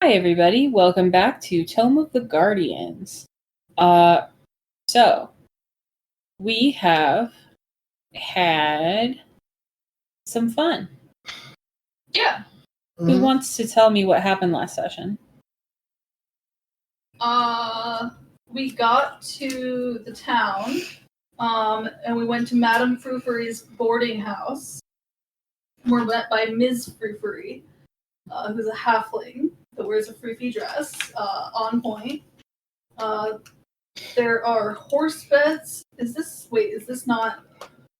Hi everybody, welcome back to Tome of the Guardians. So we have had some fun. Yeah. Who wants to tell me what happened last session? We got to the town, and we went to Madame Frou-Froux's boarding house. We're met by Ms. Frou-Frou, who's a halfling that wears a froofy dress, on point. There are horse beds. Is this not?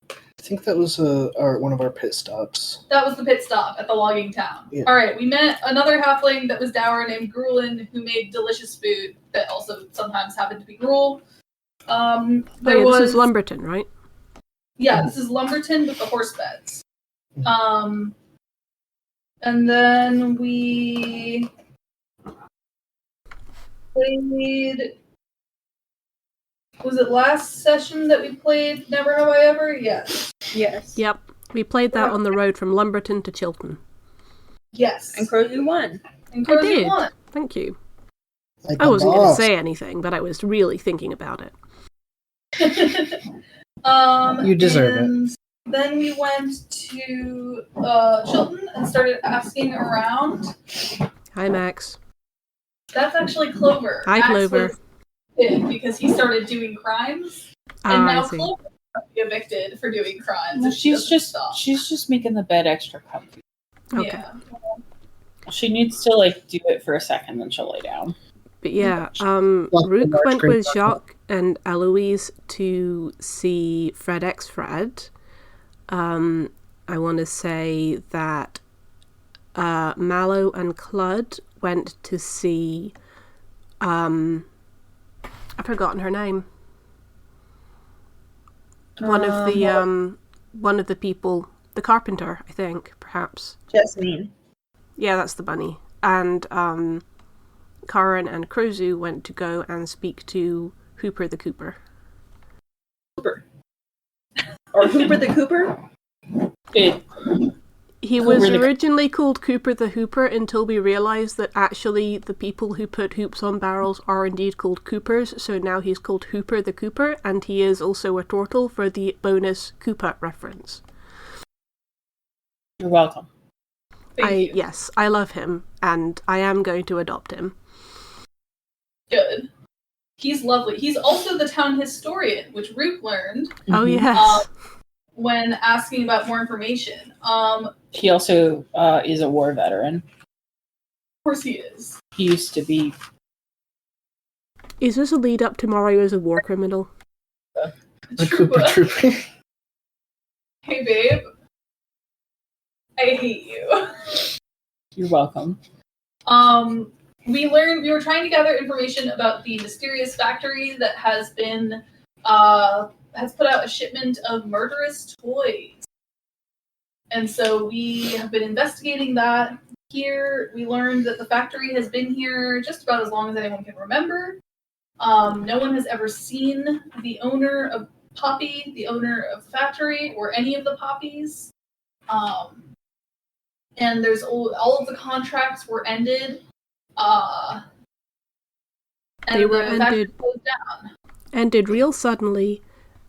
I think that was one of our pit stops. That was the pit stop at the logging town. Yeah. Alright, we met another halfling that was dour named Grulin, who made delicious food that also sometimes happened to be gruel. This is Lumberton, right? Yeah, this is Lumberton with the horse beds. And then we played... Was it last session that we played Never Have I Ever? Yes. Yes. Yep. We played that on the road from Lumberton to Chilton. Yes. And Crowsy won. And Crowsy I did. won. Thank you. Like I wasn't going to boss. say anything, but I was really thinking about it. You deserve it. Then we went to Chilton and started asking around. Hi, Max. That's actually Clover. Hi, Max Clover. was evicted because he started doing crimes, and now I see. Clover is evicted for doing crimes. Well, and she she's just making the bed extra comfy. Okay. Yeah. She needs to do it for a second, then she'll lay down. But yeah, Welcome Rook to our went screen with time. Jacques and Eloise to see Fred X Fred. I want to say that Mallow and Clud went to see I've forgotten her name. One of the people, the carpenter, I think, perhaps. Jasmine. Yeah, that's the bunny. And Karen and Crozu went to go and speak to Hooper the Cooper. Or Hooper the Cooper? He was originally called Cooper the Hooper until we realised that actually the people who put hoops on barrels are indeed called Coopers, so now he's called Hooper the Cooper, and he is also a turtle for the bonus Koopa reference. You're welcome. Thank you. Yes, I love him, and I am going to adopt him. Good. He's lovely. He's also the town historian, which Rook learned Oh yes. when asking about more information. He also is a war veteran. Of course he is. He used to be. Is this a lead up to Mario as a war criminal? The Cooper Trooper. Hey babe. I hate you. You're welcome. We were trying to gather information about the mysterious factory that has been has put out a shipment of murderous toys. And so we have been investigating that. Here, we learned that the factory has been here just about as long as anyone can remember. No one has ever seen the owner of Poppy, the owner of the factory, or any of the Poppies. And there's all of the contracts were ended. And They were the factory ended- closed down. Ended real suddenly.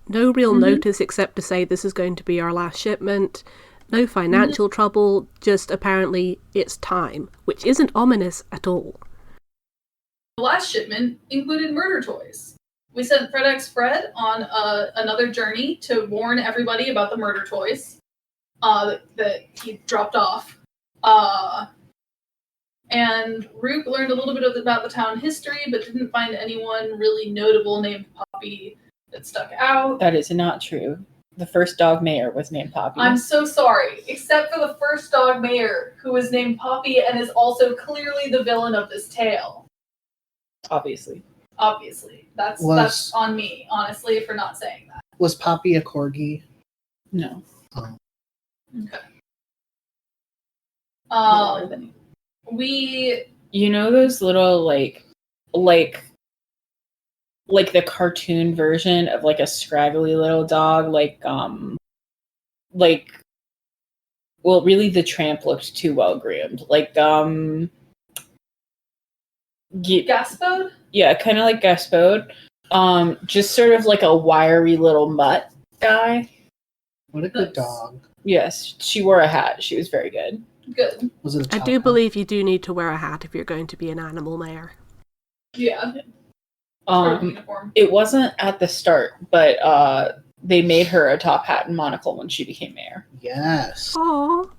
No real notice except to say this is going to be our last shipment. No financial trouble, just apparently it's time, which isn't ominous at all. The last shipment included murder toys. We sent Fred X Fred on another journey to warn everybody about the murder toys that he dropped off. And Rook learned a little bit about the town history, but didn't find anyone really notable named Poppy that stuck out. That is not true. The first dog mayor was named Poppy. I'm so sorry, except for the first dog mayor, who was named Poppy and is also clearly the villain of this tale. Obviously. That's on me, honestly, for not saying that. Was Poppy a corgi? No. Okay. You know those little like the cartoon version of a scraggly little dog, well, really the tramp looked too well groomed. Gaspode? Yeah, kind of like Gaspode. Just sort of like a wiry little mutt guy. What a good Nice. dog. Yes, she wore a hat. She was very good. Good. Was it a I top do hat? believe you do need to wear a hat if you're going to be an animal mayor. Yeah. Sort of Um, uniform. it wasn't at the start, but they made her a top hat and monocle when she became mayor. Yes. Aww.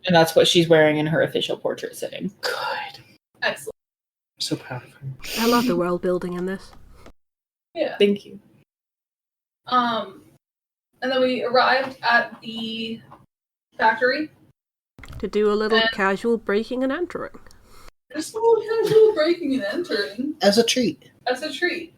And that's what she's wearing in her official portrait sitting. Good. Excellent. I'm so proud of her. I love the world building in this. Yeah. Thank you. And then we arrived at the factory. To do a little And- casual breaking and entering. Just a little casual breaking and entering As a treat. as a treat.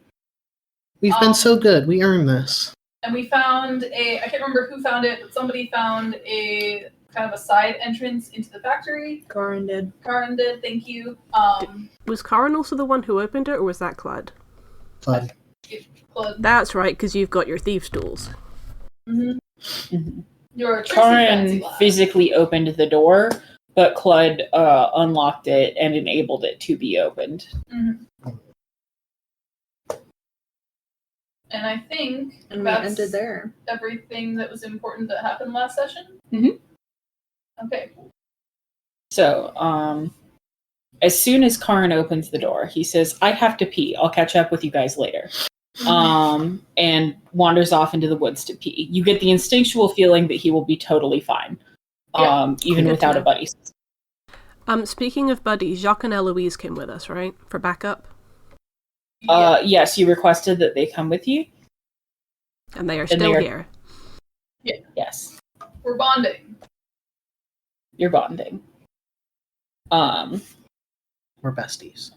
We've been so good. We earned this. And we found I can't remember who found it, but somebody found a kind of a side entrance into the factory. Corin did. Karen did, thank you. Was Karen also the one who opened it, or was that Clyde? Fun. Claude. That's right, because you've got your thieves' tools. Mhm. Your Trixie Karen Fancy Lab. physically opened the door, but Clud unlocked it and enabled it to be opened. Mhm. And I think And we that's ended there. everything that was important that happened last session. Mhm. Okay. So, as soon as Karen opens the door, he says, "I have to pee. I'll catch up with you guys later." And wanders off into the woods to pee. You get the instinctual feeling that he will be totally fine, even Good without to a buddy. Speaking of buddies, Jacques and Eloise came with us, right? For backup. Yes, you requested that they come with you. And they are And still they are- here. Yes, We're bonding. you're bonding. We're besties.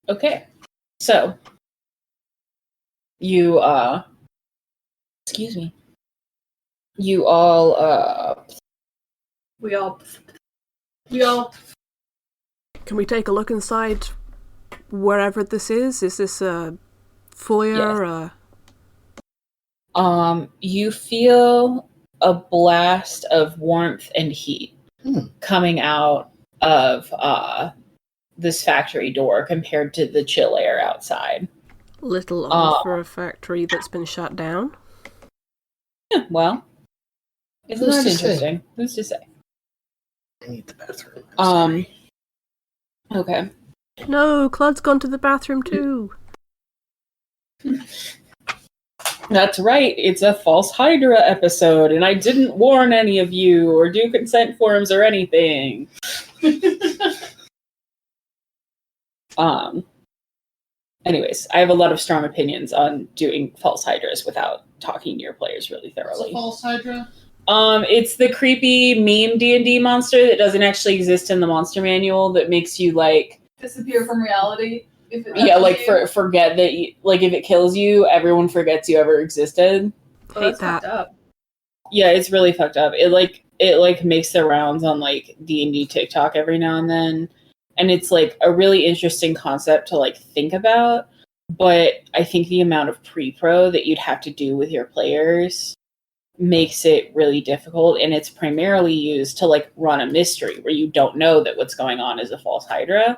Okay, so you excuse me. You all We all. Can we take a look inside wherever this is? Is this a foyer? you feel a blast of warmth and heat coming out of this factory door compared to the chill air outside. Little odd for a factory that's been shut down. Yeah, well, isn't Who's that to say? interesting? Who's to say? I need the bathroom. I'm sorry. Okay. No, Claude's gone to the bathroom too. That's right. It's a false Hydra episode, and I didn't warn any of you or do consent forms or anything. Anyways, I have a lot of strong opinions on doing false Hydras without talking to your players really thoroughly. False Hydra? It's the creepy meme D&D monster that doesn't actually exist in the monster manual that makes you like Disappear from reality. If it forget that you, like if it kills you, everyone forgets you ever existed. Oh, Hate that's that. fucked up. Yeah, it's really fucked up. It makes the rounds on like D&D TikTok every now and then, and it's like a really interesting concept to like think about. But I think the amount of pre-pro that you'd have to do with your players makes it really difficult, and it's primarily used to like run a mystery where you don't know that what's going on is a false Hydra.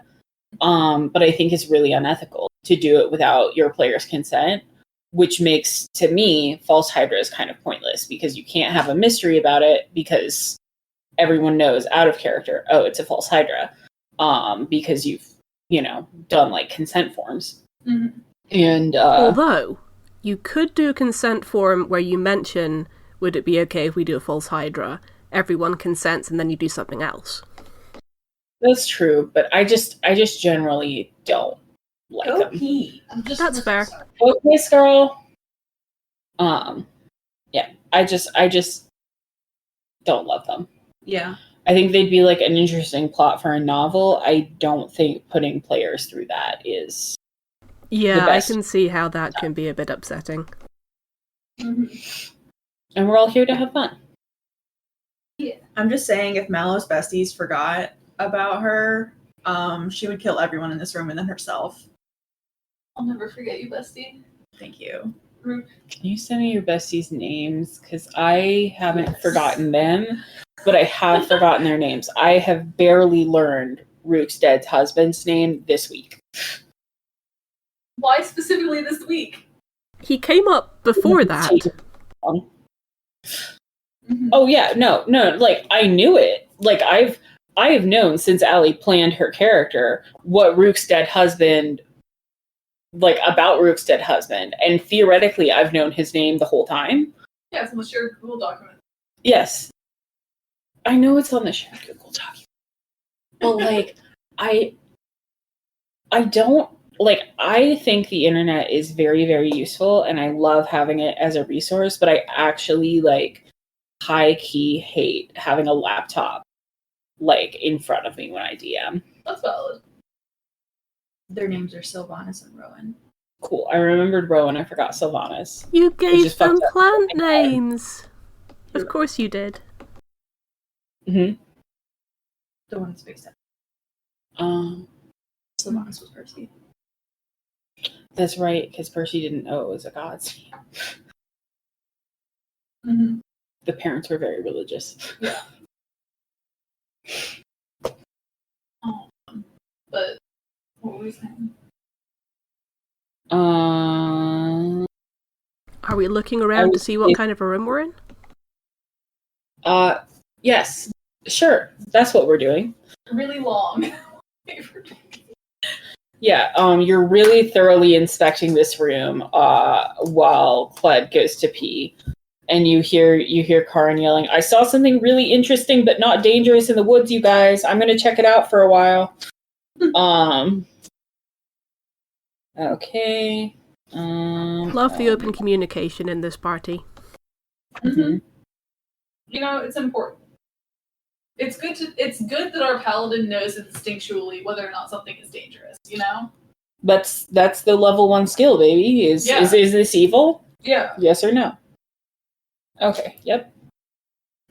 But I think it's really unethical to do it without your player's consent, which makes, to me, false Hydra is kind of pointless because you can't have a mystery about it because everyone knows out of character, oh, it's a false Hydra, because you've, done like consent forms. Mhm. And Although, you could do a consent form where you mention, would it be okay if we do a false Hydra? Everyone consents and then you do something else. that's true, but I just generally don't like Go them. pee. That's fair. Okay, girl. Yeah, I just don't love them. Yeah. I think they'd be like an interesting plot for a novel. I don't think putting players through that is Yeah, the I best. can see how that can be a bit upsetting. Mhm. And we're all here to have fun. I'm just saying, if Mallow's besties forgot about her, she would kill everyone in this room and then herself. I'll never forget you, bestie. Thank you. Can you send me your besties' names? Because I haven't Yes. forgotten them, but I have forgotten their names. I have barely learned Rook's dead husband's name this week. Why specifically this week? He came up before that. Mhm. Oh yeah, no, like I knew it. Like I have known since Allie planned her character what Rook's dead husband, like about Rook's dead husband, and theoretically I've known his name the whole time. Yeah, it's on the shared Google document. Yes, I know it's on the shared Google document, but like I don't like. I think the internet is very, very useful, and I love having it as a resource. But I actually like high key hate having a laptop like in front of me when I DM. That's valid. Their names are Sylvanas and Rowan. Cool. I remembered Rowan. I forgot Sylvanas. You Which gave is them fucked up. plant names. Of course you did. Mm-hmm. The one that's based out. Um, Sylvanas was Percy. that's right, because Percy didn't know it was a god's name. Mm-hmm. The parents were very religious. Yeah. But what were we saying? Are we looking around to see what kind of a room we're in? Yes, sure. That's what we're doing. Really long. Yeah, you're really thoroughly inspecting this room while Cled goes to pee. And you hear Karin yelling, "I saw something really interesting but not dangerous in the woods, you guys. I'm gonna check it out for a while." Okay. Love the open communication in this party. Mhm. You know, it's important. It's good that our paladin knows instinctually whether or not something is dangerous, you know? That's the level 1 skill, baby. Is this evil? Yeah. Yes or no? Okay, yep.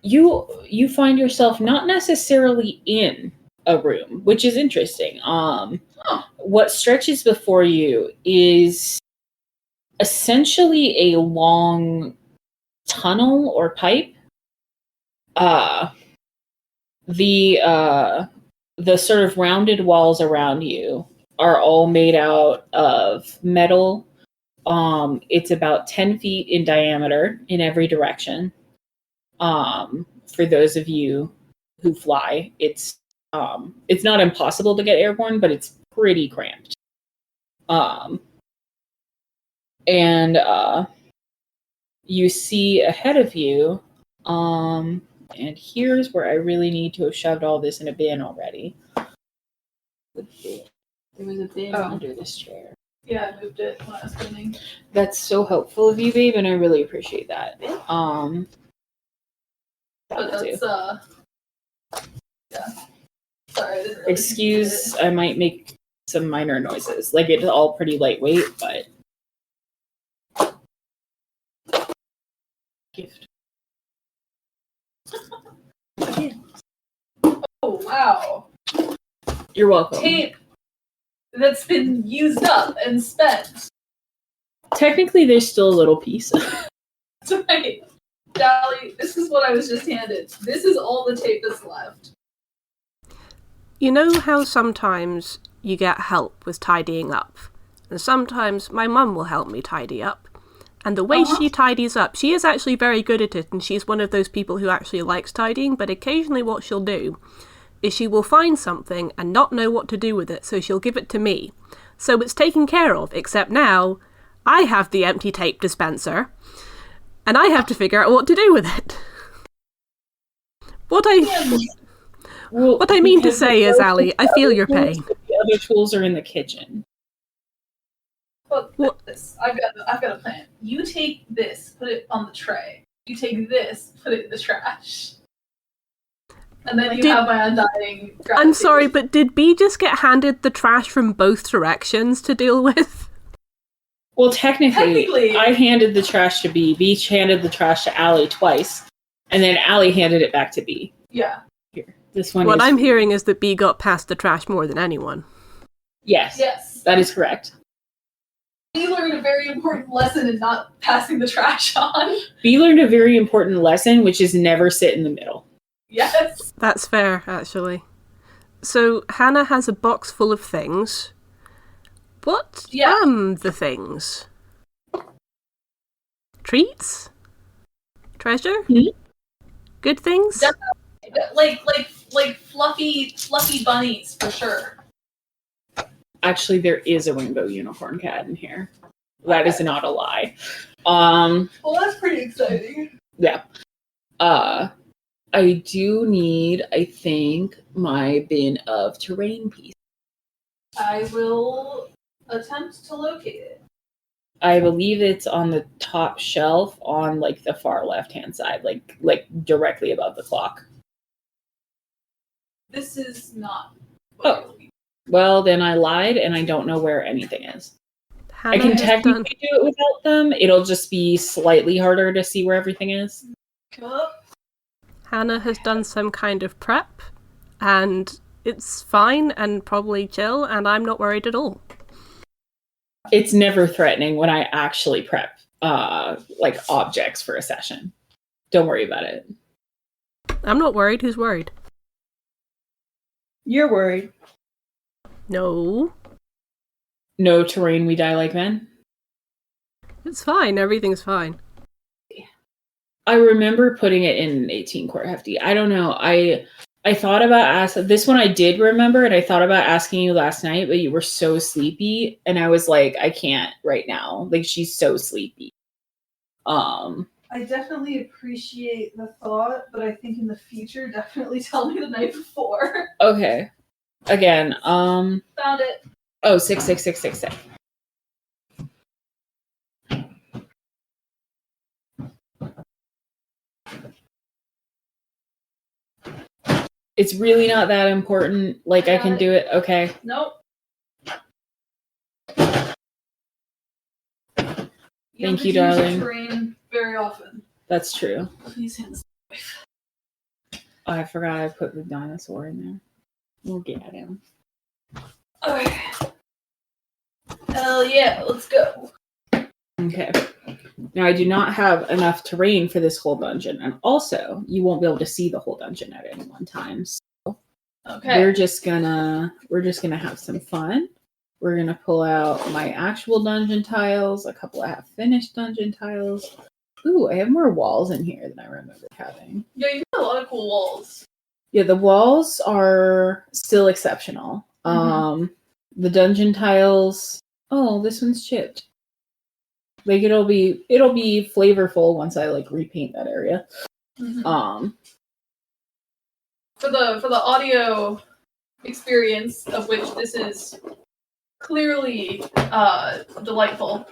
You find yourself not necessarily in a room, which is interesting. What stretches before you is essentially a long tunnel or pipe. The sort of rounded walls around you are all made out of metal. It's about 10 feet in diameter in every direction. For those of you who fly, it's not impossible to get airborne, but it's pretty cramped. And you see ahead of you, and here's where I really need to have shoved all this in a bin already. There was a bin under this chair. Yeah, I moved it when I was spinning. That's so helpful of you, babe, and I really appreciate that. But that's, yeah. Sorry, I didn't really Excuse, I might make some minor noises. Like, it's all pretty lightweight, but... Gift. Oh, wow. You're welcome. Tape that's been used up and spent. Technically, there's still a little piece. That's right. Dally, this is what I was just handed. This is all the tape that's left. You know how sometimes you get help with tidying up? And sometimes my mum will help me tidy up. And the way she tidies up, she is actually very good at it, and she's one of those people who actually likes tidying, but occasionally what she'll do is she will find something and not know what to do with it, so she'll give it to me. So it's taken care of, except now I have the empty tape dispenser, and I have to figure out what to do with it. What I mean to say is, Allie, I feel your pain. The other tools are in the kitchen. Well, this. I've got a plan. You take this, put it on the tray. You take this, put it in the trash. And then you have my undying gratitude. I'm sorry, but did B just get handed the trash from both directions to deal with? Well, technically, I handed the trash to B. B handed the trash to Allie twice. And then Allie handed it back to B. Yeah. Here. This one What I'm hearing is that B got past the trash more than anyone. Yes. Yes. That is correct. B learned a very important lesson in not passing the trash on. B learned a very important lesson, which is never sit in the middle. Yes. That's fair, actually. So Hannah has a box full of things. What the things? Treats? Treasure? Good things? Like fluffy bunnies for sure. Actually, there is a rainbow unicorn cat in here. That is not a lie. Well, that's pretty exciting. Yeah. I do need, I think, my bin of terrain pieces. I will attempt to locate it. I believe it's on the top shelf on like the far left-hand side, like directly above the clock. This is not. Well, then I lied, and I don't know where anything is. Hannah I can technically do it without them. It'll just be slightly harder to see where everything is. Hannah has done some kind of prep, and it's fine and probably chill, and I'm not worried at all. It's never threatening when I actually prep, like objects for a session. Don't worry about it. I'm not worried. Who's worried? You're worried. No. No terrain, we die like men? It's fine. Everything's fine. I remember putting it in an 18 quart hefty. I don't know. I thought about this one I did remember, and I thought about asking you last night, but you were so sleepy, and I was like, I can't right now. Like, she's so sleepy. I definitely appreciate the thought, but I think in the future, definitely tell me the night before. Okay. Again, Found it. Oh, 66666. It's really not that important. Like, I can do it. Okay. Nope. Thank you, darling. Terrain very often. That's true. Please hands. Oh, I forgot I put the dinosaur in there. We'll get him. Okay. Hell yeah, let's go. Okay. Now, I do not have enough terrain for this whole dungeon, and also, you won't be able to see the whole dungeon at any one time. So, okay, we're just gonna have some fun. We're gonna pull out my actual dungeon tiles, a couple of half-finished dungeon tiles. Ooh, I have more walls in here than I remember having. Yeah, you got a lot of cool walls. Yeah, the walls are still exceptional. The dungeon tiles. Oh, this one's chipped. Like, it'll be flavorful once I like repaint that area. For the audio experience, of which this is clearly delightful.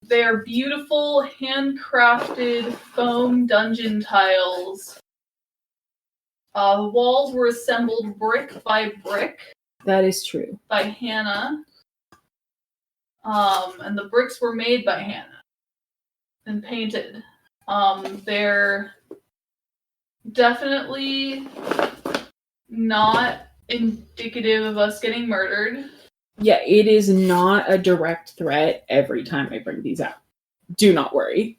They're beautiful handcrafted foam dungeon tiles. The walls were assembled brick by brick. That is true. By Hannah. And the bricks were made by Hannah and painted. They're definitely not indicative of us getting murdered. Yeah, it is not a direct threat every time I bring these out. Do not worry.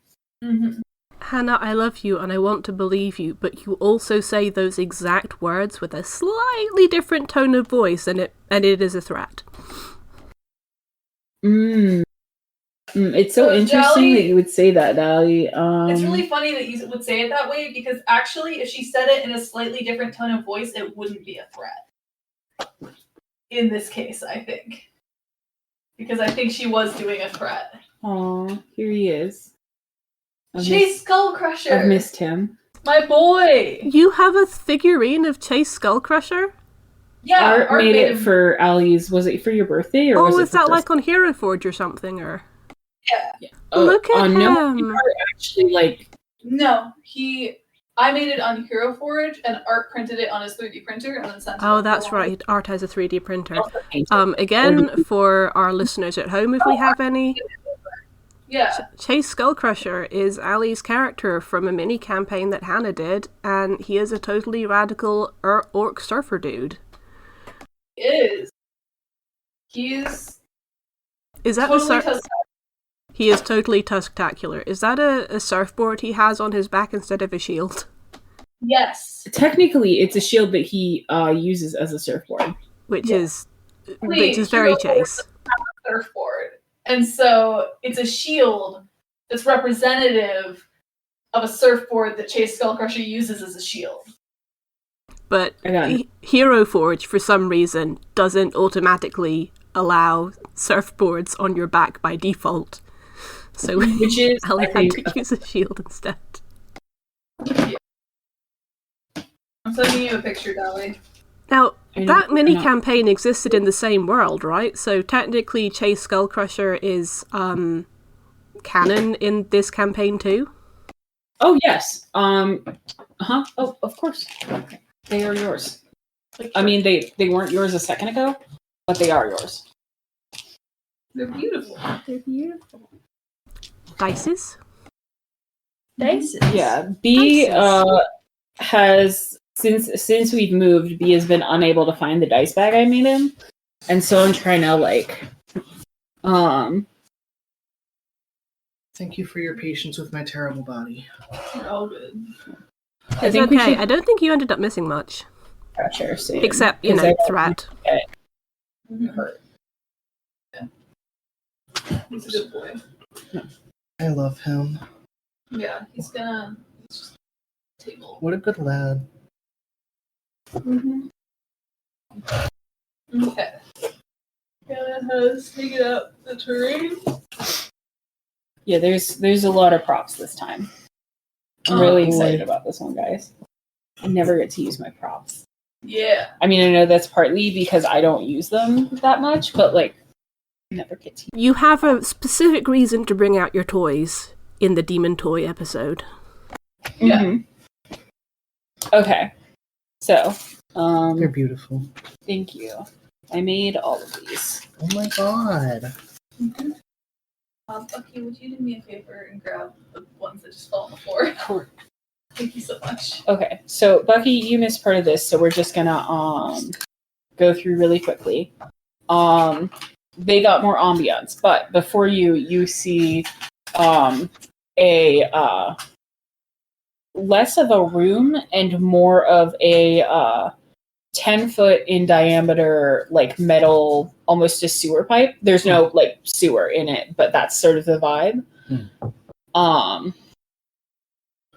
Hannah, I love you and I want to believe you, but you also say those exact words with a slightly different tone of voice, and it is a threat. It's so interesting that you would say that, Dali. It's really funny that you would say it that way, because actually, if she said it in a slightly different tone of voice, it wouldn't be a threat. In this case, I think. Because I think she was doing a threat. Aw, here he is. Chase Skullcrusher! I've missed him. My boy! You have a figurine of Chase Skullcrusher? Yeah, Art made it for Ali's. Was it for your birthday, or was it? Oh, is that like on Hero Forge or something, or? Yeah. Look at him. No, actually, like. No, I made it on Hero Forge, and Art printed it on his 3D printer, and then sent it. Oh, that's right. Art has a 3D printer. Again, for our listeners at home, if we have any. Yeah. Chase Skullcrusher is Ali's character from a mini campaign that Hannah did, and he is a totally radical orc surfer dude. Is that totally He is totally tusktacular. Is that a surfboard he has on his back instead of a shield? Yes. Technically, it's a shield that he uses as a surfboard. which Yeah. is very Chase. Surfboard. And so it's a shield that's representative of a surfboard that Chase Skullcrusher uses as a shield. But Again. Hero Forge, for some reason, doesn't automatically allow surfboards on your back by default. So Which is, Ellie I think, had to use a shield instead. Yeah. I'm sending you a picture, Dolly. Now, I know, that mini I know. campaign existed in the same world, right? So technically Chase Skullcrusher is canon in this campaign too? Oh, yes. Oh, of course. They are yours. I mean, they weren't yours a second ago, but they are yours. They're beautiful. They're beautiful. Dices? Dices. Yeah, B Dices. has since we've moved, B has been unable to find the dice bag I made him, and so I'm trying to Thank you for your patience with my terrible body. They're all good. I It's think we okay. should I don't think you ended up missing much. pressure soon, Except, 'cause I threat. hurt. He's a good boy. I love him. Yeah, he's just table. What a good lad. Mm-hmm. Okay. Hannah has taken up the terrain. Yeah, there's a lot of props this time. I'm Oh, really boy. excited about this one, guys. I never get to use my props. Yeah. I mean, I know that's partly because I don't use them that much, but I never get to. You have a specific reason to bring out your toys in the Demon Toy episode. Yeah. Mhm. Okay, so They're beautiful. thank you. I made all of these. Oh my god. Mm-hmm. Bucky, would you do me a favor and grab the ones that just fell on the floor? Cool. Thank you so much. Okay, so Bucky, you missed part of this, so we're just gonna go through really quickly. They got more ambiance, but before you see a less of a room and more of a 10-foot in diameter, metal, almost a sewer pipe. There's no sewer in it, but that's sort of the vibe.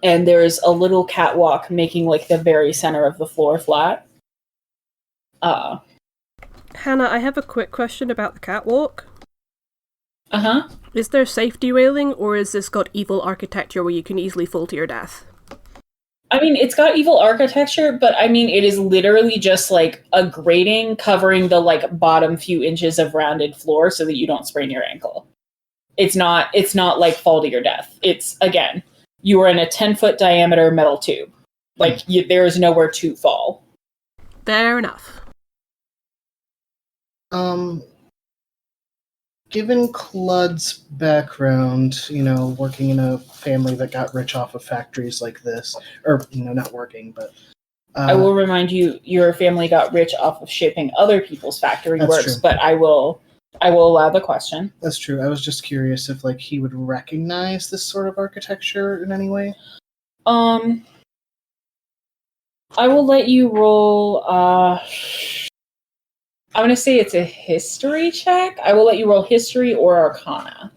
And there's a little catwalk making the very center of the floor flat. Hannah, I have a quick question about the catwalk. Uh-huh. Is there safety railing, or is this got evil architecture where you can easily fall to your death? I mean, it's got evil architecture, but I mean, it is literally just a grating covering the bottom few inches of rounded floor so that you don't sprain your ankle. It's not fall to your death. It's, again, you are in a 10-foot diameter metal tube. There is nowhere to fall. Fair enough. Given Clud's background, working in a family that got rich off of factories like this, or, not working, but... I will remind you, your family got rich off of shaping other people's factory That's works, true. but I will allow the question. That's true. I was just curious if, he would recognize this sort of architecture in any way. I will let you roll, I'm going to say it's a history check. I will let you roll history or arcana.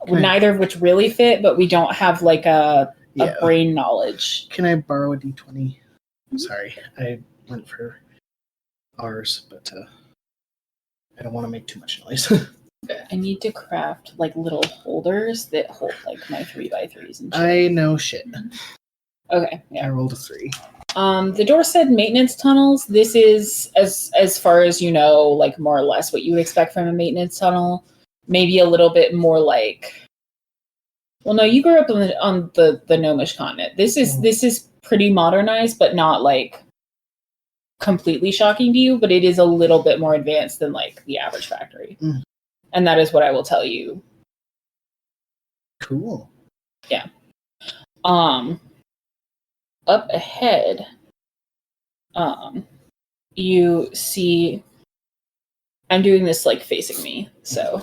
Okay. Neither of which really fit, but we don't have a Yeah. brain knowledge. Can I borrow a d20? Sorry, I went for ours, but I don't want to make too much noise. I need to craft little holders that hold my 3x3s and shit. I know shit. Okay, yeah. I rolled a 3. The door said maintenance tunnels. This is as far as you know, more or less what you would expect from a maintenance tunnel. Maybe a little bit more well, no, you grew up on the Gnomish continent. This is pretty modernized, but not completely shocking to you. But it is a little bit more advanced than the average factory, and that is what I will tell you. Cool. Yeah. Up ahead, you see. I'm doing this facing me, so.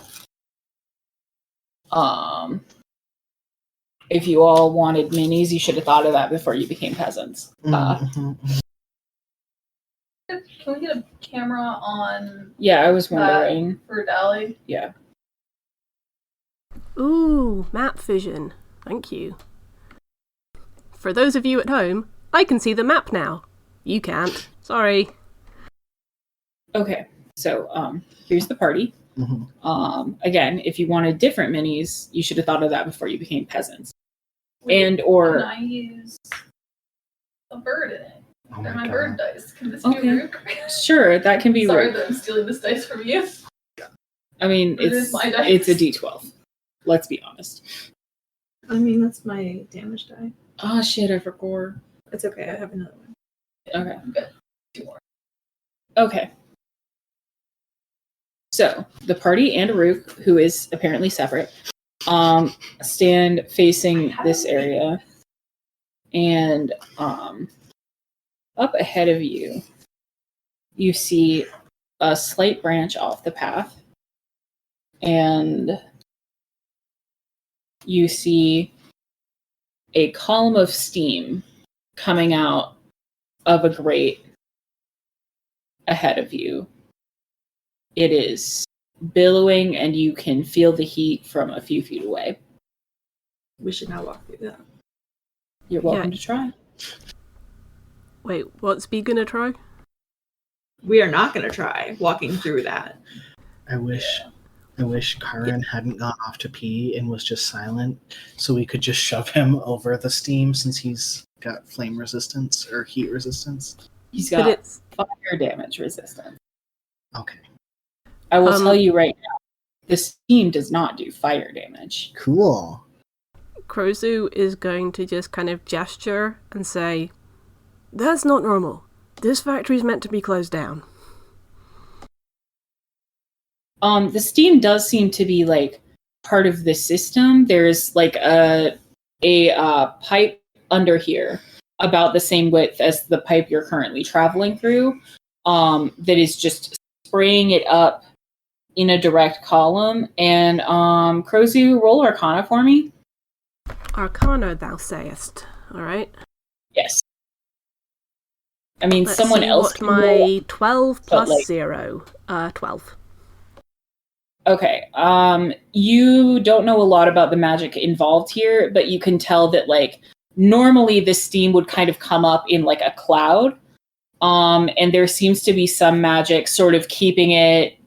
if you all wanted minis, you should have thought of that before you became peasants. Mhm. Can we get a camera on Yeah, I was that wondering. for Dally? Yeah. Ooh, map vision. Thank you. For those of you at home, I can see the map now. You can't. Sorry. Okay. So, here's the party. Mhm. Again, if you wanted different minis, you should have thought of that before you became peasants. Wait, Or can I use a bird in it? Oh They're my my god. bird dice. Can this be Okay. Rook? sure, that can be Sorry Rook. that I'm stealing this dice from you. I mean, It is my dice. it's a D12. Let's be honest. I mean, that's my damage die. Oh shit, I forgot. It's okay. I have another one. Okay. I'm good. 2 more. Okay. So the party and Rook, who is apparently separate, stand facing this area, and up ahead of you, you see a slight branch off the path, and you see a column of steam coming out of a grate ahead of you. It is billowing, and you can feel the heat from a few feet away. We should now walk through that. You're welcome to try. Wait, what's B gonna try? We are not going to try walking through that. I wish Karin hadn't gone off to pee and was just silent, so we could just shove him over the steam since he's got flame resistance or heat resistance. He's But got it's fire damage resistance. Okay. I will tell you right now, the steam does not do fire damage. Cool. Krozu is going to just kind of gesture and say, "That's not normal. This factory's meant to be closed down." The steam does seem to be like part of the system. There's like a pipe under here about the same width as the pipe you're currently traveling through, that is just spraying it up in a direct column. And Krozu, roll Arcana for me. Arcana, thou sayest. Alright. Yes. I mean, Let's someone see else what can roll. my 12 plus like- 0. 12. Okay. You don't know a lot about the magic involved here, but you can tell that like normally the steam would kind of come up in like a cloud. And there seems to be some magic sort of keeping it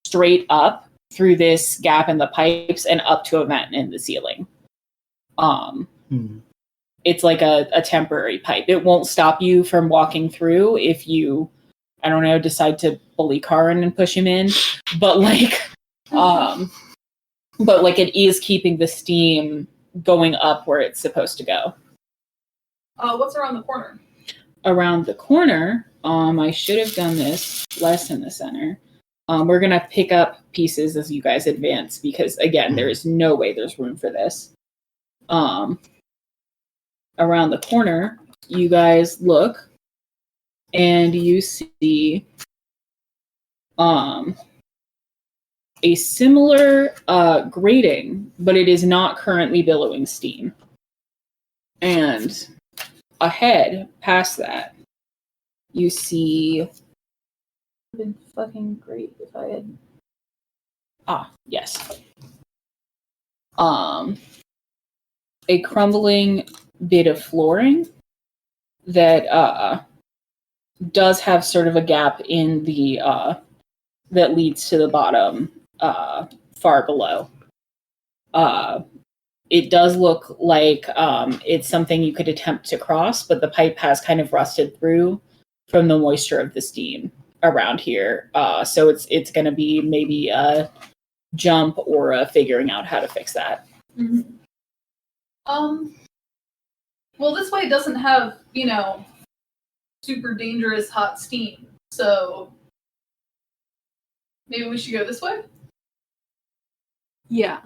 straight up through this gap in the pipes and up to a vent in the ceiling. It's like a temporary pipe. It won't stop you from walking through if you, I don't know, decide to bully Karin and push him in. But like, it is keeping the steam going up where it's supposed to go. What's around the corner? Around the corner, I should have done this less in the center. We're gonna pick up pieces as you guys advance because again, there is no way there's room for this. Around the corner, you guys look and you see a similar grating, but it is not currently billowing steam. And ahead, past that, you see. It would have been fucking great if I had. Yes. A crumbling bit of flooring that does have sort of a gap in the that leads to the bottom far below. It does look like it's something you could attempt to cross, but the pipe has kind of rusted through from the moisture of the steam around here. So it's going to be maybe a jump or a figuring out how to fix that. Mm-hmm. Well, this way doesn't have, super dangerous hot steam. So maybe we should go this way? Yeah.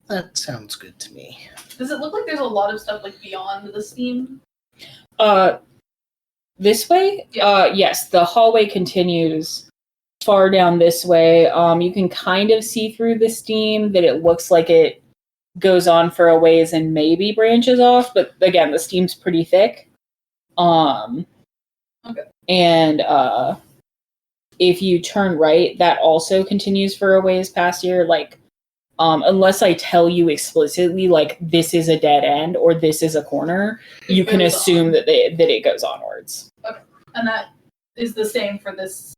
That sounds good to me. Does it look like there's a lot of stuff like beyond the steam? This way? Yeah. Yes, the hallway continues far down this way. You can kind of see through the steam that it looks like it goes on for a ways and maybe branches off, but again, the steam's pretty thick. Okay. And if you turn right, that also continues for a ways past here. Like, unless I tell you explicitly, like, this is a dead end or this is a corner, you can assume that it goes onwards. Okay. And that is the same for this.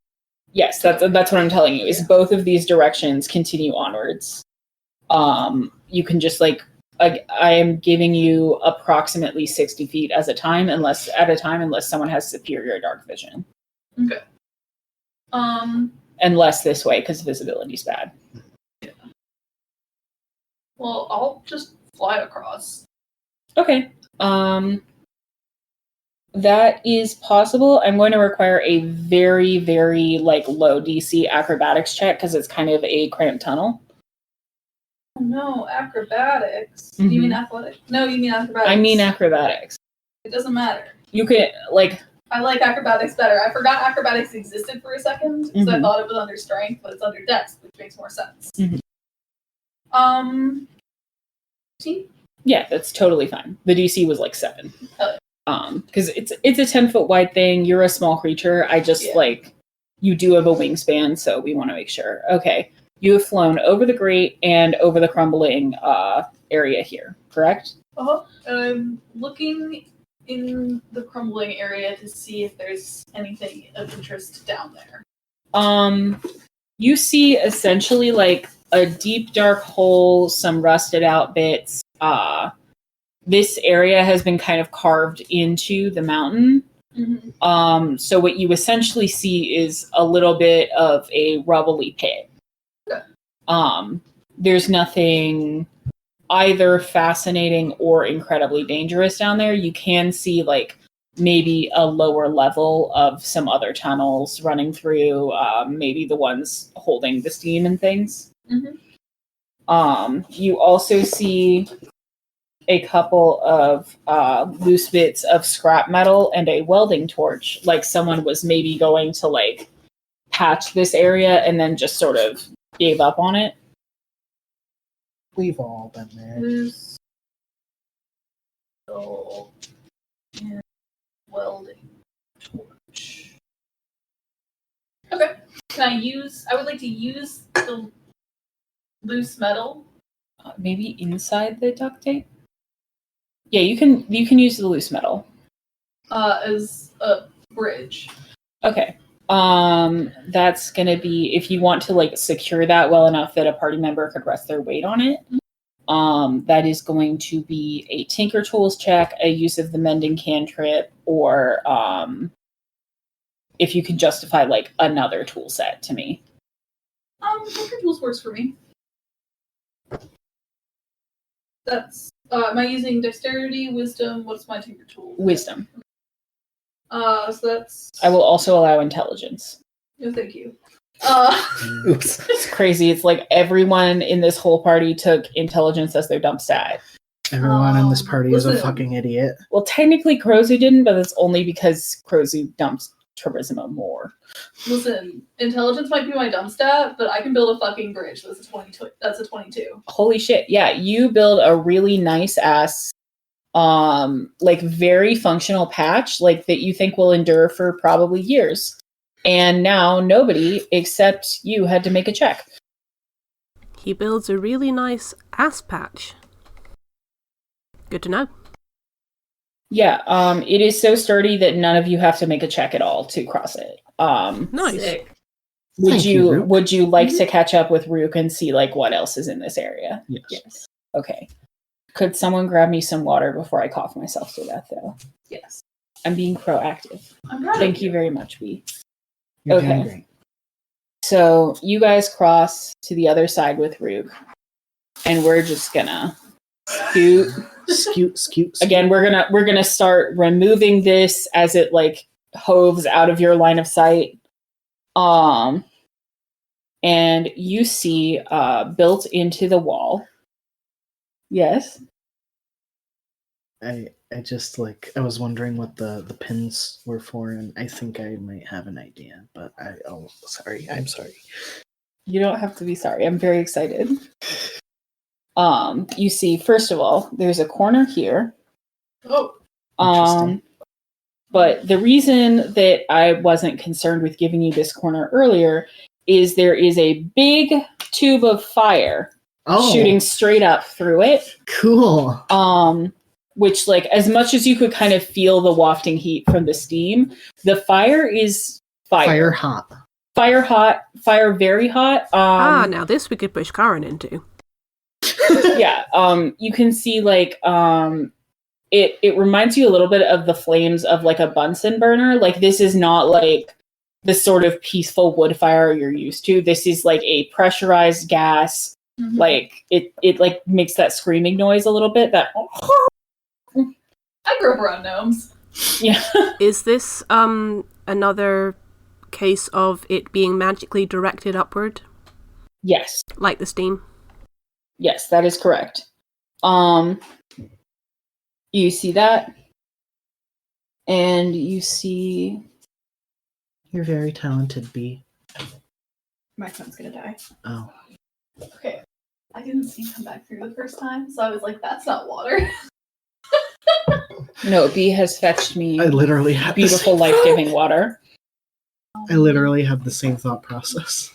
Yes, that's what I'm telling you. Is both of these directions continue onwards. You can just like I am giving you approximately 60 feet at a time, unless someone has superior dark vision. Okay. And less this way because visibility's bad. Yeah. Well, I'll just fly across. Okay. That is possible. I'm going to require a very, very low DC acrobatics check because it's kind of a cramped tunnel. Oh no, acrobatics. Mm-hmm. You mean athletics? No, you mean acrobatics. I mean acrobatics. It doesn't matter. You can I like acrobatics better. I forgot acrobatics existed for a second because I thought it was under strength, but it's under dex, which makes more sense. 15? Yeah, that's totally fine. The DC was 7. Because it's a 10-foot wide thing. You're a small creature. I just you do have a wingspan, so we want to make sure. Okay, you have flown over the grate and over the crumbling area here, correct? I'm looking in the crumbling area to see if there's anything of interest down there. You see essentially a deep dark hole, some rusted out bits. This area has been kind of carved into the mountain. So what you essentially see is a little bit of a rubbly pit. Okay. There's nothing either fascinating or incredibly dangerous down there. You can see maybe a lower level of some other tunnels running through, maybe the ones holding the steam and things. You also see a couple of loose bits of scrap metal and a welding torch, like someone was maybe going to patch this area and then just sort of gave up on it. We've all been there. Loose metal and welding torch. Okay. I would like to use the loose metal. Maybe inside the duct tape? Yeah, you can use the loose metal. As a bridge. Okay. That's gonna be, if you want to secure that well enough that a party member could rest their weight on it. That is going to be a Tinker Tools check, a use of the mending cantrip, or if you can justify another tool set to me. Tinker Tools works for me. That's am I using dexterity, wisdom? What's my Tinker Tool? Wisdom. So that's. I will also allow intelligence. No, thank you. Oops. It's crazy. It's everyone in this whole party took intelligence as their dump stat. Everyone in this party is a fucking idiot. Well, technically Crozu didn't, but that's only because Crozu dumped Charisma more. Listen, intelligence might be my dump stat, but I can build a fucking bridge. That's a 22. That's a 22. Holy shit. Yeah, you build a really nice ass very functional patch that you think will endure for probably years. And now nobody except you had to make a check. He builds a really nice ass patch. Good to know. Yeah, it is so sturdy that none of you have to make a check at all to cross it. Nice. Sick. Would you like to catch up with Rook and see what else is in this area? Yes. Okay. Could someone grab me some water before I cough myself to death, though? Yes. I'm being proactive. I'm proud Thank of you very much, Wee. You're Okay. doing great. So you guys cross to the other side with Rook, and we're just gonna Scoot. Again, we're gonna start removing this as it hoves out of your line of sight. And you see built into the wall. Yes. I just I was wondering what the pins were for, and I think I might have an idea, but I'm sorry. You don't have to be sorry. I'm very excited. You see, first of all, there's a corner here. Oh. Interesting. But the reason that I wasn't concerned with giving you this corner earlier is there is a big tube of fire shooting straight up through it. Cool. Which, like, as much as you could kind of feel the wafting heat from the steam, the fire is Fire hot. Fire hot. Fire very hot. Now this we could push Karen into. Yeah. You can see, like, it reminds you a little bit of the flames of, like, a Bunsen burner. Like, this is not, like, the sort of peaceful wood fire you're used to. This is, like, a pressurized gas. Mhm. Like, it like, makes that screaming noise a little bit. That... I grew up around gnomes. Yeah. Is this another case of it being magically directed upward? Yes. Like the steam? Yes, that is correct. You see that? And you see... You're very talented, B. My phone's gonna die. Oh. Okay. I didn't see him come back through the first time, so I was like, that's not water. No, B has fetched me I literally had beautiful, life-giving water. I literally had the same thought process.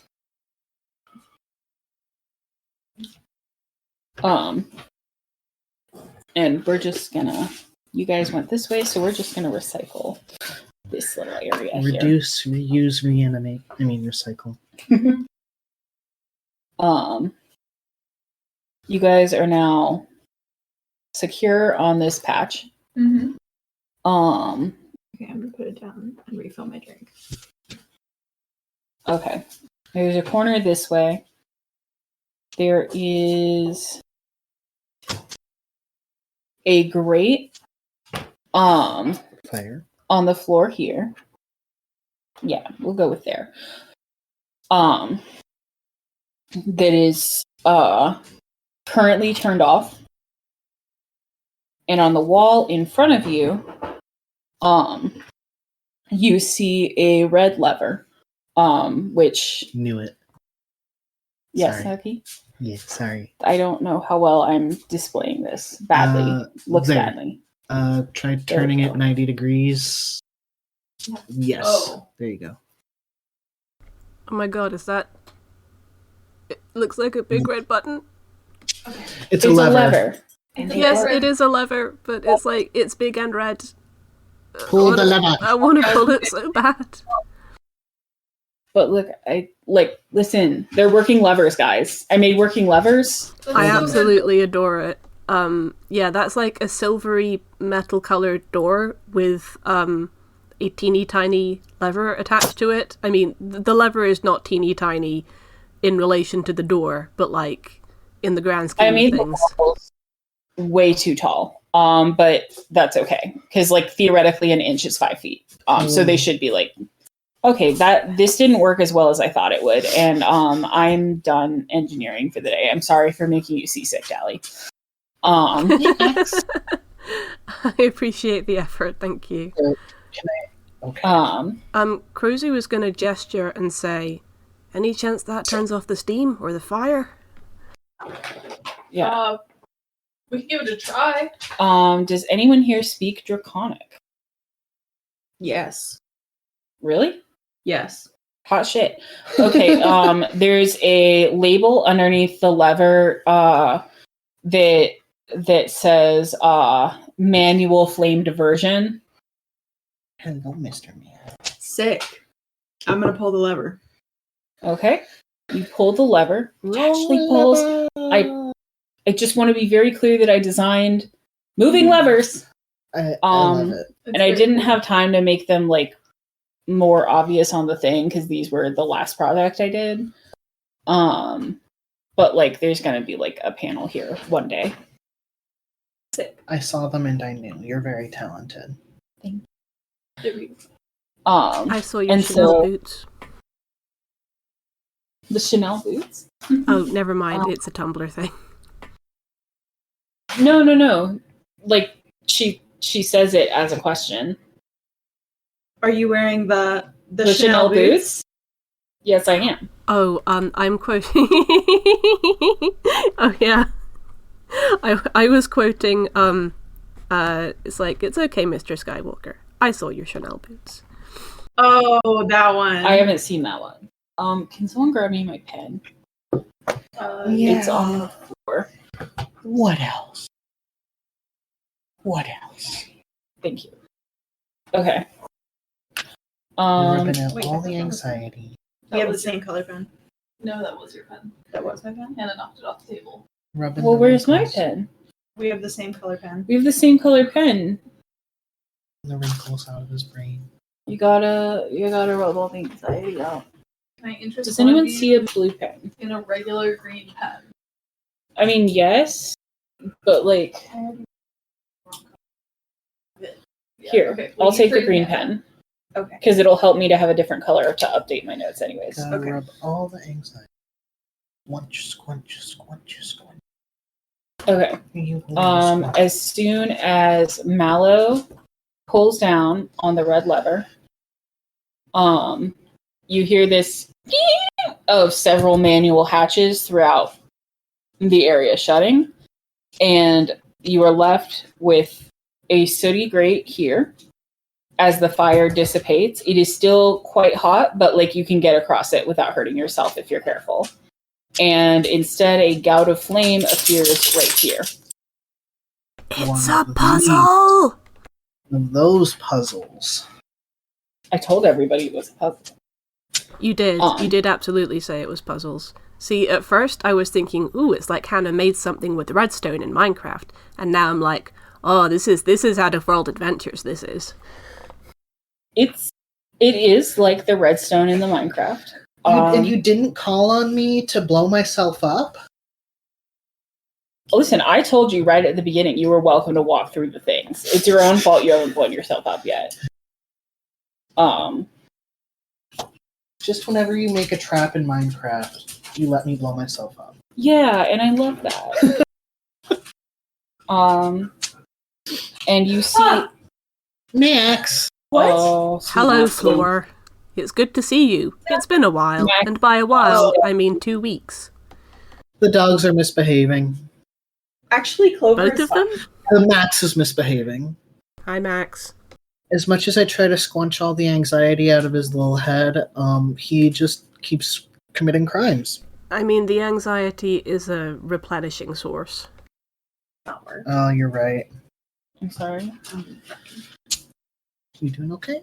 And we're just gonna... You guys went this way, so we're just gonna recycle this little area here. Reduce, reuse, reanimate. I mean, recycle. You guys are now secure on this patch. Mm-hmm. Um, Okay, I'm gonna put it down and refill my drink. okay. There's a corner this way. There is a grate Fire. on the floor here. Yeah, we'll go with there. That is currently turned off. And on the wall in front of you, you see a red lever, which... Knew it. Yes, Sorry. Hucky? Yeah, sorry. I don't know how well I'm displaying this. Badly. Looks there. badly. Try There turning we it go. 90 degrees. Yes. Oh. There you go. Oh my god, is that... It looks like a big red button. It's a lever. Yes, it is a lever, but it's like, it's big and red. Pull the lever. I want to pull it so bad. But look, listen, they're working levers, guys. I made working levers. I absolutely adore it. Yeah, that's like a silvery metal colored door with a teeny tiny lever attached to it. I mean, the lever is not teeny tiny in relation to the door, but like in the grand scheme I made of the things. walls way too tall. But that's okay. Because like theoretically an inch is 5 feet. So they should be like, okay, this didn't work as well as I thought it would. And I'm done engineering for the day. I'm sorry for making you seasick, Dally. I appreciate the effort, thank you. Okay. Cruzy was going to gesture and say, any chance that turns off the steam or the fire? Yeah. We can give it a try. Does anyone here speak Draconic? Yes. Really? Yes. Hot shit. Okay, there's a label underneath the lever that says manual flame diversion. Hello, Mr. Man. Sick. I'm gonna pull the lever. Okay. You pull the lever. It actually pulls. I just want to be very clear that I designed moving levers. I love it. It's And I very didn't cool. have time to make them like more obvious on the thing because these were the last project I did. But like there's gonna be like a panel here one day. I saw them and I knew. You're very talented. There we go. I saw your And Chanel so- boots. The Chanel boots? Oh, never mind. It's a Tumblr thing. No. Like she says it as a question. Are you wearing the The Chanel boots? Yes, I am. Oh, I'm quoting. Oh yeah. I was quoting, it's like, it's okay, Mr. Skywalker. I saw your Chanel boots. Oh, that one. I haven't seen that one. Can someone grab me my pen? It's on the floor. What else? What else? Thank you. Okay. Rubbing out wait, all the anxiety. We have the same color pen. No, that was your pen. That was my pen? Hannah knocked it off the table. Rubbing Well, the where's my wrinkles- pen? We have the same color pen. We have the same color pen. The wrinkles out of his brain. You gotta rub all the anxiety out. Can I interest Does one of anyone you see a blue pen? in a regular green pen? I mean, yes, but like, Yeah, here, okay. I'll Will you take the trade green me a pen Okay. because it'll help me to have a different color to update my notes, anyways. Gotta Okay. rub all the anxiety. Squunch, squunch, squunch, squunch. Okay. You little squunch. As soon as Mallow pulls down on the red lever, you hear this of several manual hatches throughout the area shutting, and you are left with a sooty grate here. As the fire dissipates, it is still quite hot, but like you can get across it without hurting yourself if you're careful. And instead, a gout of flame appears right here. It's One a of these. puzzle! Those puzzles. I told everybody it was a puzzle. You did. You did absolutely say it was puzzles. See, at first I was thinking, ooh, it's like Hannah made something with redstone in Minecraft. And now I'm like, oh, this is out of World Adventures, this is. It is like the redstone in the Minecraft. And you didn't call on me to blow myself up? Listen, I told you right at the beginning you were welcome to walk through the things. It's your own fault you haven't blown yourself up yet. Just whenever you make a trap in Minecraft, you let me blow myself up. Yeah, and I love that. And you see... Max! What? Oh, Hello, Max. Floor. It's good to see you. It's been a while. Max. And by a while, I mean 2 weeks. The dogs are misbehaving. Actually, Clover Both is of them? The Max is misbehaving. Hi, Max. As much as I try to squunch all the anxiety out of his little head, he just keeps committing crimes. I mean, the anxiety is a replenishing source. not work. Oh, you're right. I'm sorry. You doing okay?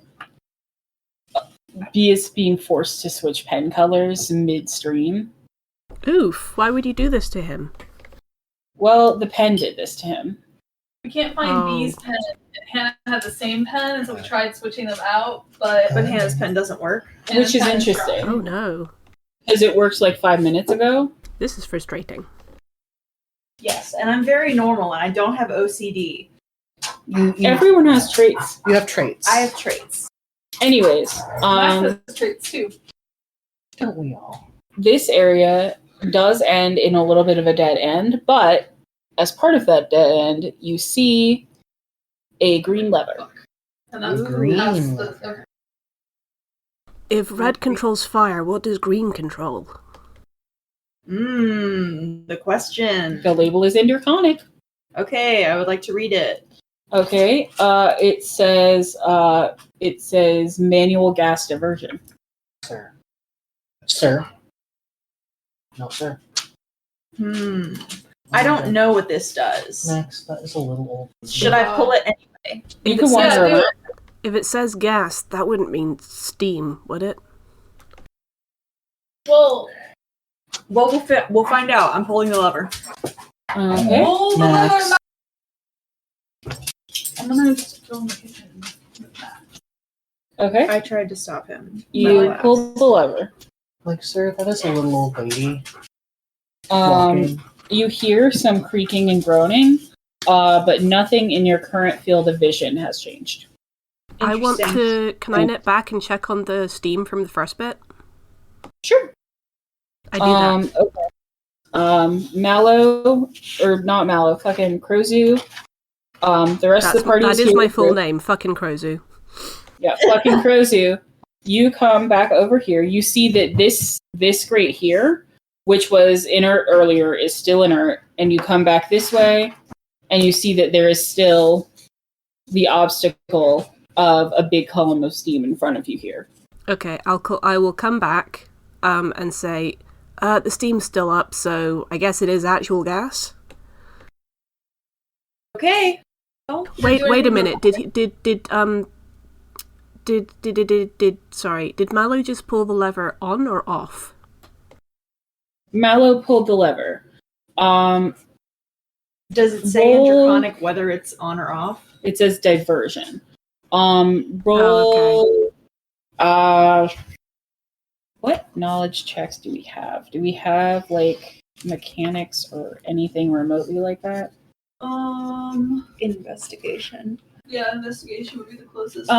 B is being forced to switch pen colors midstream. Oof, why would you do this to him? Well, the pen did this to him. We can't find Oh. B's pen. Hannah had the same pen, and so we tried switching them out, but But Hannah's pen doesn't work. Hannah's Which is pen interesting. dry. Oh no. Because it worked like 5 minutes ago. This is frustrating. Yes, and I'm very normal, and I don't have OCD. You Everyone has traits. have traits. I have traits. Anyways, Max has traits too. Don't we all? this area does end in a little bit of a dead end, but as part of that dead end, you see a green lever. And that's Green. okay. If red controls fire, what does green control? The question. The label is Enderconic. Okay, I would like to read it. Okay. It says manual gas diversion. Sir. Sir. No, sir. I don't know what this does. Max, that is a little old. Should I pull it anyway? You If can it wander says- do around. If it says gas, that wouldn't mean steam, would it? Well, Well, we'll find out. I'm pulling the lever. Okay. hold the Max. lever. I'm gonna just go in the kitchen with that. Okay. I tried to stop him. You pull the lever. Like, sir, that is a little old lady. Um, walking. you hear some creaking and groaning, but nothing in your current field of vision has changed. I want Interesting. to... Can I nip back and check on the steam from the first bit? Sure. I do that. Okay. Mallow, or not Mallow, fucking Crozu. The rest of the party That is here. my full name, fucking Krozu. Yeah, fucking Crozu. You come back over here. You see that this grate here which was inert earlier, is still inert, and you come back this way, and you see that there is still the obstacle of a big column of steam in front of you here. Okay, I will come back and say, the steam's still up, so I guess it is actual gas. Okay. Oh, Wait a minute. Did Mallow just pull the lever on or off? Mallow pulled the lever. Does it say in Draconic whether it's on or off? It says diversion. Roll. What knowledge checks do we have? Do we have like mechanics or anything remotely like that? Investigation. Yeah, investigation would be the closest.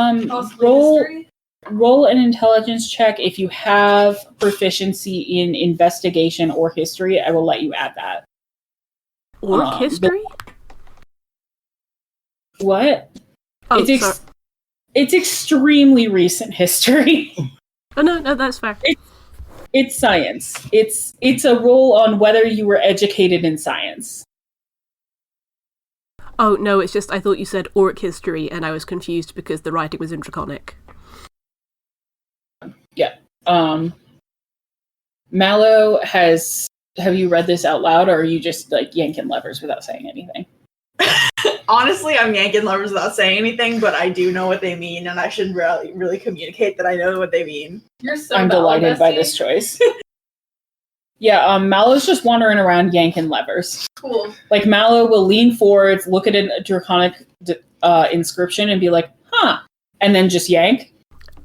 Roll. History. Roll an intelligence check. If you have proficiency in investigation or history, I will let you add that. Or history? What? Oh, it's extremely recent history. Oh no, that's fair. It's science. It's a roll on whether you were educated in science. Oh no, it's just I thought you said orc history, and I was confused because the writing was in Draconic. Yeah. Mallow has. Have you read this out loud, or are you just like yanking levers without saying anything? Honestly, I'm yanking levers without saying anything, but I do know what they mean, and I should really communicate that I know what they mean. You're so I'm delighted by this choice. Yeah, Mallow's just wandering around yanking levers. Cool. Like, Mallow will lean forward, look at a draconic inscription, and be like, huh, and then just yank.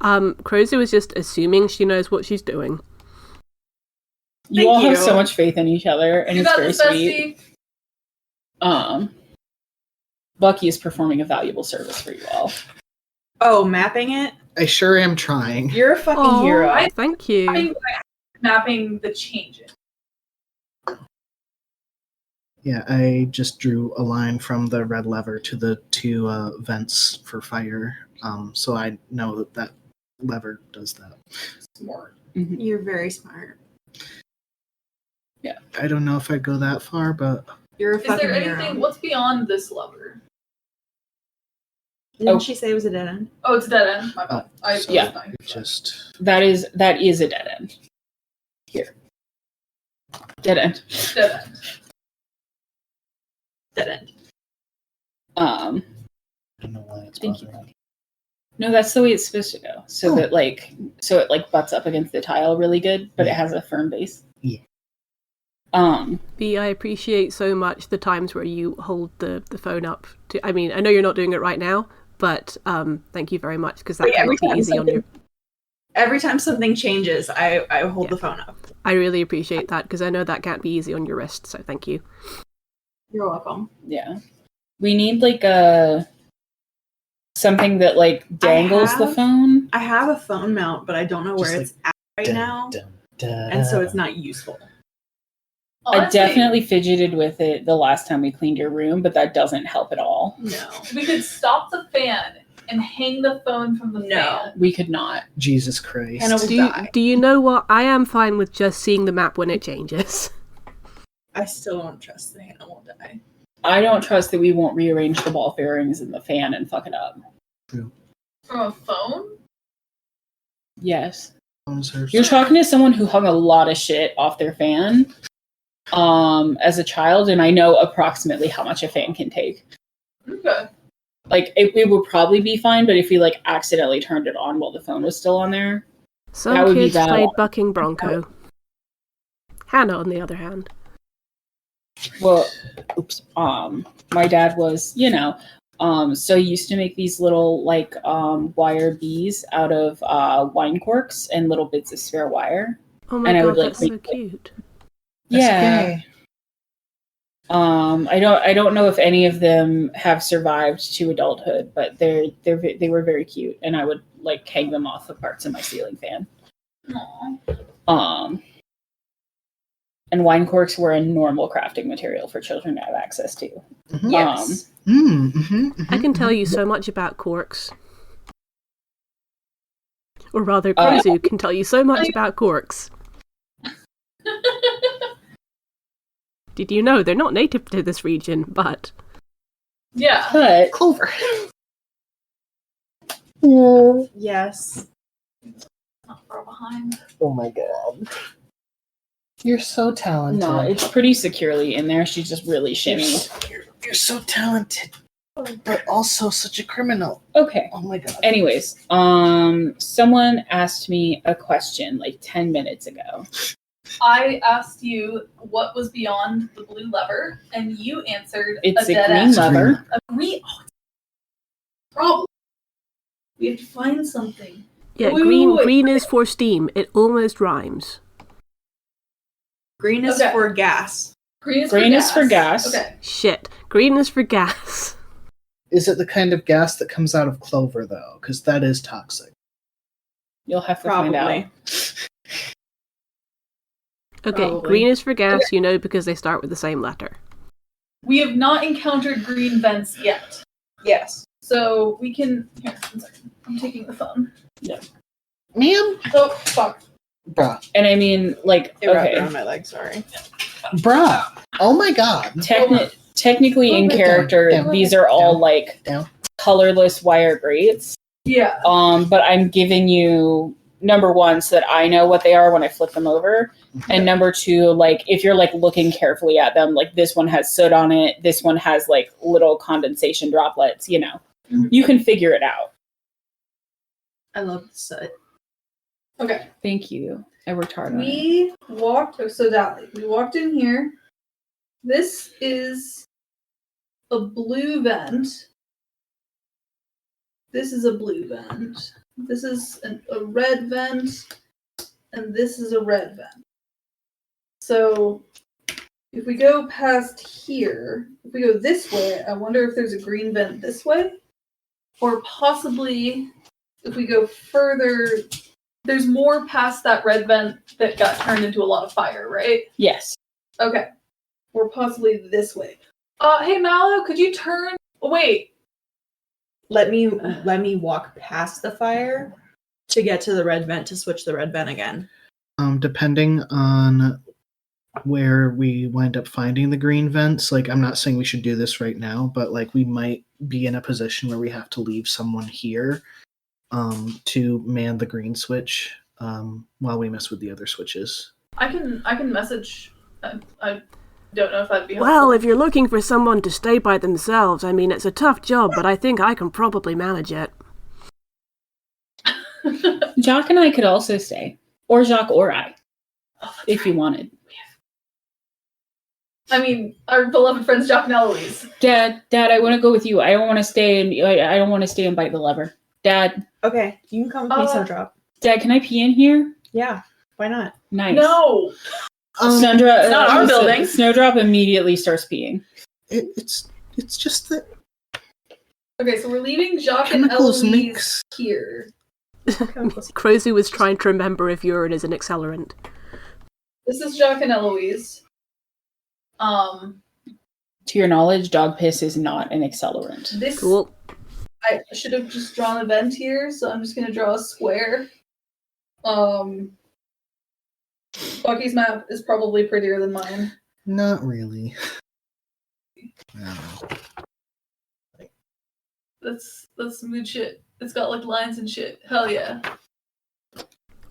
Crozer was just assuming she knows what she's doing. You all have so much faith in each other, and it's very sweet. Bucky is performing a valuable service for you all. Oh, mapping it? I sure am trying. You're a fucking hero. Thank you. I'm mapping the changes. Yeah, I just drew a line from the red lever to the two vents for fire, so I know that lever does that. Smart. Mm-hmm. You're very smart. Yeah. I don't know if I'd go that far, but... You're a fucking hero. Is there anything... What's beyond this lever? Didn't she say it was a dead end? Oh, it's a dead end. My bad. That is a dead end. Here. Dead end. Dead end. Dead end. I don't know why it's bothering me. No, that's the way it's supposed to go. So that it butts up against the tile really good, but it has a firm base. Yeah. B, I appreciate so much the times where you hold the phone up to. I mean, I know you're not doing it right now, but thank you very much because that can't be easy on your. Every time something changes, I hold the phone up. I really appreciate that because I know that can't be easy on your wrist. So thank you. You're welcome. Yeah, we need like something that like dangles the phone. I have a phone mount, but I don't know where it's at right now, and so it's not useful. I definitely fidgeted with it the last time we cleaned your room, but that doesn't help at all. No. We could stop the fan and hang the phone from the fan. We could not. Jesus Christ. Hannah will die. Do you know what? I am fine with just seeing the map when it changes. I still don't trust that Hannah will die. I don't trust that we won't rearrange the ball bearings in the fan and fuck it up. True. From a phone? Yes. You're talking to someone who hung a lot of shit off their fan as a child, and I know approximately how much a fan can take. Okay. Like, it would probably be fine, but if we, like, accidentally turned it on while the phone was still on there, some that would kids be bad. played bucking bronco. Hannah, on the other hand. Well, my dad was, so he used to make these little, like, wire bees out of wine corks and little bits of spare wire. Oh my god, that's so cute. Yeah. I don't know if any of them have survived to adulthood, but they were very cute, and I would like hang them off the parts of my ceiling fan. Aww. And wine corks were a normal crafting material for children to have access to. Mm-hmm. Yes. I can tell you so much about corks. Or rather, Krozu can tell you so much about corks. Did you know they're not native to this region, but... Yeah. But Clover. Yes. Not far behind. Oh my god. You're so talented. no, it's pretty securely in there. She's just really shimmy. You're so talented, but also such a criminal. Okay. Oh my god. Anyways, someone asked me a question like 10 minutes ago. I asked you what was beyond the blue lever, and you answered It's a a dead green end. lever. A green. Oh, it's a problem. We have to find something. Yeah, Wait, green wait. green is for steam. It almost rhymes. Green is Okay. for gas. Green is Green for is gas. for gas. Okay. Shit. Green is for gas. Is it the kind of gas that comes out of clover, though? Because that is toxic. You'll have to find Probably. out. Okay, Probably. green is for gas, you know, because they start with the same letter. We have not encountered green vents yet, Yes. so we can. Here, 1 second. I'm taking the phone. Ma'am? Oh fuck. Bruh. And I mean, like, It wrapped okay, around my leg, sorry. Bruh. Oh my god. technically in Down, character, down, these are all down, like down. colorless wire grates. Yeah. But I'm giving you number one so that I know what they are when I flip them over. And number two, like if you're like looking carefully at them, like this one has soot on it, this one has like little condensation droplets, you know. Mhm. You can figure it out. I love the soot. Okay. Thank you. I worked hard on it. We walked. So Dally, we walked in here. This is a blue vent. This is a blue vent. This is a red vent, and this is a red vent. So if we go past here, if we go this way, I wonder if there's a green vent this way, or possibly if we go further. There's more past that red vent that got turned into a lot of fire, right? Yes. Okay. Or possibly this way. Hey Mallow, could you turn? Oh, wait. Let me walk past the fire to get to the red vent to switch the red vent again. Depending on where we wind up finding the green vents, like I'm not saying we should do this right now, but like we might be in a position where we have to leave someone here to man the green switch while we mess with the other switches. I can message. I don't know if that'd be helpful. Well, if you're looking for someone to stay by themselves, I mean, it's a tough job, but I think I can probably manage it. Jacques and I could also stay. Or Jacques or I. If you wanted. I mean, our beloved friends Jacques and Eloise. Dad, I want to go with you. I don't want to stay and bite the lever. Dad, Okay, you can come with me, Snowdrop. Dad, can I pee in here? Yeah, why not? Nice. No. Snowdrop, It's not our building. Snowdrop immediately starts peeing. It's just that Okay, so we're leaving Jacques and chemicals Eloise mix. here. Crozy was trying to remember if urine is an accelerant. This is Jacques and Eloise. To your knowledge, dog piss is not an accelerant. This Cool. I should have just drawn a vent here, so I'm just gonna draw a square. Bucky's map is probably prettier than mine. Not really. No. That's mood shit. It's got like lines and shit. Hell yeah.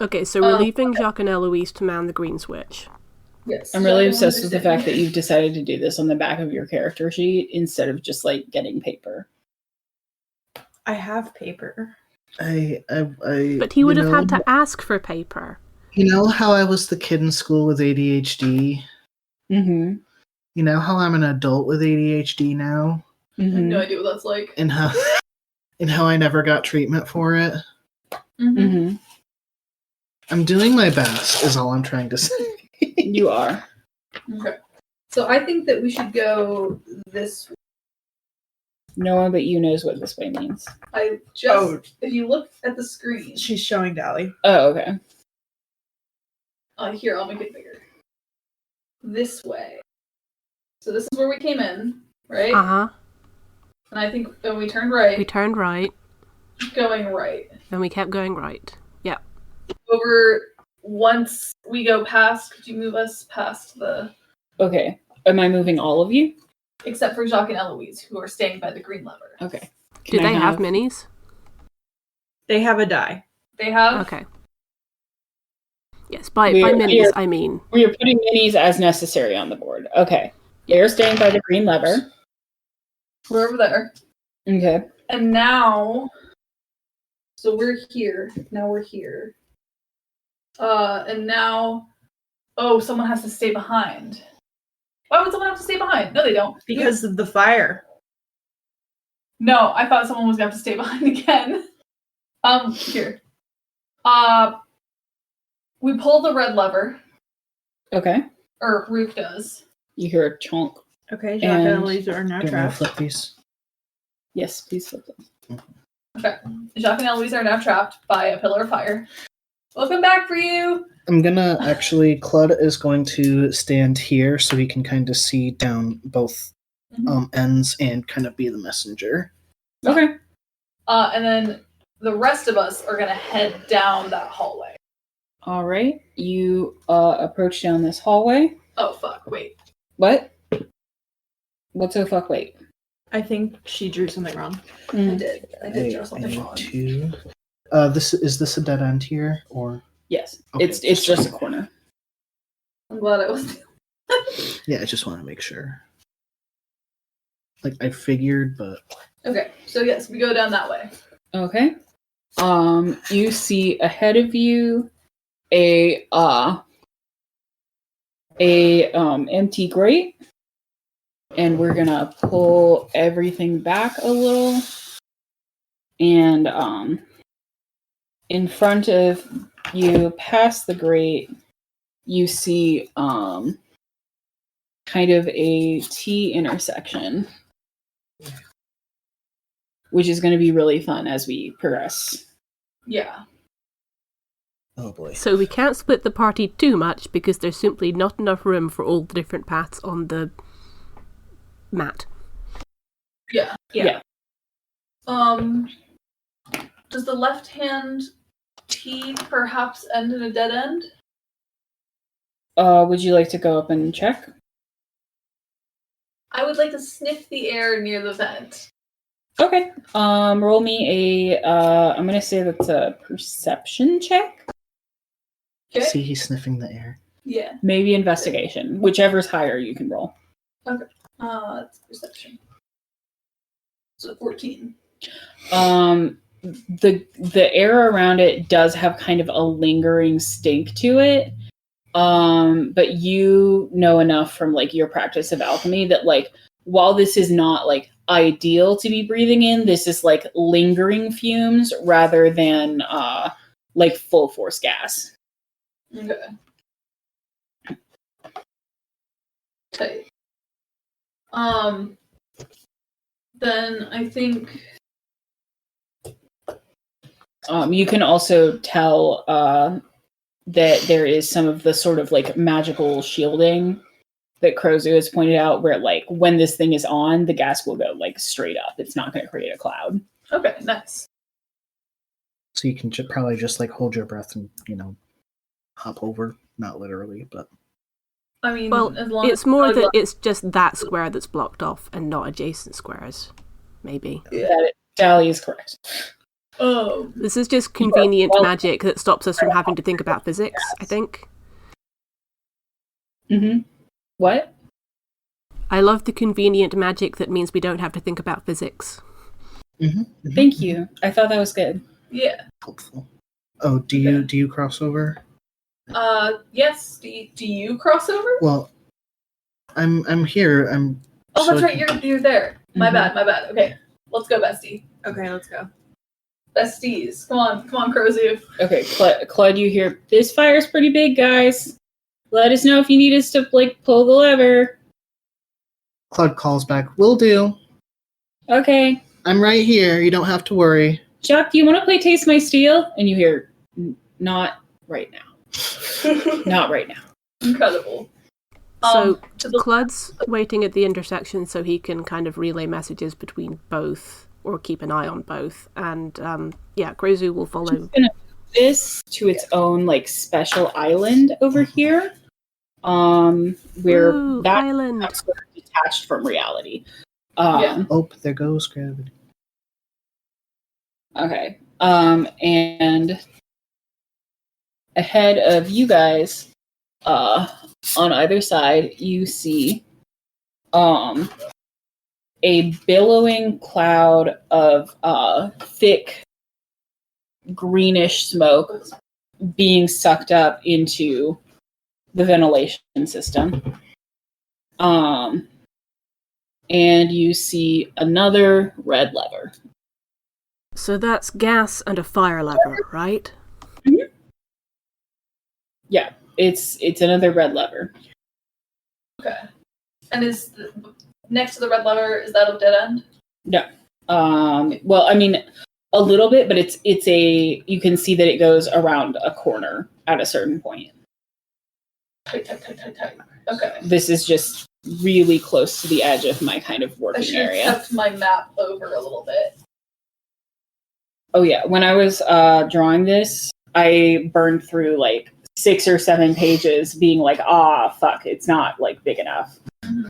Okay, so we're leaving Jacques and Eloise to man the green switch. Yes. I'm really Jacques and obsessed with the Eloise fact that you've decided to do this on the back of your character sheet instead of just like getting paper. I have paper. But he would have had to ask for paper. You know how I was the kid in school with ADHD? Mm-hmm. You know how I'm an adult with ADHD now? I have Mm-hmm. no idea what that's like. And how I never got treatment for it? Mm-hmm. Mm-hmm. I'm doing my best, is all I'm trying to say. You are. Okay. So I think that we should go this way. No one but you knows what this way means. I just if you look at the screen. She's showing Dally. Oh, okay. Here, I'll make it bigger. This way. So this is where we came in, right? Uh-huh. And I think when we turned right, We turned right, going right. and we kept going right. Yeah. Over once we go past, could you move us past the Okay. Am I moving all of you? Except for Jacques and Eloise, who are staying by the green lever. Okay. Do they have minis? They have a die. They have... Okay. Yes, by minis, I mean... We are putting minis as necessary on the board. Okay. They're staying by the green lever. We're over there. Okay. And now... So we're here. Now we're here. And now... Oh, someone has to stay behind. Why would someone have to stay behind? No, they don't. Because of the fire. No, I thought someone was going to have to stay behind again. Here. We pull the red lever. Okay. Or Rook does. You hear a chonk. Okay, Jacques and Eloise are now Do you want trapped. to flip these? Yes, please flip them. Okay. Jacques and Eloise are now trapped by a pillar of fire. Welcome back for you! I'm gonna actually, Clud is going to stand here so he can kind of see down both ends and kind of be the messenger. Okay. And then the rest of us are going to head down that hallway. All right. You approach down this hallway. Oh, fuck. Wait. What? What's a fuck? Wait. I think she drew something wrong. I did. I did draw something wrong. Is this a dead end here, or? Yes. Okay. It's just a corner. I'm glad I was... Yeah, I just want to make sure. Like, I figured, but... Okay. So, yes, we go down that way. Okay. You see ahead of you a empty grate, and we're gonna pull everything back a little, and in front of you, past the grate, you see kind of a T intersection, which is going to be really fun as we progress. Yeah. Oh boy. So we can't split the party too much because there's simply not enough room for all the different paths on the mat. Yeah. Yeah. Does the left-hand T perhaps end in a dead end? Would you like to go up and check? I would like to sniff the air near the vent. Okay. Roll me a, I'm gonna say that's a perception check. Okay. See, he's sniffing the air. Yeah. Maybe investigation. Whichever's higher, you can roll. Okay. It's perception. So 14. The air around it does have kind of a lingering stink to it. But you know enough from like your practice of alchemy that like while this is not like ideal to be breathing in, this is like lingering fumes rather than like full force gas. Okay. Okay. Then I think you can also tell that there is some of the sort of like magical shielding that Crozu has pointed out where like when this thing is on, the gas will go like straight up. It's not going to create a cloud. okay, nice. So you can probably just like hold your breath and, hop over. Not literally, but... I mean, Well, as long it's as more that it's just that square that's blocked off and not adjacent squares. Maybe. Dally is correct. Oh, This is just convenient magic that stops us from having to think about physics, I think. Mm-hmm. What? I love the convenient magic that means we don't have to think about physics. Thank you. I thought that was good. yeah. Helpful. Oh, do you cross over? Yes. Do you cross over? Well, I'm here. Oh, that's right. You're there. My bad. Okay, let's go, bestie. Okay, let's go. Besties, come on, Crozu. Okay, Claude, you hear, this fire's pretty big, guys. Let us know if you need us to, like, pull the lever. Claude calls back, will do. Okay. I'm right here. You don't have to worry. Jacques, do you want to play Taste My Steel? And you hear, not right now. Not right now. Incredible. So to the Clud's waiting at the intersection so he can kind of relay messages between both or keep an eye on both. And Crozu will follow. Just gonna move this to its own like special island over here. where Ooh, that island. that's sort of detached from reality. Yeah. Oh, there goes gravity. Okay. And ahead of you guys, on either side, you see a billowing cloud of thick greenish smoke being sucked up into the ventilation system. And you see another red lever. So that's gas and a fire lever, right? Yeah, it's another red lever. Okay. And next to the red lever, is that a dead end? No. Well, I mean, a little bit, but it's you can see that it goes around a corner at a certain point. Tight. Okay. This is just really close to the edge of my kind of I working should have area. kept my map over a little bit. Oh yeah, when I was drawing this, I burned through like 6 or 7 pages being like, fuck, it's not like big enough. Mhm.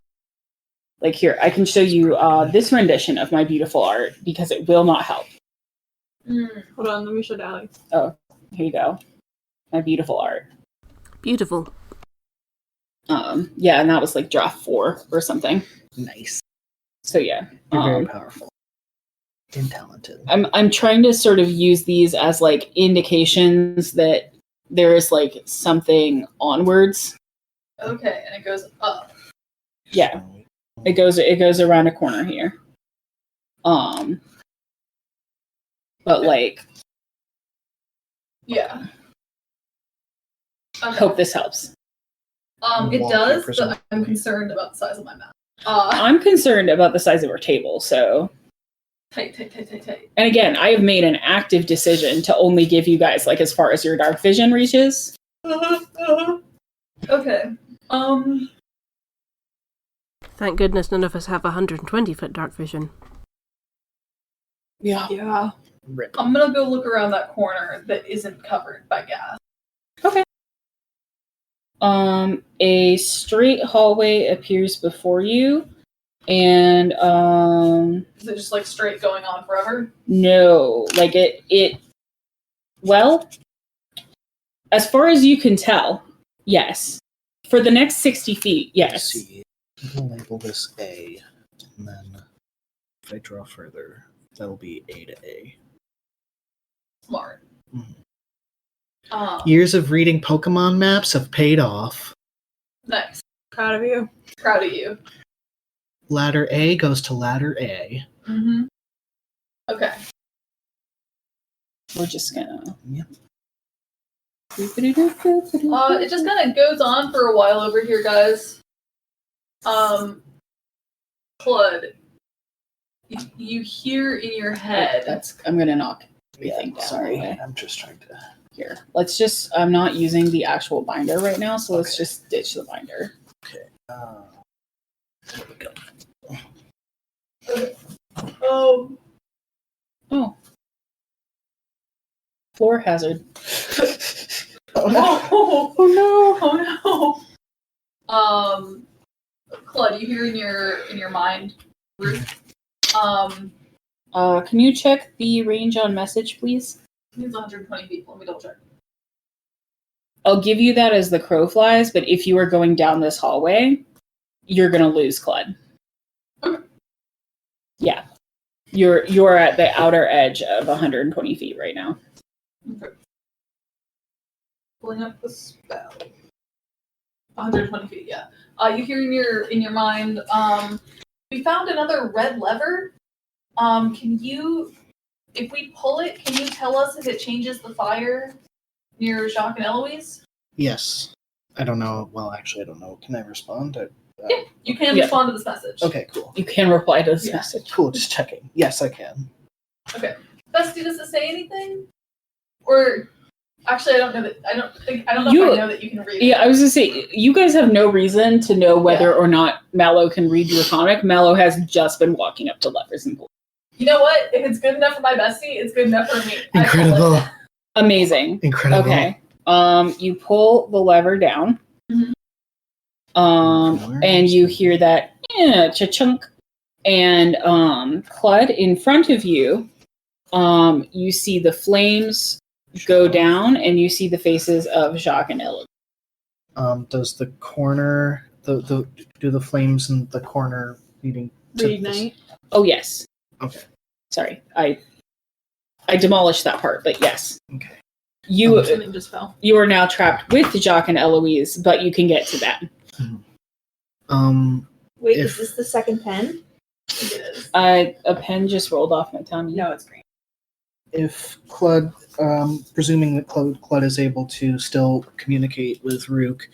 Like here, I can show you this rendition of my beautiful art because it will not help. Hold on, let me show Dally. Oh, here you go. My beautiful art. Beautiful. Yeah, and that was like draft 4 or something. Nice. So yeah. You're very powerful. And talented. I'm trying to sort of use these as like indications that there is like something onwards. Okay, and it goes up. Yeah. It goes around a corner here. But like Yeah. Okay. hope this helps. It Walk does, your person. but I'm concerned about the size of my map. I'm concerned about the size of our table, so Tight. and again, I have made an active decision to only give you guys like as far as your dark vision reaches. Okay. Thank goodness none of us have 120-foot dark vision. Yeah. Rip. I'm gonna go look around that corner that isn't covered by gas. Okay. A straight hallway appears before you, and Is it just like straight going on forever? no, like it. Well, as far as you can tell, yes. For the next 60 feet, Let's yes. see. I'm gonna label this A, and then if I draw further, that'll be A to A. Smart. Mhm. Years of reading Pokemon maps have paid off. Nice. Proud of you. Proud of you. Ladder A goes to ladder A. Mm-hmm. Okay. We're just gonna. Yep. It just kind of goes on for a while over here, guys. Claude, you hear in your head. I'm gonna knock Yeah, everything down. sorry. Okay? I'm just trying to. Here, let's just. I'm not using the actual binder right now, so let's Okay. just ditch the binder. Okay. There we go. Oh. Oh, floor hazard. Oh. Oh Oh no. Claude, you hear in your mind, Ruth. Can you check the range on message, please? It's 120 feet. Let me double check. I'll give you that as the crow flies, but if you are going down this hallway, you're gonna lose Cled. Okay. Yeah. You're at the outer edge of 120 feet right now. Okay. Pulling up the spell. 120 feet, yeah. You hear in your mind, we found another red lever. Can you, if we pull it, can you tell us if it changes the fire near Jacques and Eloise? Yes. I don't know. Well, actually, I don't know. Can I respond? Yeah, you can respond to this message. Okay, cool. You can reply to this Yeah. message. Cool, just checking. Yes, I can. Bestie, does it say anything? Or actually, I don't know that. I don't know You- if I know that you can read. Yeah, I was gonna say, you guys have no reason to know whether or not Mallow can read your comic. Mallow has just been walking up to levers and pulling. You know what? If it's good enough for my bestie, it's good enough for me. I pull it. Incredible. Amazing. Incredible. Okay. You pull the lever down. Mhm. And you hear that cha-chunk. And Clud, in front of you, you see the flames go down, and you see the faces of Jacques and Eloise. Does the corner, do the flames in the corner leading to Reignite? Oh, yes. Okay. Sorry, I demolished that part, but yes. Okay. Something just fell. You are now trapped with Jacques and Eloise, but you can get to them. Wait, is this the second pen? It is. A pen just rolled off my tongue. No, it's green. If Clud, presuming that Clud is able to still communicate with Rook.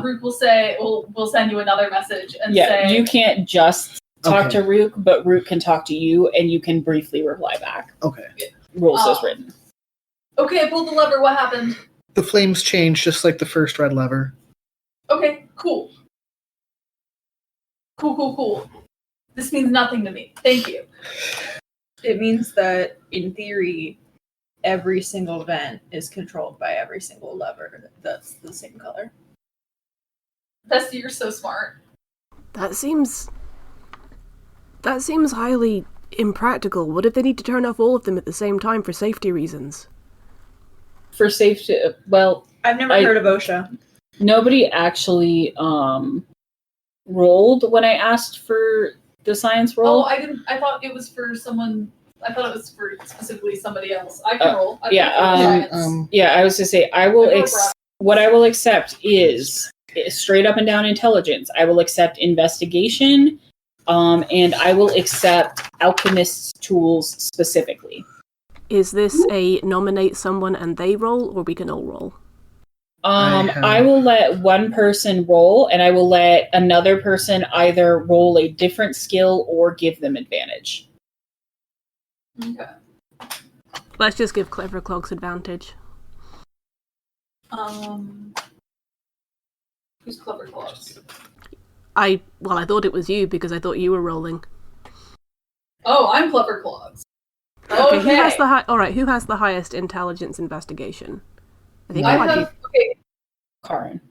Rook will say, we'll send you another message and say... you can't just talk to Rook, but Rook can talk to you, and you can briefly reply back. Okay. Rules as written. Okay, I pulled the lever. What happened? The flames change just like the first red lever. Okay, cool. Cool. This means nothing to me. Thank you. It means that, in theory, every single vent is controlled by every single lever that's the same color. Bestie, you're so smart. That seems highly impractical. What if they need to turn off all of them at the same time for safety reasons? For safety, well... I've never heard of OSHA. Nobody actually rolled when I asked for the science roll. Oh, I didn't. I thought it was for someone. I thought it was for specifically somebody else. I can roll. I was to say, I will what I will accept is straight up and down intelligence. I will accept investigation, and I will accept alchemist's tools specifically. Is this a nominate someone and they roll, or we can all roll? I will let one person roll, and I will let another person either roll a different skill or give them advantage. Okay. Let's just give Clever Clogs advantage. Who's Clever Clogs? I thought it was you because I thought you were rolling. Oh, I'm Clever Clogs. Okay. Who has who has the highest intelligence investigation? I think Karin.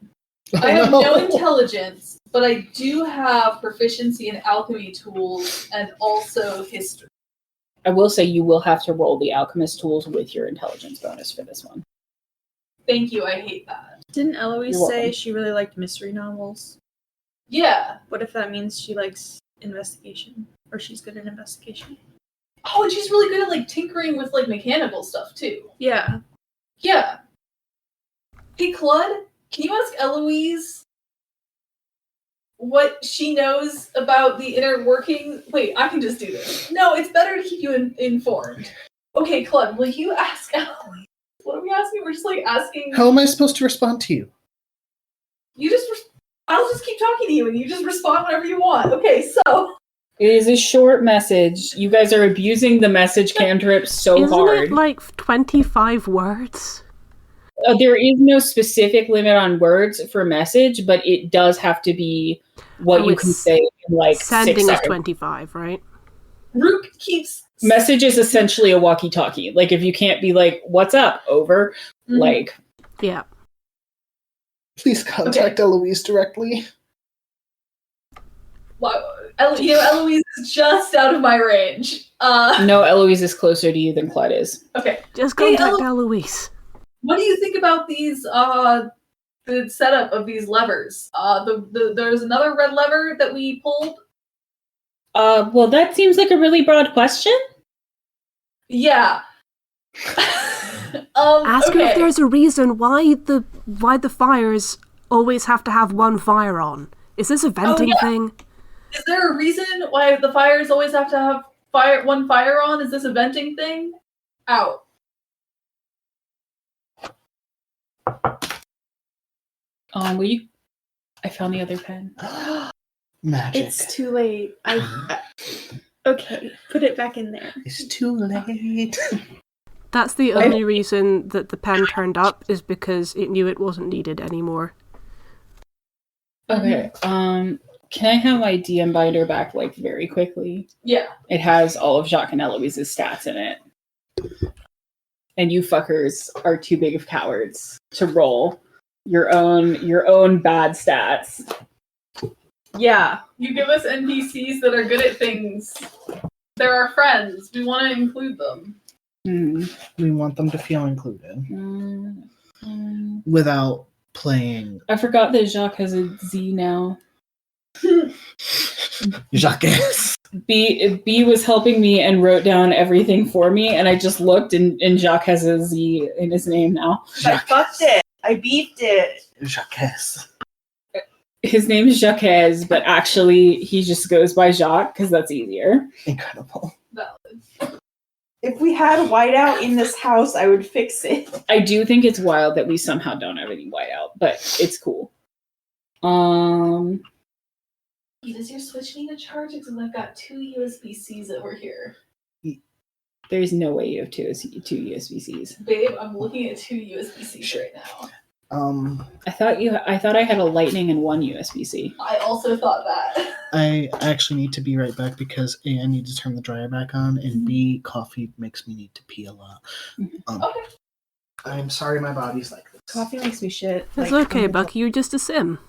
I have no intelligence, but I do have proficiency in alchemy tools and also history. I will say you will have to roll the alchemist tools with your intelligence bonus for this one. Thank you, I hate that. Didn't Eloise say she really liked mystery novels? Yeah. What if that means she likes investigation? Or she's good at investigation? Oh, and she's really good at tinkering with mechanical stuff too. Yeah. Yeah. Hey, Clud, can you ask Eloise what she knows about the inner working? Wait, I can just do this. No, it's better to keep you informed. Okay, Clud, will you ask Eloise? What are we asking? We're just asking. How am I supposed to respond to you? You just. I'll just keep talking to you, and you just respond whenever you want. Okay, so. It is a short message. You guys are abusing the message cantrip so hard. Isn't it 25 words? There is no specific limit on words for message, but it does have to be what you can say in 6 seconds. Sending is 25, right? Rook keeps... Message is essentially a walkie-talkie. If you can't be what's up, over, Yeah. Please contact Eloise directly. Well, Eloise is just out of my range. No, Eloise is closer to you than Clud is. Okay. Just contact Eloise. What do you think about these, the setup of these levers? There's another red lever that we pulled. Well, that seems like a really broad question. Yeah. Ask her if there's a reason why the fires always have to have one fire on. Is this a venting thing? Is there a reason why the fires always have to have one fire on? Is this a venting thing? Out. Will you? I found the other pen. Magic. It's too late. Okay, put it back in there. It's too late. That's the only reason that the pen turned up, is because it knew it wasn't needed anymore. Okay. Can I have my DM binder back very quickly? Yeah. It has all of Jacques and Eloise's stats in it. And you fuckers are too big of cowards to roll your own bad stats. Yeah. You give us NPCs that are good at things. They're our friends. We want to include them. We want them to feel included without playing. I forgot that Jacques has a Z now. Jacques. B was helping me and wrote down everything for me, and I just looked, and Jacques has a Z in his name now. I fucked it. I beefed it. Jacques. His name is Jacques, but actually he just goes by Jacques because that's easier. Incredible. Valid. If we had whiteout in this house, I would fix it. I do think it's wild that we somehow don't have any whiteout, but it's cool. Does your Switch need a charge? Because I've got 2 USB-Cs over here. There's no way you have two USB-Cs. Babe, I'm looking at 2 USB-Cs right now. I thought I had a Lightning and one USB-C. I also thought that. I actually need to be right back because A, I need to turn the dryer back on, and B, coffee makes me need to pee a lot. Okay. I'm sorry my body's like this. Coffee makes me shit. That's okay, Bucky. You're just a sim.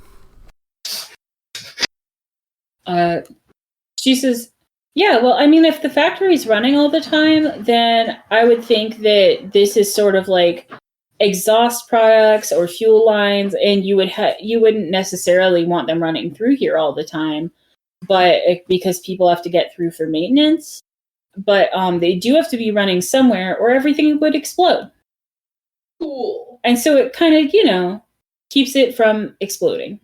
She says, yeah, well, I mean, if the factory's running all the time, then I would think that this is sort of like exhaust products or fuel lines, and you wouldn't necessarily want them running through here all the time, but because people have to get through for maintenance. But they do have to be running somewhere, or everything would explode. Cool. And so it kind of, keeps it from exploding.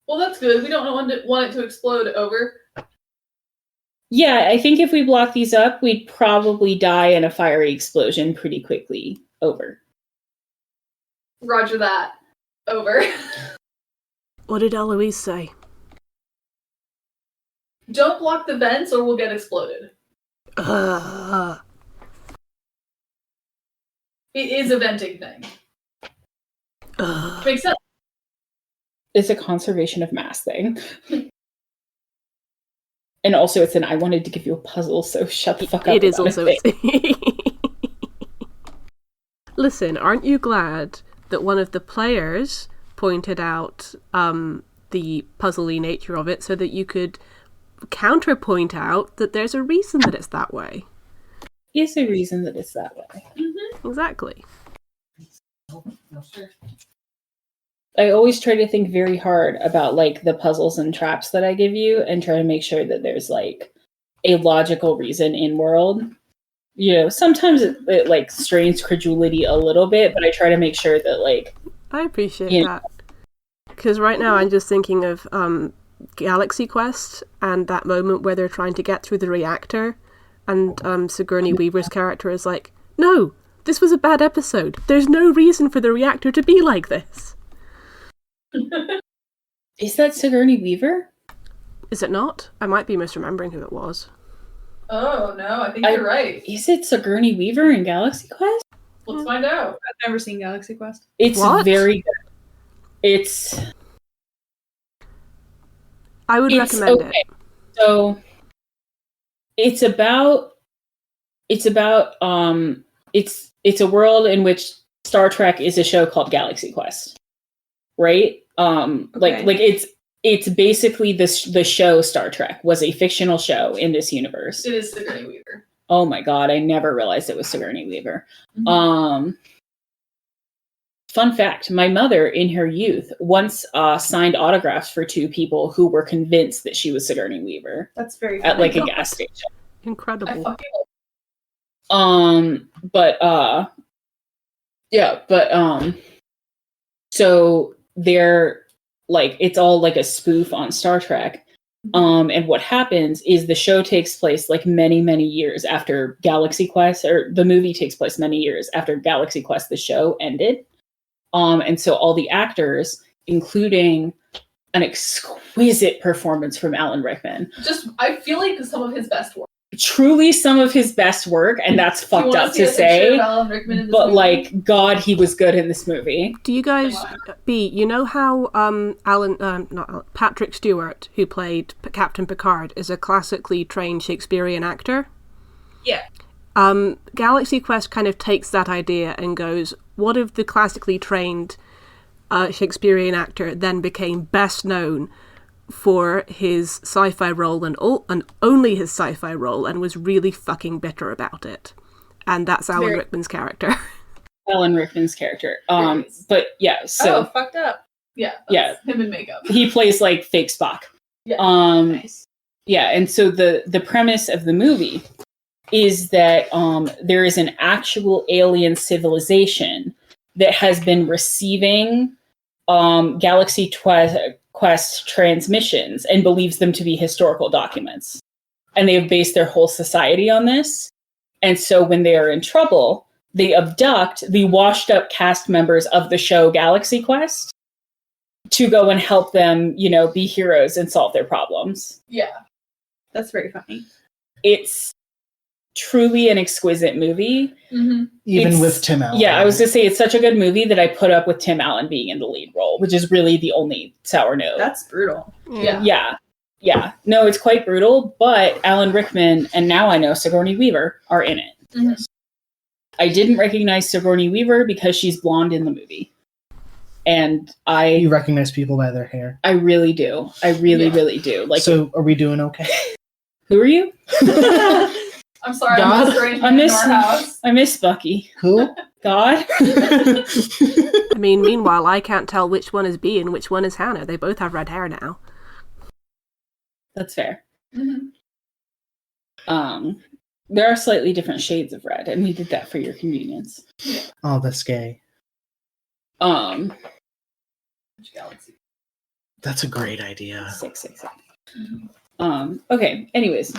Well, that's good. We don't want it to explode over. Yeah, I think if we block these up, we'd probably die in a fiery explosion pretty quickly. Over. Roger that. Over. What did Eloise say? Don't block the vents or we'll get exploded. Ugh. It is a venting thing. Makes sense. It's a conservation of mass thing. And also it's I wanted to give you a puzzle, so shut the fuck up. It is also a thing. Listen, aren't you glad that one of the players pointed out the puzzly nature of it so that you could counterpoint out that there's a reason that it's that way? Is a reason that it's that way. Mm-hmm. Exactly. No, sir. I always try to think very hard about the puzzles and traps that I give you and try to make sure that there's a logical reason in world. Sometimes it strains credulity a little bit, but I try to make sure that I appreciate that. Because right now I'm just thinking of Galaxy Quest and that moment where they're trying to get through the reactor and Sigourney Weaver's character is like, no, this was a bad episode. There's no reason for the reactor to be like this. Is that Sigourney Weaver? Is it not? I might be misremembering who it was. Oh, no, I think you're right. Is it Sigourney Weaver in Galaxy Quest? Let's find out. I've never seen Galaxy Quest. It's very good. I would recommend it. So it's a world in which Star Trek is a show called Galaxy Quest. Right? It's basically the show Star Trek was a fictional show in this universe. It is Sigourney Weaver. Oh my god, I never realized it was Sigourney Weaver. Mm-hmm. Fun fact, my mother in her youth once signed autographs for 2 people who were convinced that she was Sigourney Weaver. That's very at funny. a gas station. Incredible. So they're it's all a spoof on Star Trek. And what happens is the show takes place many, many years after Galaxy Quest, or the movie takes place many years after Galaxy Quest, the show ended. And so all the actors, including an exquisite performance from Alan Rickman. I feel like some of his best work. Truly some of his best work, and that's fucked up to say. But God, he was good in this movie. Do you guys, you know how Patrick Stewart, who played Captain Picard, is a classically trained Shakespearean actor? Yeah. Galaxy Quest kind of takes that idea and goes, what if the classically trained Shakespearean actor then became best known for his sci-fi role and only his sci-fi role, and was really fucking bitter about it. And that's Alan Rickman's character. Alan Rickman's character. Nice. But yeah, so fucked up. Yeah. Yeah. Him in makeup. he plays like fake Spock. Yeah. Nice. Yeah, and so the premise of the movie is that there is an actual alien civilization that has been receiving Galaxy Quest transmissions and believes them to be historical documents. And they have based their whole society on this. And so when they are in trouble, they abduct the washed up cast members of the show Galaxy Quest to go and help them, be heroes and solve their problems. Yeah. That's very funny. It's truly an exquisite movie. Mm-hmm. Even with Tim Allen. Yeah, I was going to say it's such a good movie that I put up with Tim Allen being in the lead role, which is really the only sour note. That's brutal. Yeah. Yeah. No, it's quite brutal, but Alan Rickman and now I know Sigourney Weaver are in it. Mm-hmm. I didn't recognize Sigourney Weaver because she's blonde in the movie. And You recognize people by their hair. I really do. I really do. Like, so are we doing okay? who are you? I'm sorry, God. I'm strange in our house. I miss Bucky. Who? God. I mean, meanwhile, I can't tell which one is Bee and which one is Hannah. They both have red hair now. That's fair. Mm-hmm. There are slightly different shades of red, and we did that for your convenience. Oh, that's gay. Which galaxy? That's a great idea. 666. Mm-hmm. Okay, anyways.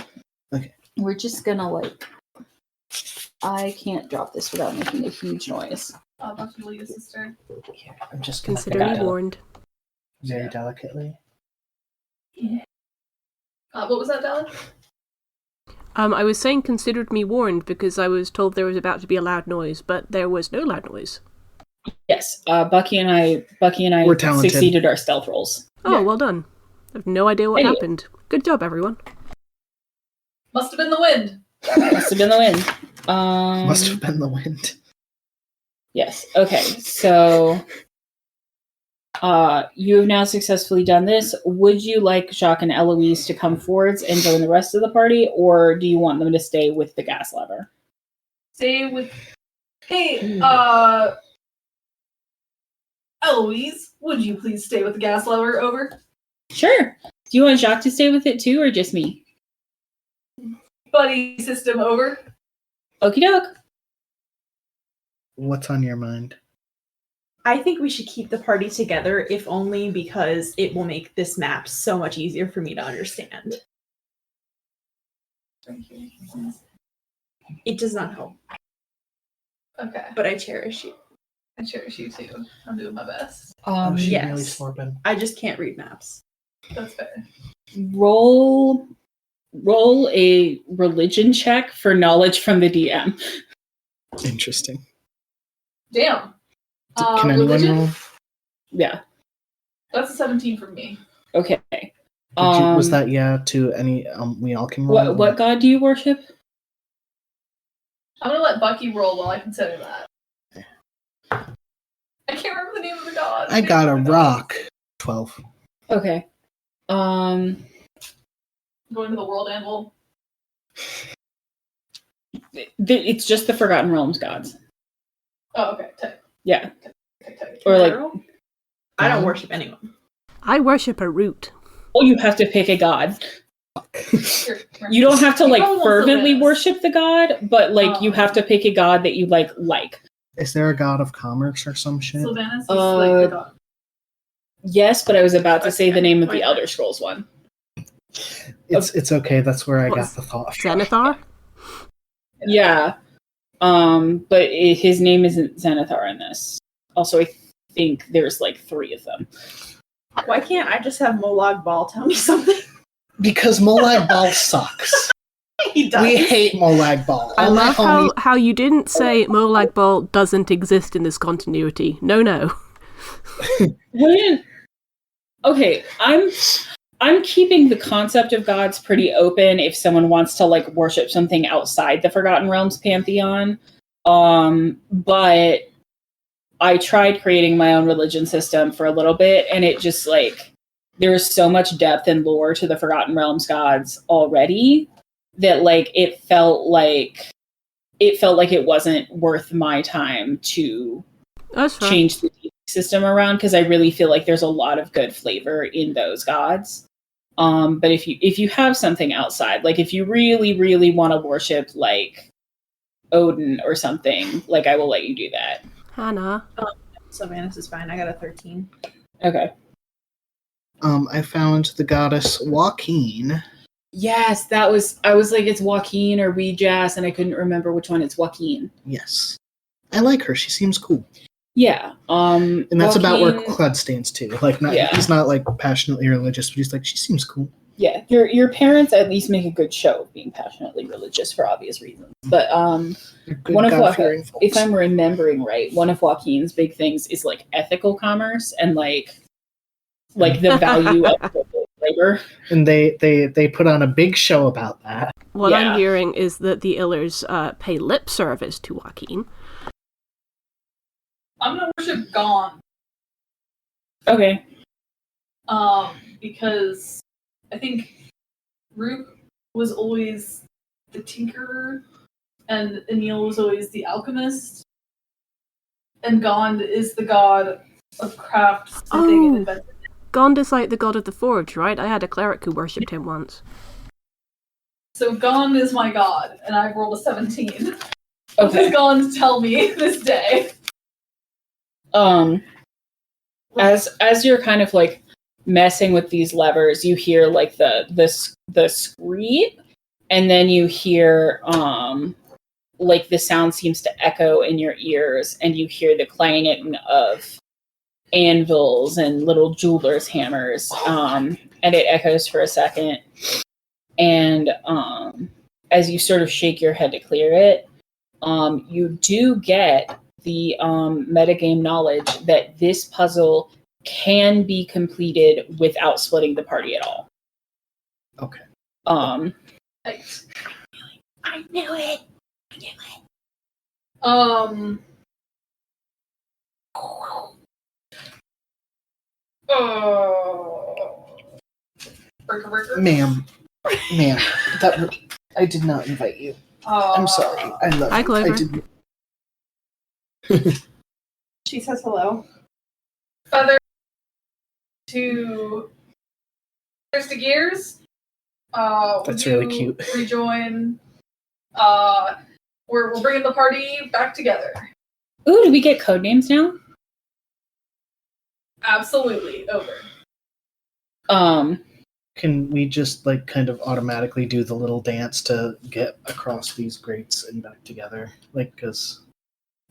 Okay. We're just gonna I can't drop this without making a huge noise. Dr. Leah's sister. Yeah, I'm just gonna Consider pick me it up warned. very delicately. Yeah. What was that, Della? I was saying considered me warned because I was told there was about to be a loud noise, but there was no loud noise. Yes, Bucky and I We're talented. succeeded our stealth rolls. Oh, Yeah. well done. I have no idea what Anyway. happened. Good job, everyone. Must have been the wind. Must have been the wind. Must have been the wind. Yes. Okay. So, you have now successfully done this. Would you like Jacques and Eloise to come forwards and join the rest of the party, or do you want them to stay with the gas lever? Stay with. Hey, Eloise, would you please stay with the gas lever? Over. Sure. Do you want Jacques to stay with it too, or just me? Buddy system over. Okie doke. What's on your mind? I think we should keep the party together, if only because it will make this map so much easier for me to understand. It does not help, Okay. but I cherish you. I cherish you too. I'm doing my best. Oh, she's yes. really slurping. I just can't read maps. That's fair. Roll a religion check for knowledge from the DM. Interesting. Damn. Can anyone Religion? roll? Yeah. That's a 17 from me. Okay. Was that to any? We all can roll. What god do you worship? I'm gonna let Bucky roll while I consider that. I can't remember the name of the god. I got a rock. 12. Okay. Going to the world anvil. It's just the Forgotten Realms gods. Oh, okay. Tight. Yeah. Tight. Or like, I don't worship anyone. I worship a root. oh, you have to pick a god. Sure. You don't have to You like probably won't fervently Sylvanas. worship the god, but like you have to pick a god that you like. Is there a god of commerce or some shit? Sylvanas is like the god. Yes, but I was about to say the name of the Elder Scrolls one. It's okay. That's where I got What's- the thought from. Zenithar? Yeah. But his name isn't Zenithar in this. Also, I think there's like 3 of them. Why can't I just have Molag Bal tell me something? Because Molag Bal sucks. He does. We hate Molag Bal. I All my love how you didn't say Molag Bal doesn't exist in this continuity. No. Okay, I'm keeping the concept of gods pretty open if someone wants to like worship something outside the Forgotten Realms pantheon. But I tried creating my own religion system for a little bit, and it just like there's so much depth and lore to the Forgotten Realms gods already that like it felt like it wasn't worth my time to change the system around, because I really feel like there's a lot of good flavor in those gods. But if you have something outside, like if you really, really want to worship like Odin or something, like I will let you do that. Hannah. Sylvanas is fine. I got a 13. Okay. I found the goddess Joaquin. Yes, I was like, it's Joaquin or Weejas, and I couldn't remember which one. It's Joaquin. Yes. I like her. She seems cool. Yeah. And that's Joaquin, about where Clud stands too. Like, he's not like passionately religious, but he's like, she seems cool. Yeah. Your parents at least make a good show of being passionately religious for obvious reasons. But one of if I'm remembering right, one of Joaquin's big things is like ethical commerce and like the value of labor. And they put on a big show about that. What I'm hearing is that the Illers pay lip service to Joaquin. I'm gonna worship Gone. Okay. Because I think Rook was always the tinkerer, and Emil was always the alchemist, and Gond is the god of craft, smithing, and invention. Gond is like the god of the forge, right? I had a cleric who worshipped him once. So Gond is my god, and I've rolled a 17. Okay. What does Gond tell me this day? As you're kind of like messing with these levers, you hear like the scream, and then you hear like the sound seems to echo in your ears, and you hear the clanging of anvils and little jewelers' hammers, and it echoes for a second, and as you sort of shake your head to clear it, you do get the metagame knowledge that this puzzle can be completed without splitting the party at all. Okay. Thanks. I knew it. Burger. Ma'am, I did not invite you. I'm sorry. I love Hi, you. Clover. I didn't. She says hello. Feather to Thirsty Gears. That's really cute. Rejoin. We're bringing the party back together. Ooh, do we get code names now? Absolutely. Over. Can we just like kind of automatically do the little dance to get across these grates and back together? Like, because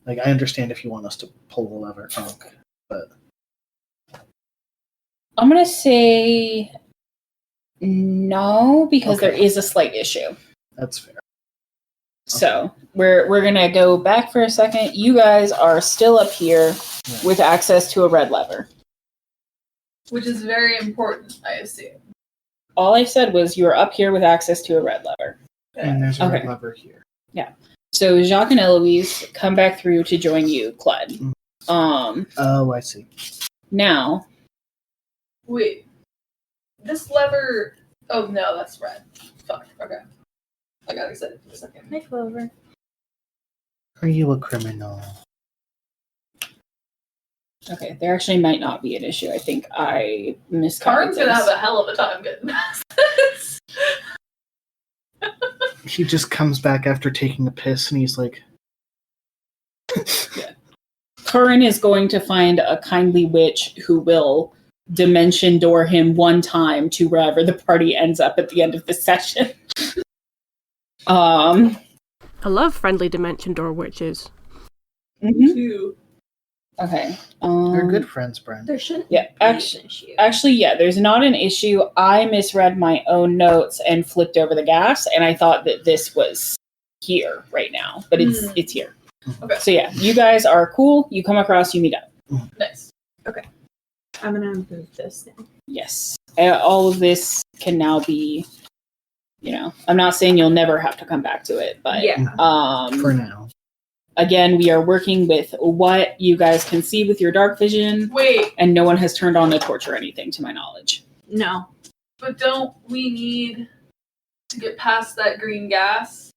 like I understand if you want us to pull the lever, but I'm gonna say no, because there is a slight issue. That's fair. So we're gonna go back for a second. You guys are still up here with access to a red lever, which is very important, I assume. All I said was you are up here with access to a red lever. And there's a red lever here. Yeah. So Jacques and Eloise come back through to join you, Clud. Oh, I see. Now. Wait. This lever. Oh no, that's red. Fuck. Okay. I got excited for a second. Hey, Clover. Are you a criminal? Okay, there actually might not be an issue. I think I miscounted. Karin's gonna have a hell of a time getting past this. He just comes back after taking a piss and he's like... Yeah. Karin is going to find a kindly witch who will dimension door him one time to wherever the party ends up at the end of the session. I love friendly dimension door witches. Two. Okay. They're good friends, Brent. There shouldn't be an issue. Actually, yeah, there's not an issue. I misread my own notes and flipped over the gas, and I thought that this was here right now, but it's here. Okay. So yeah, you guys are cool. You come across, you meet up. Nice. Okay. I'm gonna move this now. Yes. All of this can now be, I'm not saying you'll never have to come back to it, but for now. Again, we are working with what you guys can see with your dark vision. Wait. And no one has turned on the torch or anything, to my knowledge. No. But don't we need to get past that green gas?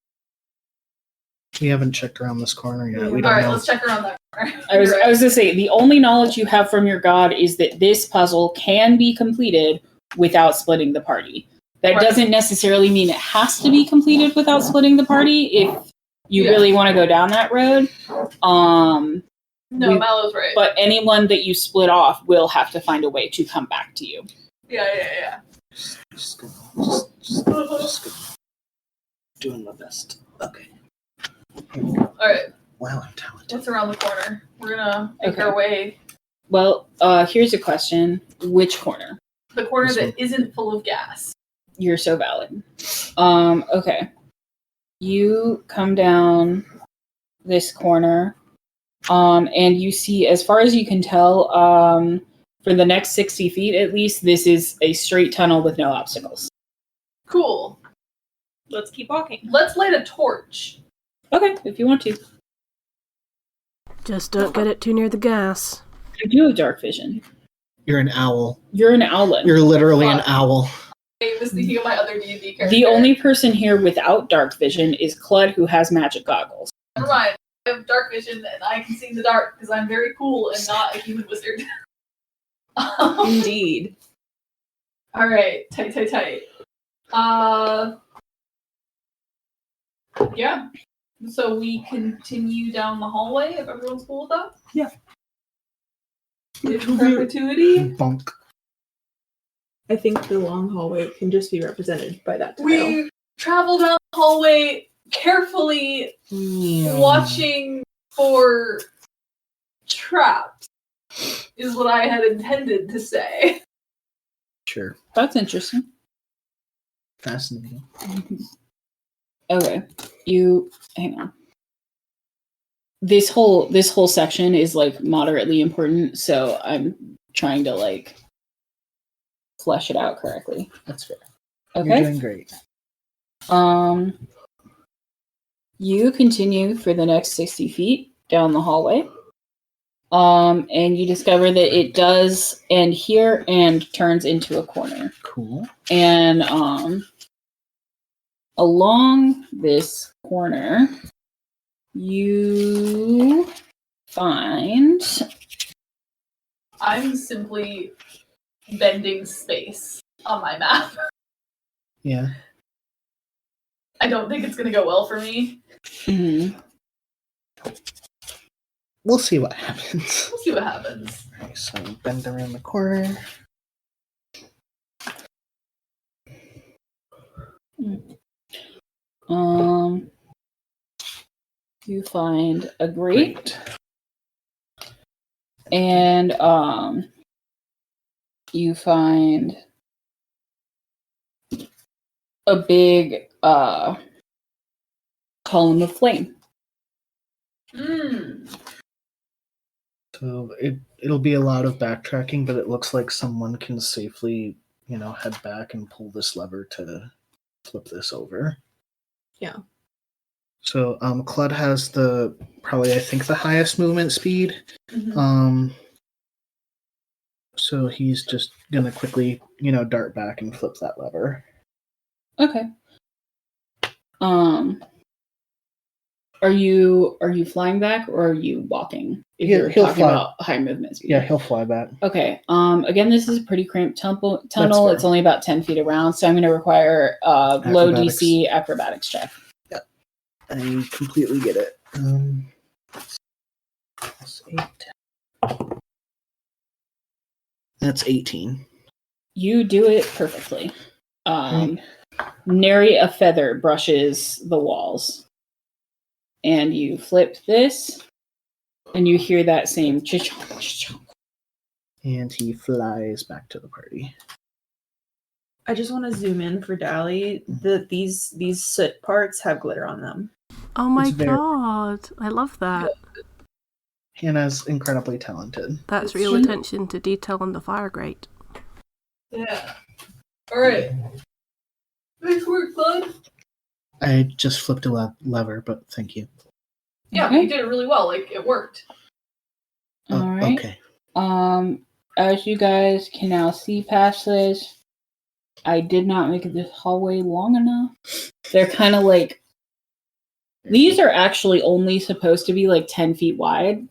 We haven't checked around this corner yet. We All don't right, know. let's check around that corner. I was You're right. going to say, the only knowledge you have from your god is that this puzzle can be completed without splitting the party. That Right. doesn't necessarily mean it has to be completed without splitting the party if you really want to go down that road. No, Mallow's right. But anyone that you split off will have to find a way to come back to you. Yeah. Just doing my best. Okay. All right, Wow, I'm talented. what's around the corner? We're gonna make Okay. our way. Well, here's a question. Which corner? The corner This that isn't full of gas. You're so valid. Okay. You come down this corner, and you see, as far as you can tell, for the next 60 feet at least, this is a straight tunnel with no obstacles. Cool. Let's keep walking. Let's light a torch. Okay, if you want to. Just don't get it too near the gas. You do have dark vision. You're an owl. You're an owlet. You're literally an owl. I was thinking of my other D&D character. The only person here without dark vision is Clud, who has magic goggles. Never mind. I have dark vision and I can see in the dark because I'm very cool and not a human wizard. Indeed. All right, tight. Yeah. So we continue down the hallway if everyone's cool with that. Yeah. In perpetuity. Bonk. I think the long hallway can just be represented by that tile. We travel down the hallway carefully, watching for traps. Is what I had intended to say. Sure. That's interesting. Fascinating. Okay, hang on. This whole section is like moderately important, so I'm trying to like flesh it out correctly. That's fair. Okay. You're doing great. You continue for the next 60 feet down the hallway. And you discover that it does end here and turns into a corner. Cool. And along this corner, you find... I'm simply bending space on my map. Yeah. I don't think it's going to go well for me. Mhm. We'll see what happens. We'll see what happens. Alright, so bend around the corner. You find a grate. And you find a big column of flame. So it'll be a lot of backtracking, but it looks like someone can safely, head back and pull this lever to flip this over. Yeah. So Clud has probably I think the highest movement speed. Mm-hmm. So he's just gonna quickly, dart back and flip that lever. Okay. Are you flying back or are you walking? If He'll you're talking fly. about high movement speed. Yeah, he'll fly back. Okay. Again, this is a pretty cramped tunnel. fair. It's only about 10 feet around, so I'm going to require low Acrobatics. DC acrobatics check. I completely get it. That's 8. That's 18. You do it perfectly. Nary a feather brushes the walls. And you flip this, and you hear that same ch-chonk, ch-chonk. And he flies back to the party. I just want to zoom in for Dally. These soot parts have glitter on them. Oh my It's very- god, I love that. Hannah's incredibly talented. That's real attention to detail on the fire grate. Yeah. All right. Nice work, bud. I just flipped a lever, but thank you. Yeah, Okay. you did it really well. Like, it worked. All right. Okay. As you guys can now see past this, I did not make this hallway long enough. They're kind of like, these are actually only supposed to be like 10 feet wide.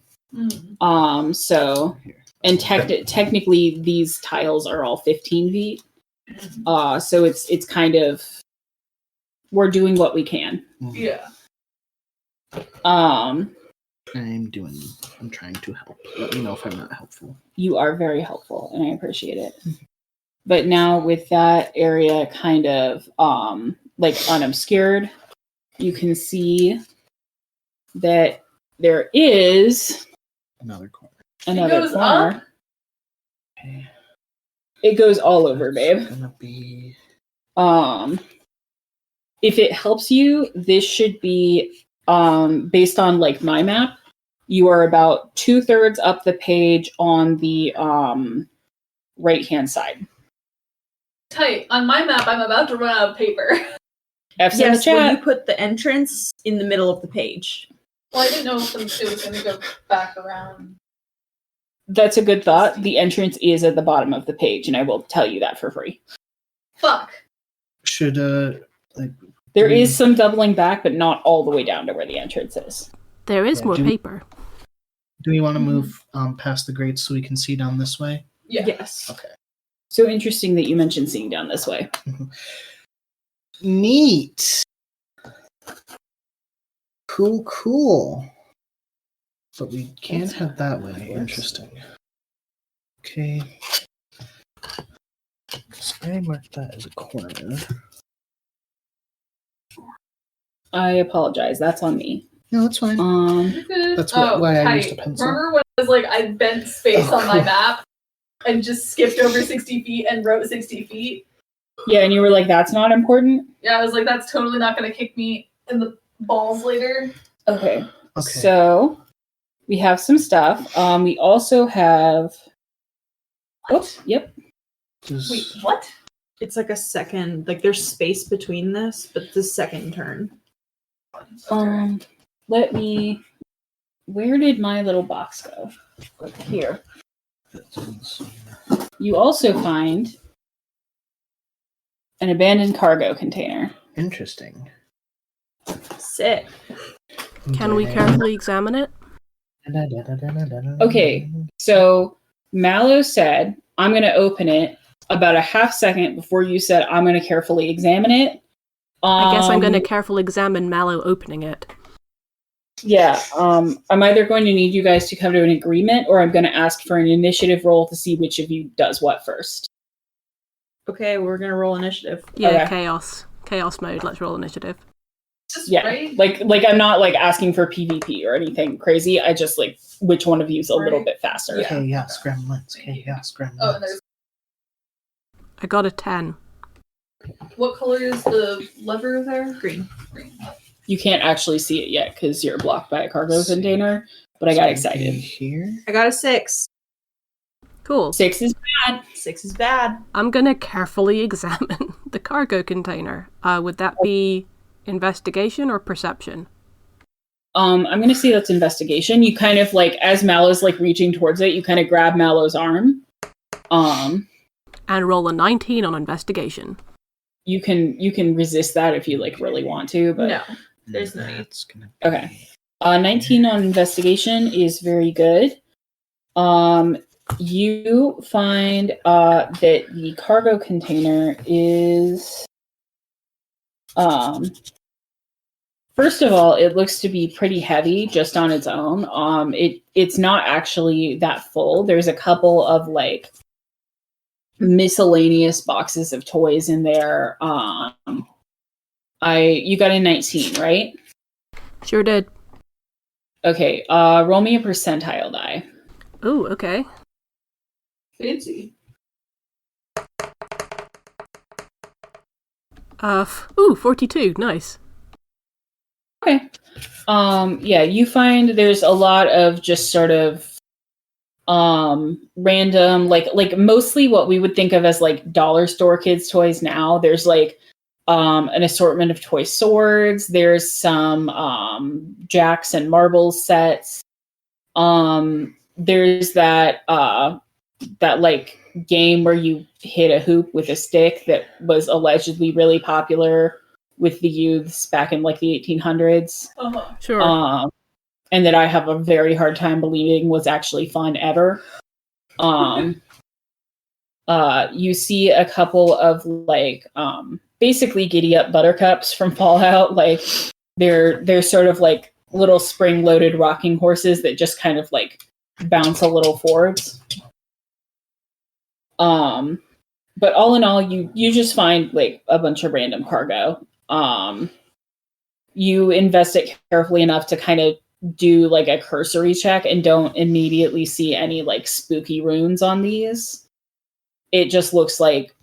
So, and technically these tiles are all 15 feet. So it's kind of, we're doing what we can. Yeah. I'm trying to help. Let me know if I'm not helpful. You are very helpful, and I appreciate it. But now with that area kind of like unobscured, you can see that there is Another corner. another goes corner. up? Okay. It goes all over, babe. It's gonna be If it helps you, this should be based on like my map. You are about 2/3 up the page on the right hand side. Tight. On my map, I'm about to run out of paper. F's in the Yes, well, chat. you put the entrance in the middle of the page. Well, I didn't know if it was going to go back around. That's a good thought. The entrance is at the bottom of the page, and I will tell you that for free. Fuck. should There is some doubling back, but not all the way down to where the entrance is. There is Yeah, more do- paper. do we want to move past the grate so we can see down this way? Yeah. Yes. Okay. So interesting that you mentioned seeing down this way. Neat. Cool. But we can't head that way. Interesting. Okay. So I marked that as a corner. I apologize. That's on me. No, that's fine. That's why I used a pencil. Remember when I was like, I bent space Oh, on my cool. map and just skipped over 60 feet and wrote 60 feet? Yeah, and you were like, that's not important? Yeah, I was like, that's totally not going to kick me in the balls later. Okay. Okay. So we have some stuff. We also have... Oops, yep. Just- Wait, what? It's like a second, like there's space between this, but the second turn. Let me... Where did my little box go? Here. You also find an abandoned cargo container. Interesting. Sick. Can we carefully examine it? Okay. So Mallow said, I'm going to open it about a half second before you said, I'm going to carefully examine it. I guess I'm going to carefully examine Mallow opening it. Yeah. I'm either going to need you guys to come to an agreement, or I'm going to ask for an initiative roll to see which of you does what first. Okay, we're gonna roll initiative. Yeah, Okay. Chaos mode. Let's roll initiative. Just Yeah. right? Like I'm not like asking for PvP or anything crazy. I just like which one of you is a little Right. bit faster. Yeah. Chaos gremlins. Chaos gremlins. Oh, and there's I got a 10. what color is the lever there? Green. Green. You can't actually see it yet because you're blocked by a cargo Let's see. container, but I So got it'd be excited. Here. I got a 6. Cool. 6 is 6 is bad. I'm going to carefully examine the cargo container. Would that be investigation or perception? I'm gonna say that's investigation. You kind of like, as Mallow's like reaching towards it, you kind of grab Mallow's arm. And roll a 19 on investigation. You can resist that if you like really want to, but No, there's no need. That's gonna be... Okay. 19 on investigation is very good. You find that the cargo container is first of all, it looks to be pretty heavy just on its own. It's not actually that full. There's a couple of like miscellaneous boxes of toys in there. You got a 19, right? Sure did. Okay, roll me a percentile die. Ooh, okay. Fancy. 42. Nice. Okay. Yeah, you find there's a lot of just sort of random like mostly what we would think of as like dollar store kids toys now. There's like an assortment of toy swords, there's some jacks and marbles sets. There's that like game where you hit a hoop with a stick that was allegedly really popular with the youths back in like the 1800s. Sure. And that I have a very hard time believing was actually fun ever. You see a couple of like basically giddy up buttercups from Fallout. Like they're sort of like little spring-loaded rocking horses that just kind of like bounce a little forwards. But all in all, you just find like a bunch of random cargo. You invest it carefully enough to kind of do like a cursory check and don't immediately see any like spooky runes on these. It just looks like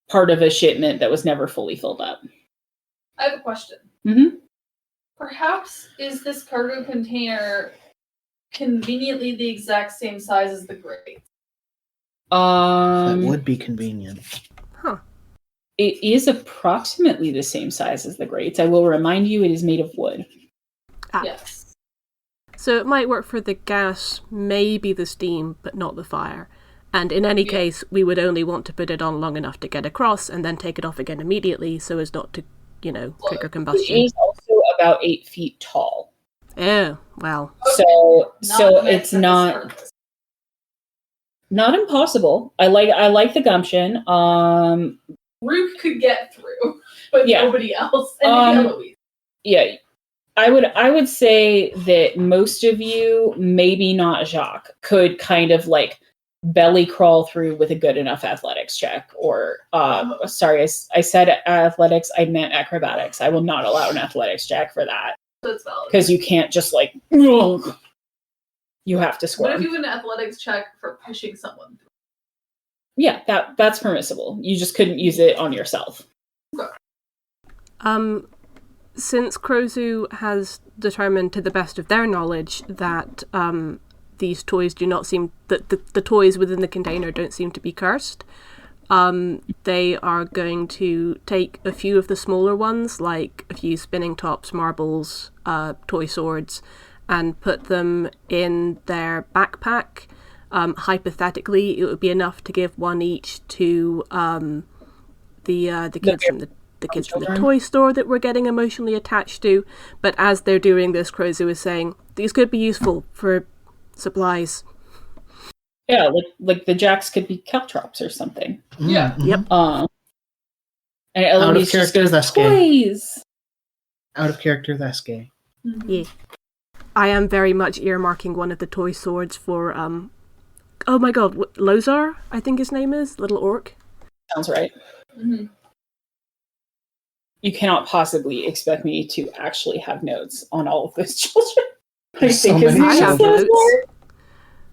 part of a shipment that was never fully filled up. I have a question. Mm-hmm. Perhaps is this cargo container conveniently the exact same size as the grate? That would be convenient. Huh. It is approximately the same size as the grates. I will remind you, it is made of wood. Yes. So it might work for the gas, maybe the steam, but not the fire. And in any case, we would only want to put it on long enough to get across and then take it off again immediately so as not to, trigger combustion. It is also about 8 feet tall. Oh, well. So it's not impossible. I like the gumption. Rook could get through, but nobody else. And Eloise. Yeah. I would say that most of you, maybe not Jacques, could kind of like belly crawl through with a good enough athletics check. Or sorry, I said athletics, I meant acrobatics. I will not allow an athletics check for that. That's valid. Because you can't just like you have to score. What if you do an athletics check for pushing someone through? Yeah, that's permissible. You just couldn't use it on yourself. Okay. Since Krozu has determined to the best of their knowledge that these toys do not seem that the toys within the container don't seem to be cursed, they are going to take a few of the smaller ones, like a few spinning tops, marbles, toy swords, and put them in their backpack. Hypothetically, it would be enough to give one each to the kids from the kids from the toy store that we're getting emotionally attached to. But as they're doing this, Krozu is saying these could be useful for supplies. Yeah, like the jacks could be caltrops or something. Yeah. Mm-hmm. Yep. And Out of Eloise just character, goes, that's gay. toys. Out of character, that's gay. Yeah. I am very much earmarking one of the toy swords for oh my god, Lozar, I think his name is, little orc. Sounds right. Mm-hmm. You cannot possibly expect me to actually have notes on all of those children. There's so many I have children. notes.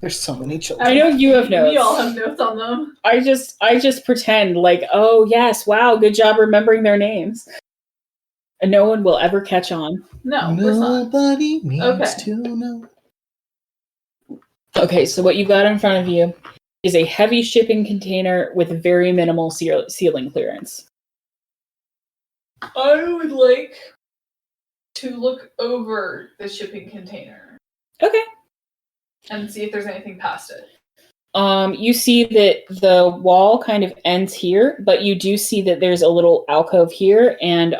There's so many children. I know you have notes. We all have notes on them. I just pretend like, oh yes, wow, good job remembering their names. And no one will ever catch on. No, of course not. Nobody needs Okay. to know. Okay, so what you got in front of you is a heavy shipping container with very minimal ceiling clearance. I would like to look over the shipping container Okay. and see if there's anything past it. You see that the wall kind of ends here, but you do see that there's a little alcove here, and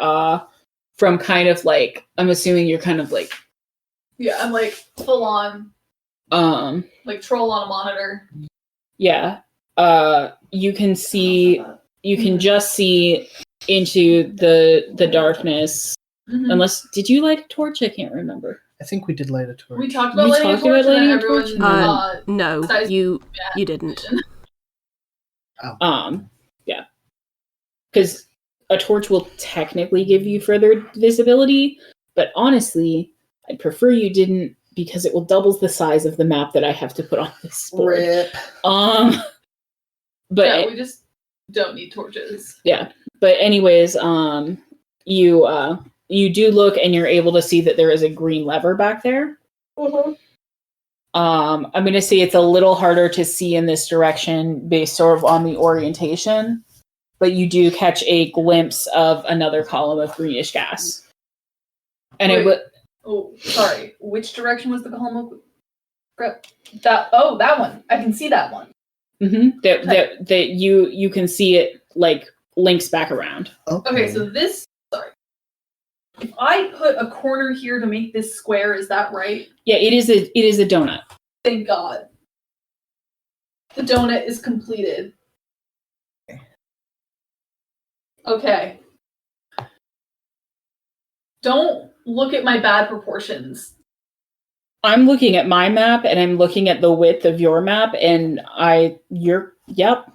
from kind of like, I'm assuming you're kind of like, Yeah, I'm like full on, like troll on a monitor. yeah. You can just see into the darkness. Mm-hmm. Unless, did you light a torch? I can't remember. I think we did light a torch. We talked about We lighting a talked torch, about and then lighting a everyone. torch? No, size- you didn't. Yeah. Because a torch will technically give you further visibility, but honestly, I'd prefer you didn't, because it will double the size of the map that I have to put on this board. Rip. But Yeah, we just don't need torches. yeah. But anyways, you do look and you're able to see that there is a green lever back there. Mm-hmm. I'm going to say it's a little harder to see in this direction based sort of on the orientation, but you do catch a glimpse of another column of greenish gas. And it Wait. would. Oh, sorry. Which direction was the column? That one. I can see that one. That you can see it like links back around. Okay, so this. Sorry. If I put a corner here to make this square, is that right? Yeah, it is a donut. Thank God. The donut is completed. Okay. Don't look at my bad proportions. I'm looking at my map and I'm looking at the width of your map and yep.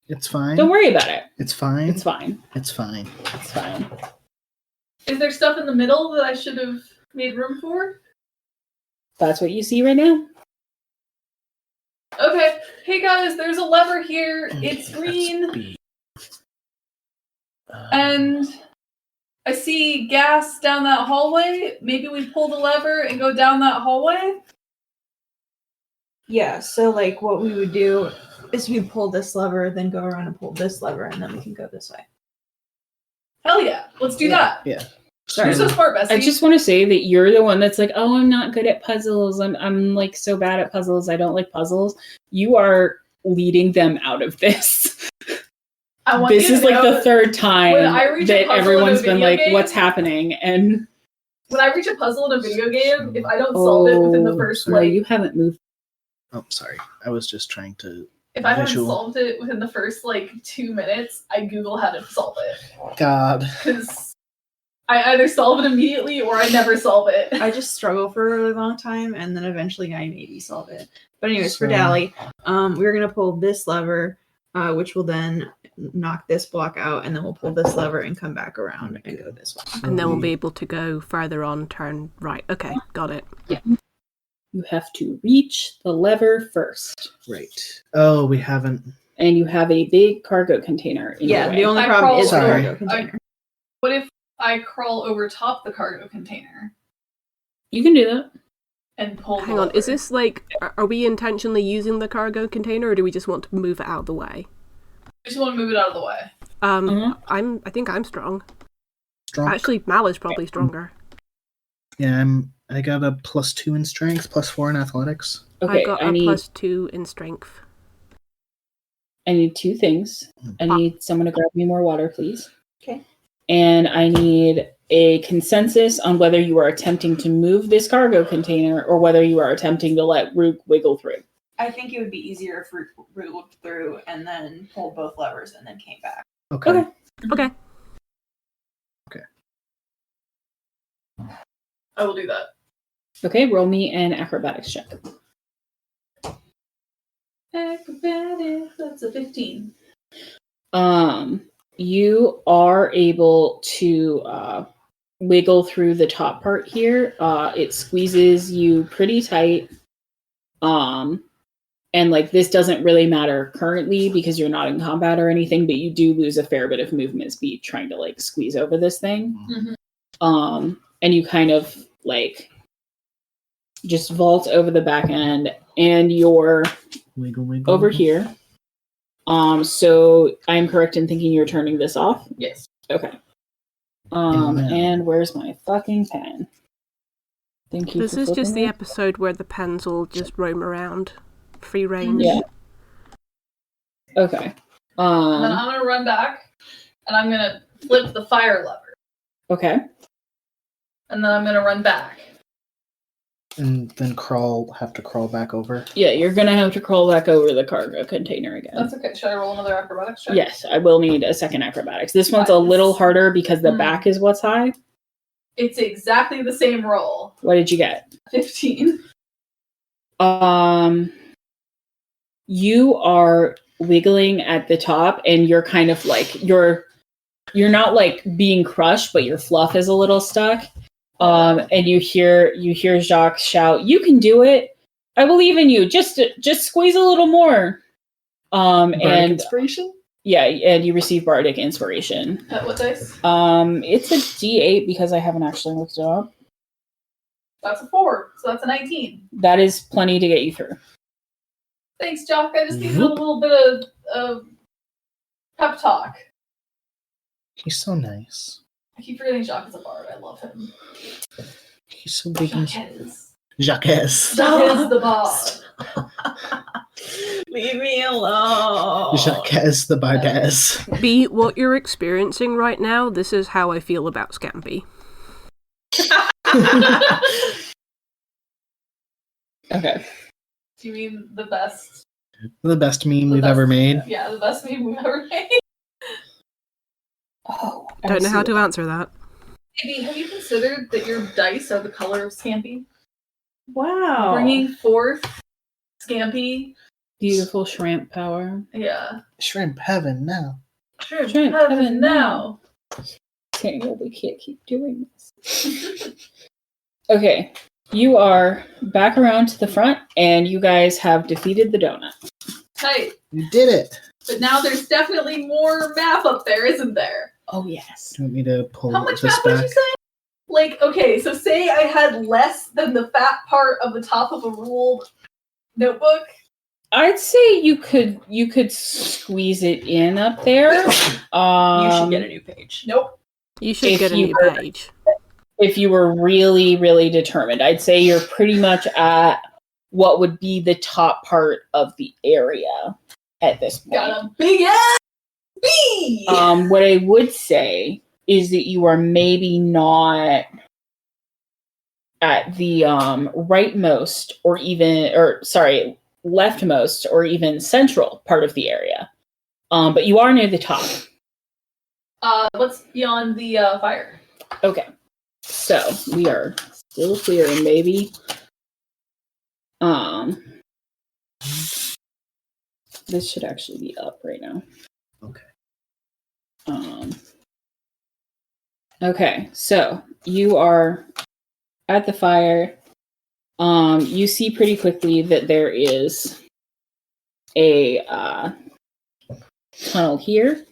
It's fine. Don't worry about it. It's fine. It's fine. It's fine. It's fine. Is there stuff in the middle that I should have made room for? That's what you see right now. Okay. Hey guys, there's a lever here. It's green. And I see gas down that hallway. Maybe we pull the lever and go down that hallway? Yeah, so like what we would do is we pull this lever, then go around and pull this lever, and then we can go this way. Hell yeah. Let's do that. Yeah. You're so smart, Bessie. I just want to say that you're the one that's like, oh, I'm not good at puzzles. I'm like so bad at puzzles. I don't like puzzles. You are leading them out of this. This is like the third time that everyone's been like, what's happening? And when I reach a puzzle in a video game, if I don't solve it within the first you haven't moved. Oh, sorry. I was just trying to. If I haven't solved it within the first 2 minutes, I Google how to solve it. God. Because I either solve it immediately or I never solve it. I just struggle for a really long time, and then eventually I maybe solve it. But anyways, for Dally, we're gonna pull this lever, which will then knock this block out, and then we'll pull this lever and come back around and go this way. And then we'll be able to go further on, turn right. Okay, got it. Yeah. You have to reach the lever first. Right. Oh, we haven't. And you have a big cargo container in your way. The only problem is the cargo container. What if I crawl over top the cargo container? You can do that. And pull Hang on, is this are we intentionally using the cargo container, or do we just want to move it out of the way? I just want to move it out of the way. I think I'm strong. Actually, Mal is probably stronger. Yeah, I got a +2 in strength, +4 in athletics. Okay, I got a +2 in strength. I need 2 things. I need someone to grab me more water, please. Okay. And I need a consensus on whether you are attempting to move this cargo container or whether you are attempting to let Rook wiggle through. I think it would be easier if Rook wiggled through and then pulled both levers and then came back. Okay. Okay. I will do that. Okay, roll me an acrobatics check. Acrobatics, that's a 15. You are able to wiggle through the top part here. It squeezes you pretty tight. And this doesn't really matter currently because you're not in combat or anything, but you do lose a fair bit of movement speed trying to squeeze over this thing. Mm-hmm. And you kind of just vault over the back end and you're wiggle over here. So I'm correct in thinking you're turning this off? Yes. Okay. And where's my fucking pen? Thank you. This is just the episode where the pens will just roam around. Free range. Yeah. Okay. And then I'm gonna run back and I'm gonna flip the fire lever. Okay. And then I'm gonna run back. And then have to crawl back over? Yeah, you're gonna have to crawl back over the cargo container again. That's okay. Should I roll another acrobatics check? Yes, I will need a second acrobatics. This one's a little harder because the back is what's high. It's exactly the same roll. What did you get? 15. You are wiggling at the top and you're kind of you're not being crushed, but your fluff is a little stuck. And you hear Jacques shout, "You can do it! I believe in you. Just squeeze a little more." Bardic and inspiration? Yeah, and you receive bardic inspiration. At what dice? It's a D8 because I haven't actually looked it up. That's a 4, so that's a 19. That is plenty to get you through. Thanks, Jock. I just needed a little bit of pep talk. He's so nice. I keep forgetting Jacques is a bard. I love him. He's so big. Jacques. Jacques. Jacques is the bard. Leave me alone. Jacques the Bardez. Be what you're experiencing right now, this is how I feel about Scampy. Okay. Do you mean the best? The best meme The we've best- ever made. Yeah, the best meme we've ever made. Oh, Don't know how to answer that. Maybe have you considered that your dice are the color of Scampy? Wow. Bringing forth Scampy. Beautiful shrimp power. Yeah. Shrimp heaven now. Shrimp Shrimp heaven heaven now. Daniel, we can't keep doing this. Okay, you are back around to the front, and you guys have defeated the donut. Tight. You did it. But now there's definitely more map up there, isn't there? Oh, yes. Do you want me to pull How much this map would back? you say? Like, okay, so say I had less than the fat part of the top of a ruled notebook. I'd say you could squeeze it in up there. You should get a new page. Nope. You should If get a you new were- page. If you were really, really determined, I'd say you're pretty much at what would be the top part of the area at this point. Got a big ass bee! What I would say is that you are maybe not at the rightmost or even, leftmost or even central part of the area. But you are near the top. What's beyond the fire? Okay. So we are still clearing, baby. This should actually be up right now. Okay. Okay, so you are at the fire. You see pretty quickly that there is a tunnel here.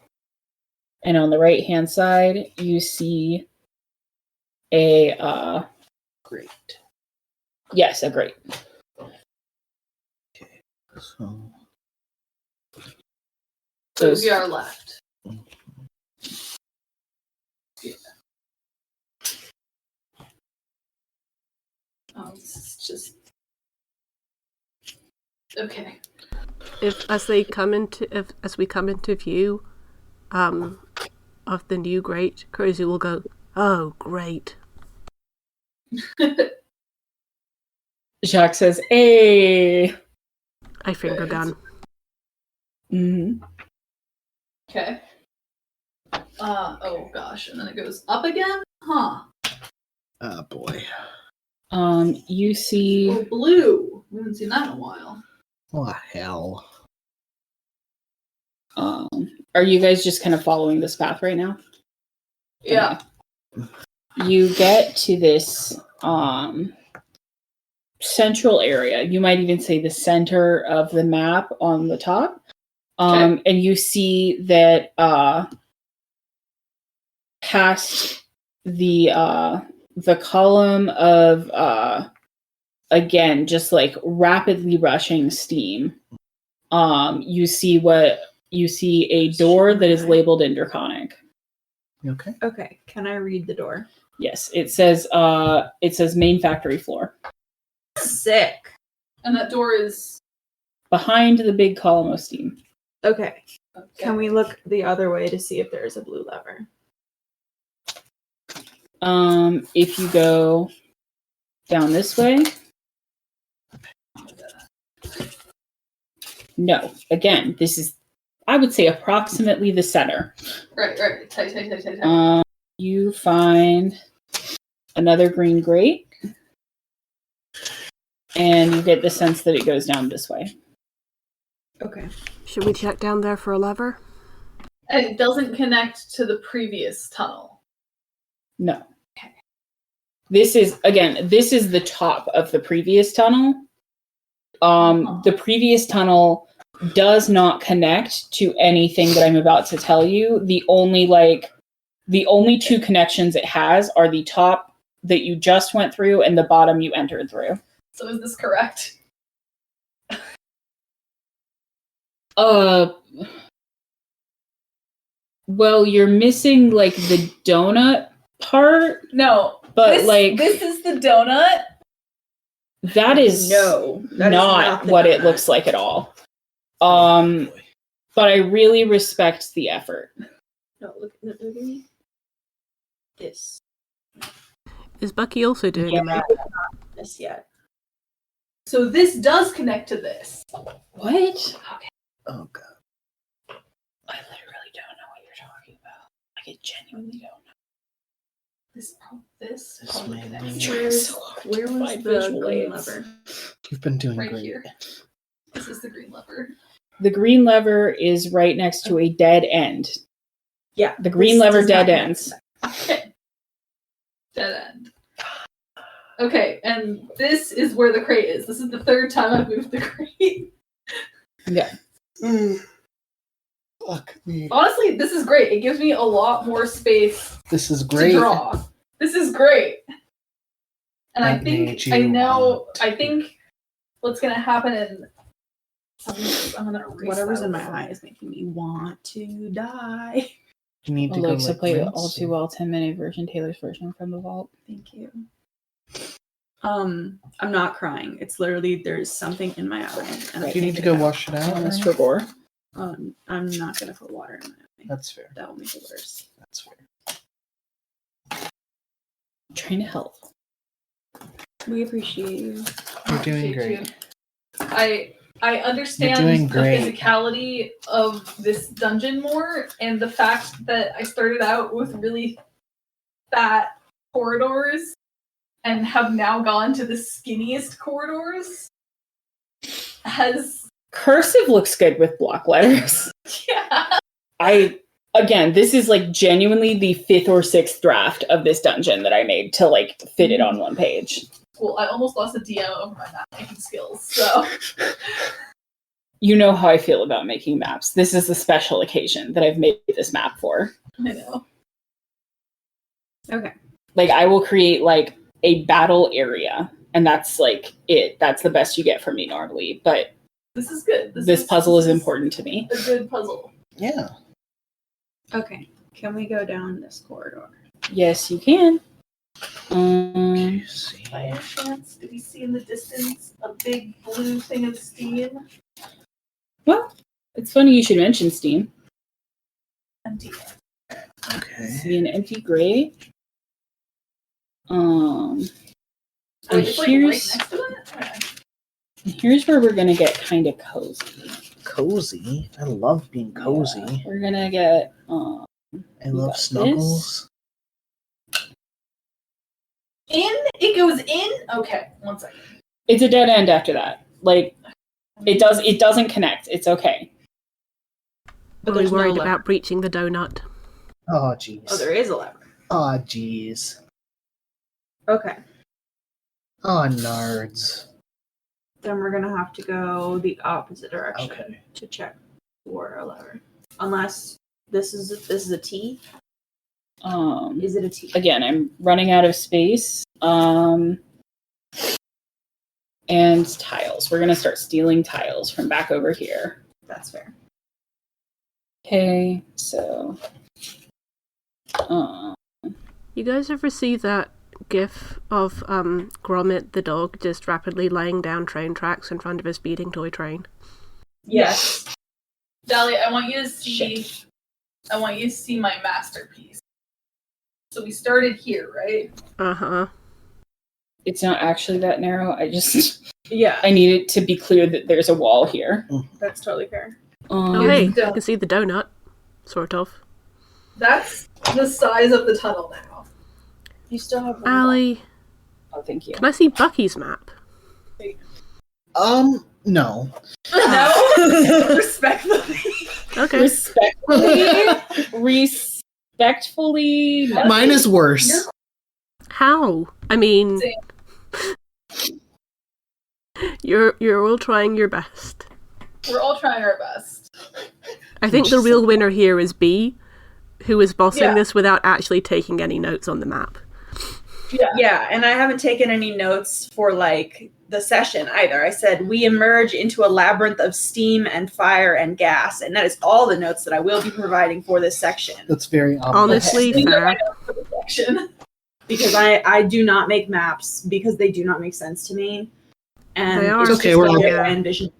And on the right-hand side, you see a Great. yes, a grate. So So we are left. Yeah. Oh, this is just okay. As we come into view, of the new grate, Crazy will go, "Oh, great!" Jacques says, "Hey." I finger gun. Mm-hmm. Okay. Oh gosh, and then it goes up again? Huh. oh boy. You see Oh, blue. We haven't seen that in a while. What hell? are you guys just kind of following this path right now? Yeah. You get to this central area. You might even say the center of the map on the top. And you see that past the column of again, just like rapidly rushing steam. You see a door that is labeled Interconic. You okay? Okay, can I read the door? Yes, it says main factory floor. Sick. And that door is Behind the big column of steam. Okay. okay. Can we look the other way to see if there's a blue lever? If you go down this way. No. Again, this is, I would say, approximately the center. Right. Tight. You find another green grate. And you get the sense that it goes down this way. Okay. Should we check down there for a lever? And it doesn't connect to the previous tunnel. No. Okay. This is the top of the previous tunnel. The previous tunnel does not connect to anything that I'm about to tell you. The only two connections it has are the top that you just went through and the bottom you entered through. So is this correct? Well, you're missing like the donut part. No. But this is the donut. That is No, that is not the what it donut. looks like at all. But I really respect the effort. No, look at me. This. Is Bucky also doing a map? This yet. So this does connect to this. What? Oh god. I literally don't know what you're talking about. Like, I genuinely don't know. This This probably may connects. be- Trying so hard Where to was find the visual green aids. lever? You've been doing Right great. here. This is the green lever. The green lever is right next to a dead end. Yeah. The green this lever does not dead connect ends. to that. Okay. Dead end. Okay, and this is where the crate is. This is the third time I've moved the crate. Yeah. Fuck me. Honestly, this is great. It gives me a lot more space This is great. to draw. This is great. And That made you I know, want I think what's going to happen in... I'm gonna erase Whatever's that in my over. eye is making me want to die. You need to Alexa, go play like the all too well 10-minute version, Taylor's version from the vault. Thank you. I'm not crying. It's literally there's something in my eye. And I Do you need can't to get go it out. wash it out? Honest or- for gore. I'm not gonna put water in my eye. That's fair. That will make it worse. That's fair. I'm trying to help. We appreciate you. You're doing Appreciate great. you. I understand You're doing the great. physicality of this dungeon more, and the fact that I started out with really fat corridors and have now gone to the skinniest corridors has Cursive looks good with block letters. Again, this is like genuinely the 5th or 6th draft of this dungeon that I made to like fit it on one page. Well, I almost lost a DM over my map making skills, so You know how I feel about making maps. This is a special occasion that I've made this map for. I know. Okay. Like, I will create like a battle area, and that's like it. That's the best you get from me normally. But This is good. this puzzle is important to me. A good puzzle. Yeah. Okay. Can we go down this corridor? Yes, you can. You see. By any chance, do we see in the distance a big blue thing of steam? Well, it's funny you should mention Steam. Empty. Okay. See an empty grate. And Wait, it's like right here's next to it? Okay. here's where we're gonna get kind of cozy. Cozy. I love being cozy. Yeah, we're gonna get I You love got snuggles. In? It goes in? Okay, one second. it's a dead end after that. Like it doesn't connect. It's okay. But Really there's no worried lever. about breaching the donut. Oh jeez. Oh, there is a lever. Oh jeez. Okay. Oh nards. Then we're gonna have to go the opposite direction Okay. to check for a lever. Unless this is a T. Is it a T? Again, I'm running out of space. And tiles. We're gonna start stealing tiles from back over here. That's fair. Okay, so You guys ever see that gif of Gromit the dog just rapidly laying down train tracks in front of a speeding toy train? Yes. Dahlia, I want you to see. Shit. I want you to see my masterpiece. So we started here, right? Uh-huh. it's not actually that narrow. I Yeah, need it to be clear that there's a wall here. that's totally fair. Oh, It's hey, you done. can see the donut. Sort of. That's the size of the tunnel now. You still have one Allie, Oh, thank you. can I see Bucky's map? No. No, respectfully. Okay. Respectfully. no. Mine is worse. How? I mean, you're all trying your best. We're all trying our best. I think the real winner here is B, who is bossing Yeah. this without actually taking any notes on the map. Yeah, and I haven't taken any notes for like the session either. I said we emerge into a labyrinth of steam and fire and gas, and that is all the notes that I will be providing for this section. That's very obvious. Honestly, These are fair. my notes for the section. Because I do not make maps because they do not make sense to me. And They are. it's It's okay, just we're all- like I envision.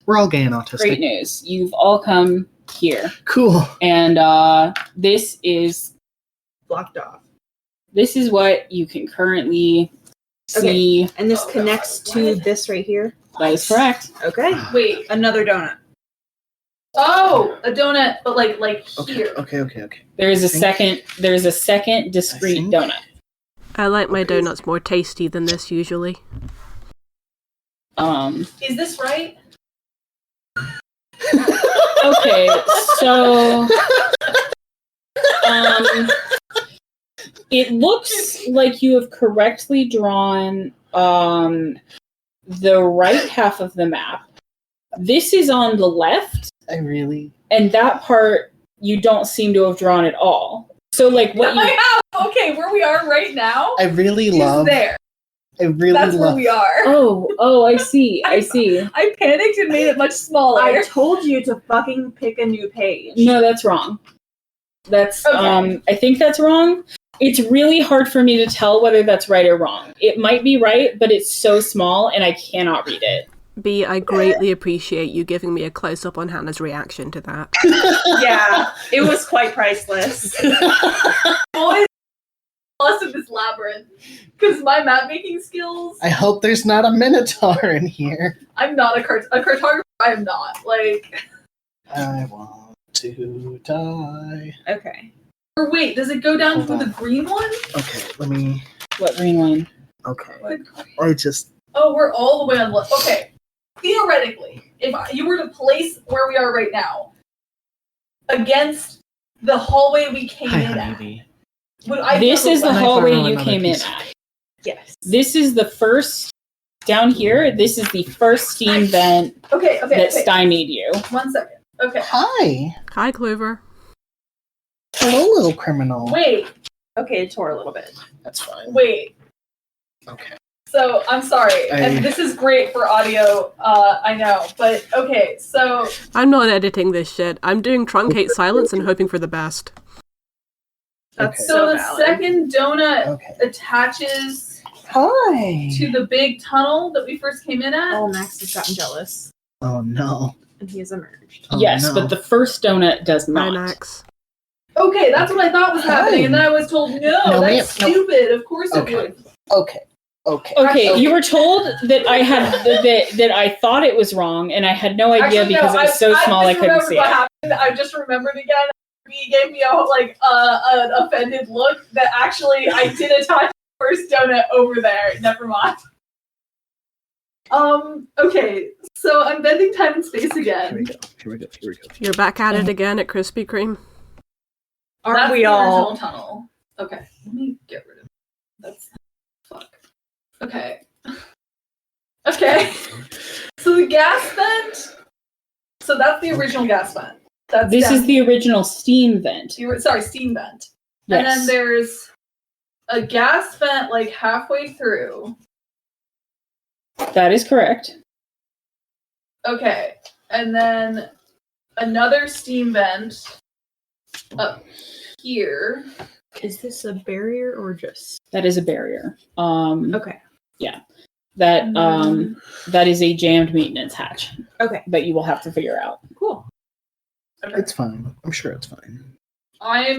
We're all gay and autistic. Great news. You've all come here. Cool. And this is Blocked off. what you can currently see. And this Oh, connects God. to What? this right here. That is correct. Okay. Wait. Another donut. Oh, a donut, but like Okay, here. okay. There's a think- second discrete think- donut. I like my donuts more tasty than this usually. Is this right? Okay, so it looks like you have correctly drawn the right half of the map. This is on the left, I really and that part you don't seem to have drawn at all. So like what you Okay, where we are right now I really is love there. I really That's where love we are. Oh, I see. I see. I panicked and made it much smaller. I told you to fucking pick a new page. No, that's wrong. That's Okay. I think that's wrong. It's really hard for me to tell whether that's right or wrong. It might be right, but it's so small and I cannot read it. B, I greatly appreciate you giving me a close-up on Hannah's reaction to that. Yeah, it was quite priceless. Always lost in this labyrinth because my map making skills. I hope there's not a minotaur in here. I'm not a cartographer. I am not like. I want to die. Okay. Or wait, does it go down Hold to on. the green one? Okay, let me What green one? okay. Like, I just oh, we're all the way on left. Okay. Theoretically, if you were to place where we are right now against the hallway we came Hi, in honeybee. at, would I? This is the I hallway found you another came in piece. at. Yes. This is the first down here. This is the first steam vent Okay. that stymied you. 1 second. Okay. Hi. Hi, Clover. Hello, little criminal. Wait. Okay, it tore a little bit. That's fine. Wait. Okay. So I'm sorry, and this is great for audio. I know, but okay. So I'm not editing this shit. I'm doing truncate silence and hoping for the best. That's Okay. so the valid. second donut Okay. attaches Hi. to the big tunnel that we first came in at. Oh, Max has gotten jealous, Oh no. and he has emerged. Oh, Yes, no. but the first donut does Hi, not. Max. Okay, that's what I thought was happening, and then I was told, no, No, that's ma'am, no. stupid. Of course it Okay. would. Okay. Okay. Okay, you were told that I had that I thought it was wrong, and I had no idea Actually, because no, it was so small I couldn't see what it. happened. I just remembered again. He gave me an offended look that actually I did attach the first donut over there. Never mind. Okay, so I'm bending time and space Here we again. go. Here we go. Here we go. You're back at it again at Krispy Kreme. Aren't That's we the all? original tunnel. Okay, let me get rid of it. That's fuck. Okay. Okay. So the gas vent. So that's the original gas vent. That's This down is the original steam vent. sorry, steam vent. And then Yes. there's a gas vent like halfway through. That is correct. Okay. And then another steam vent up here. Is this a barrier or just? That is a barrier. Okay. That is a jammed maintenance hatch Okay. that you will have to figure out. Cool. It's fine. I'm sure it's fine. I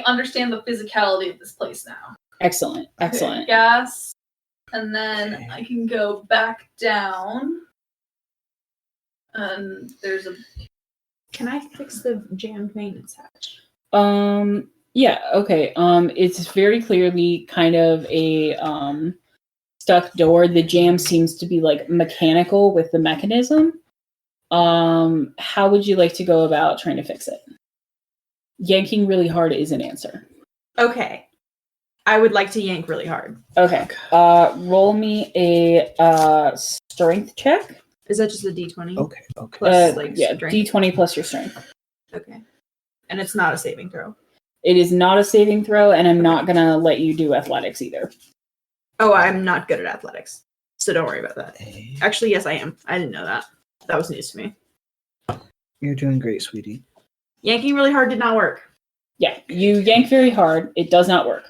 understand the physicality of this place now. Excellent. Excellent. Okay, gas. And then Okay. I can go back down. And there's a Can I fix the jammed maintenance hatch? Yeah, okay. It's very clearly kind of a stuck door. The jam seems to be like mechanical with the mechanism. How would you like to go about trying to fix it? Yanking really hard is an answer. Okay. I would like to yank really hard. Okay. Roll me a strength check. Is that just a D20? Okay. Okay. Plus, like, Yeah, strength? D20 plus your strength. Okay. And it's not a saving throw. It is not a saving throw, and I'm not gonna let you do athletics either. Oh, I'm not good at athletics. So don't worry about that. Hey, Actually, yes, I am. I didn't know that. That was news to me. you're doing great, sweetie. Yanking really hard did not work. Yeah, you yank very hard. It does not work.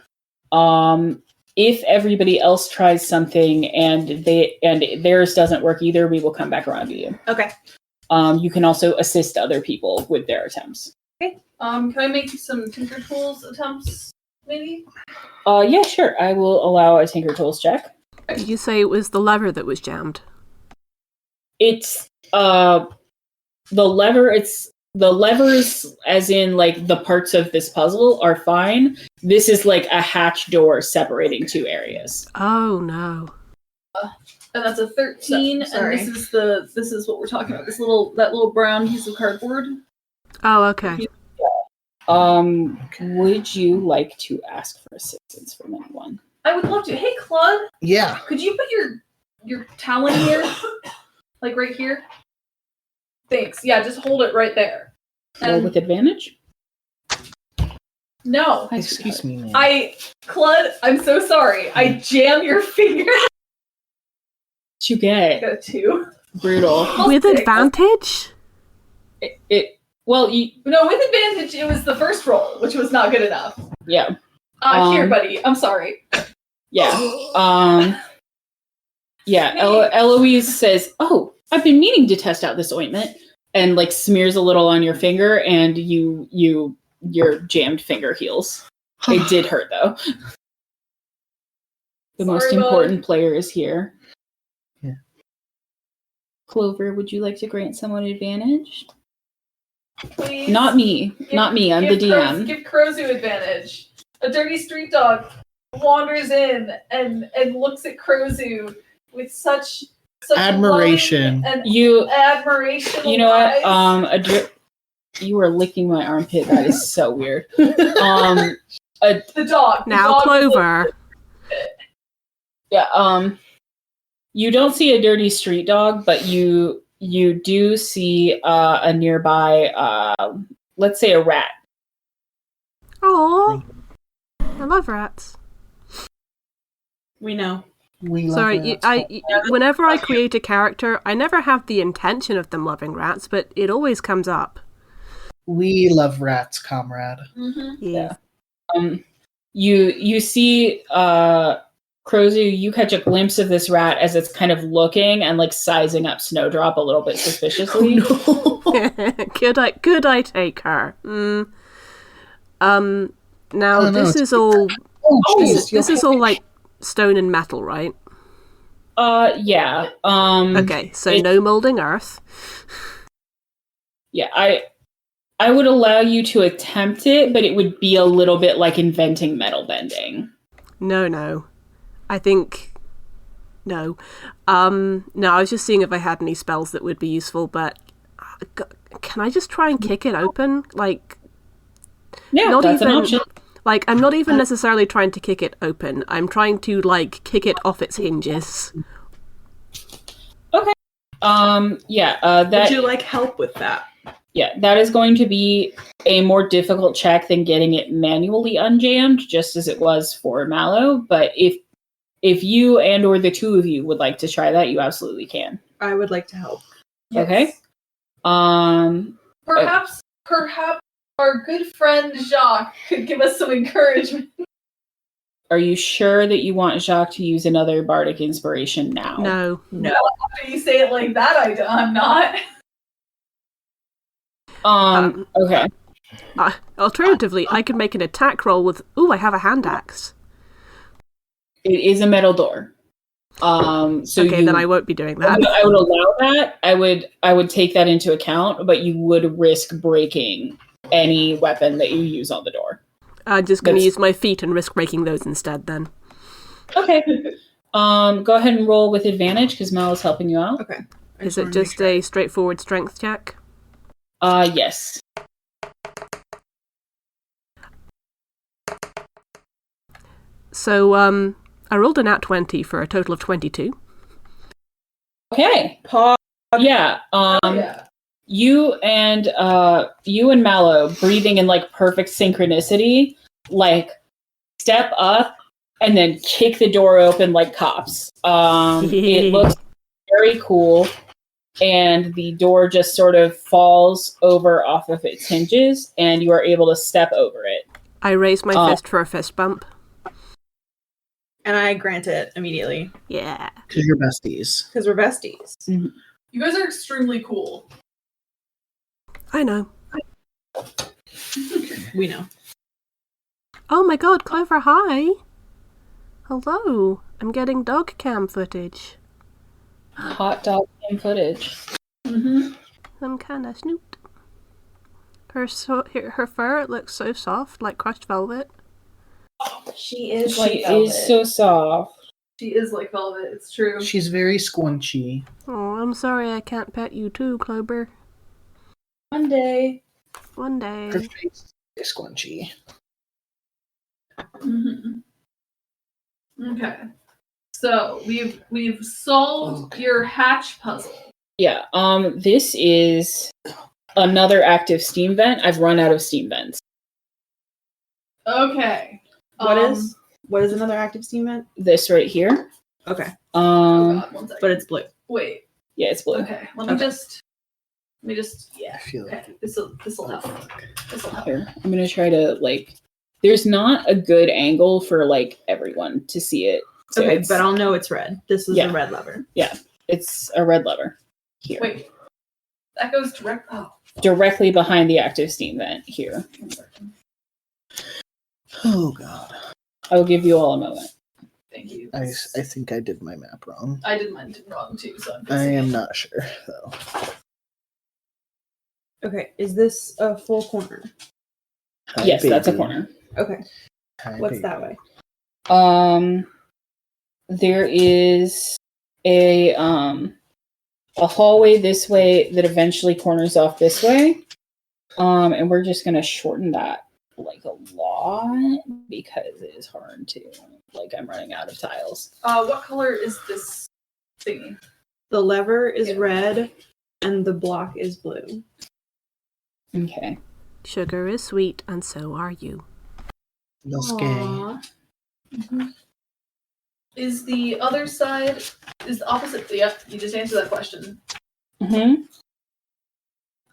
if everybody else tries something and theirs doesn't work either, we will come back around to you. Okay. You can also assist other people with their attempts. Okay. Can I make some Tinker Tools attempts, maybe? Yeah, sure. I will allow a Tinker Tools check. Did you say it was the lever that was jammed? It's the levers, as in like the parts of this puzzle, are fine. This is like a hatch door separating two areas. Oh no. And that's a 13, Sorry. and this is what we're talking about. That little brown piece of cardboard. Oh, okay. Would you like to ask for assistance from anyone? I would love to. Hey, Claude, Yeah. could you put your talon here? Like right here? Thanks. Yeah, just hold it right there. Roll with advantage? No. Excuse me, man. Claude, I'm so sorry. I jam your finger. What you I get? got a 2. Brutal. With advantage? Well, No, with advantage, it was the first roll, which was not good enough. yeah. Here, buddy. I'm sorry. Yeah. Yeah. Eloise says, "Oh, I've been meaning to test out this ointment," and like smears a little on your finger, and your jammed finger heals. It did hurt though. The most Sorry, important player is here. Yeah. Clover, would you like to grant someone advantage? Please. Not me. Not me. I'm the DM. Give Krozu advantage. A dirty street dog wanders in and looks at Krozu with such Admiration. And You admiration. You know what? eyes. You were licking my armpit. That is so weird. The dog. Now, dog Clover. Yeah. You don't see a dirty street dog, but you do see a nearby, let's say, a rat. Oh, I love rats. We know. We love Sorry, rats. whenever I create a character, I never have the intention of them loving rats, but it always comes up. We love rats, comrade. Mm-hmm. Yeah. You see, Krozu, you catch a glimpse of this rat as it's kind of looking and like sizing up Snowdrop a little bit suspiciously. Oh, no. Could I take her? Now Oh, no, this it's- is all Oh, jeez. this is all like stone and metal, right? Yeah. Okay, so no molding earth. Yeah, I would allow you to attempt it, but it would be a little bit like inventing metal bending. No. I think no. No, I was just seeing if I had any spells that would be useful, but can I just try and kick it open? Like, Yeah, not that's even an option. like I'm not even necessarily trying to kick it open. I'm trying to like kick it off its hinges. Yeah, Would that you like help with that? yeah, that is going to be a more difficult check than getting it manually unjammed, just as it was for Mallow. But if you and or the two of you would like to try that, you absolutely can. I would like to help. Okay. Perhaps our good friend Jacques could give us some encouragement. Are you sure that you want Jacques to use another bardic inspiration now? No. No, after you say it like that, I'm not. Okay. Alternatively, I could make an attack roll with. Ooh, I have a hand axe. It is a metal door. So Okay, then I won't be doing that. I would allow that. I would take that into account, but you would risk breaking any weapon that you use on the door. I'm just going to That's- use my feet and risk breaking those instead. Then. Okay. Go ahead and roll with advantage because Mel is helping you out. Okay. Is it just a straightforward strength check? Yes. So, I rolled a nat 20 for a total of 22. Okay. Yeah. Yeah. You and Mallow breathing in like perfect synchronicity, like step up and then kick the door open like cops. It looks very cool, and the door just sort of falls over off of its hinges, and you are able to step over it. I raised my fist for a fist bump. And I grant it immediately. Yeah. Because you're besties. Because we're besties. Mm-hmm. You guys are extremely cool. I know. We know. Oh my god, Clover, hi! Hello. I'm getting dog cam footage. Hot dog and footage. Mm-hmm. I'm kinda snooped. Her fur looks so soft, like crushed velvet. She is She is so soft. She is like velvet, it's true. She's very squinchy. Oh, I'm sorry I can't pet you too, Clover. One day. One day. Her face is very squinchy. Mm-hmm. Okay. So we've solved your hatch puzzle. Yeah. This is another active steam vent. I've run out of steam vents. Okay. What is another active steam vent? This right here. Okay. Oh God, 1 second. But it's blue. Wait. Yeah, it's blue. Okay. Let me just. Yeah. I feel Okay. like This'll help. This'll help. Here, I'm gonna try to there's not a good angle for everyone to see it. So Okay, but I'll know it's red. This is Yeah. the red lever. it's a red lever here. Wait. That goes direct. Oh. Directly behind the active steam vent here. 1 second. oh god. I will give you all a moment. Thank you. I think I did my map wrong. I did mine wrong too, so I'm I fixing am it. not sure though. Okay, is this a full corner? Hi, Yes, that's a baby. corner. Okay. Hi, What's baby. that way? There is a hallway this way that eventually corners off this way. And we're just gonna shorten that a lot because it is hard to I'm running out of tiles. What color is this thingy? The lever is Yeah. red and the block is blue. Okay. Sugar is sweet, and so are you. That's gay. Aw. Is the other side is the opposite? Yep, you just answered that question. Mm-hmm.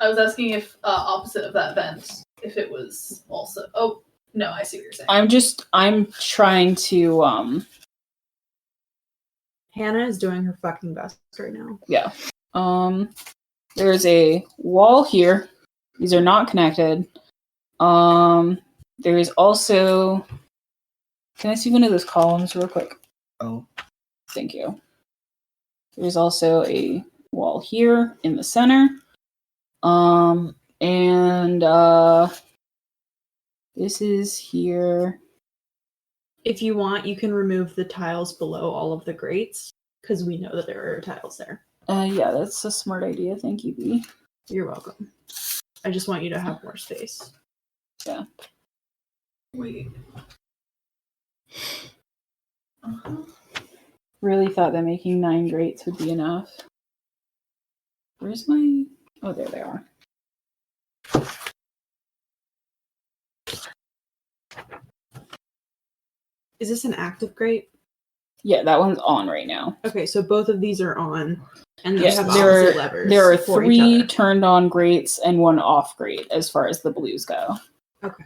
I was asking if opposite of that vent, if it was also. Oh no, I see what you're saying. I'm trying to Hannah is doing her fucking best right now. yeah. There's a wall here. These are not connected. There is also. Can I see one of those columns real quick? Oh. Thank you. There's also a wall here in the center. This is here. If you want, you can remove the tiles below all of the grates because we know that there are tiles there. Yeah, that's a smart idea. Thank you, B. You're welcome. I just want you to have more space. Yeah. Wait. Really thought that making 9 grates would be enough. Where's my... Oh, there they are. Is this an active grate? Yeah, that one's on right now. Okay, so both of these are on, and they Yes, have there opposite are, levers. there are for each 3 other. turned on grates and 1 off grate as far as the blues go. Okay.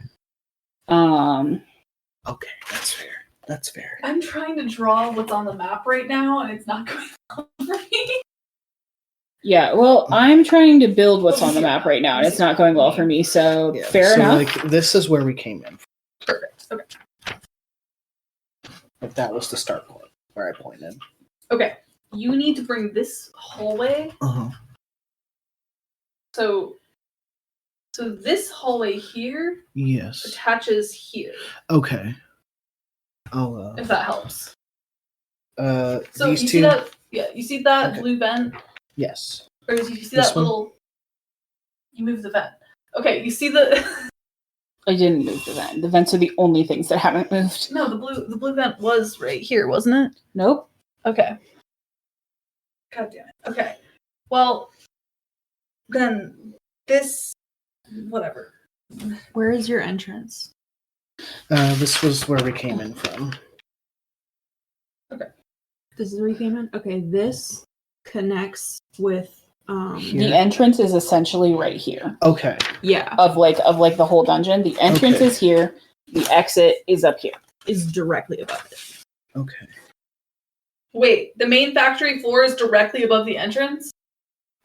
Okay, that's fair. That's fair. I'm trying to draw what's on the map right now, and it's not going on for me. Yeah, well, I'm trying to build what's on the map right now, and it's not going well for me, so Yeah, fair so enough. this is where we came in. Perfect. Okay. That was the start point where I pointed. Okay. You need to bring this hallway. Uh-huh. So this hallway here Yes. attaches here, Okay. I'll if that helps. So these you two. see that? Yeah, you see that Okay. blue vent, Yes. or you see This that one? little? You move the vent. Okay, you see the? I didn't move the vent. The vents are the only things that haven't moved. No, the blue vent was right here, wasn't it? Nope. Okay. God damn it. Okay. Well, then this, whatever. Where is your entrance? This was where we came in from. This is where you came in? Okay, this connects with Here. The entrance is essentially right here Okay. yeah, of the whole dungeon. The entrance Okay. is here. The exit is up here. is directly above it. Okay. Wait, the main factory floor is directly above the entrance?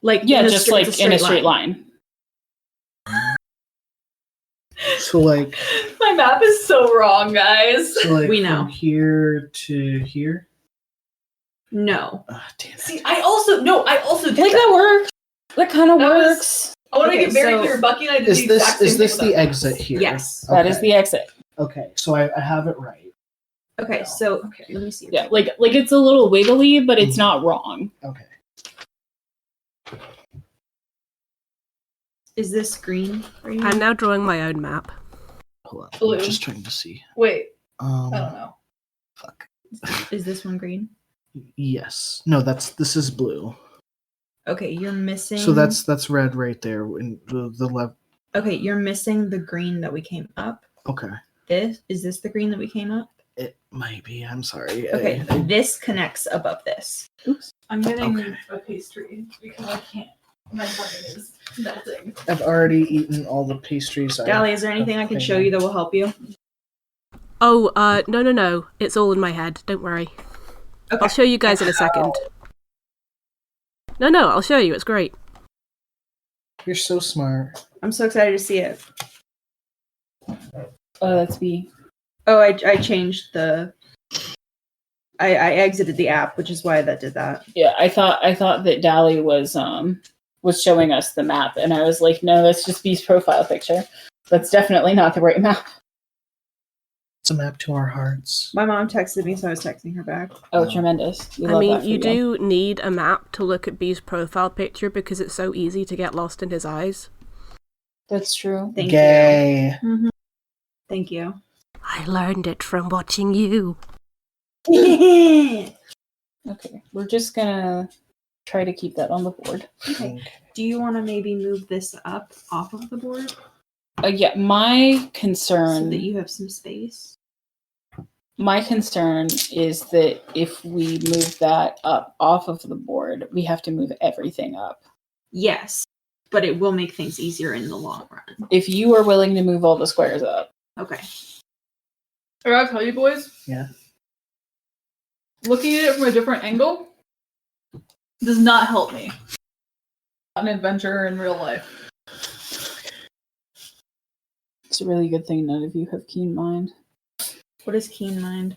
Like Yeah, in a just straight- like in a straight line. So like, My map is so wrong, guys. We know. from here to here. No. Damn it. See, I also did Like that works. That kind of That was- works. I want to Okay, make it very so clear. Bucky and I did Is the exact this same thing with the that. exit here? Yes. That is the exit. Okay, so I have it right. Okay, No. so Okay. let me see. Yeah, like it's a little wiggly, but it's not wrong. Okay. Is this green for you? I'm now drawing my own map. Hold on. Blue. I'm just trying to see. Wait, I don't Um. know. Fuck. Is this one green? Yes. No. This is blue. Okay, you're missing. So that's red right there in the left. Okay, you're missing the green that we came up. Okay. Is this the green that we came up? It might be. I'm sorry. Okay, this connects above this. I'm getting Okay. a pastry because I can't. My tongue is melting. I've already eaten all the pastries. Dally, is there anything I can show you that will help you? Oh, no. It's all in my head. Don't worry. Okay. I'll show you guys in a second. No, I'll show you. It's great. You're so smart. I'm so excited to see it. Oh, that's B. Oh, I changed the. I exited the app, which is why that did that. Yeah, I thought that Dally was showing us the map, and I was like, no, that's just B's profile picture. That's definitely not the right map. It's a map to our hearts. My mom texted me, so I was texting her back. Oh, tremendous. We I love mean, that for you do need a map to look at B's profile picture because it's so easy to get lost in his eyes. That's true. Thank Gay. you. Mm-hmm. Thank you. I learned it from watching you. Okay, we're just gonna try to keep that on the board. Okay. Do you want to maybe move this up off of the board Yeah, my so concern. that you have some space? My concern is that if we move that up off of the board, we have to move everything up. Yes, but it will make things easier in the long run. If you are willing to move all the squares up, Okay. I gotta tell you, boys. Yeah. Looking at it from a different angle does not help me. An adventure in real life. it's a really good thing none of you have keen mind. What is keen mind?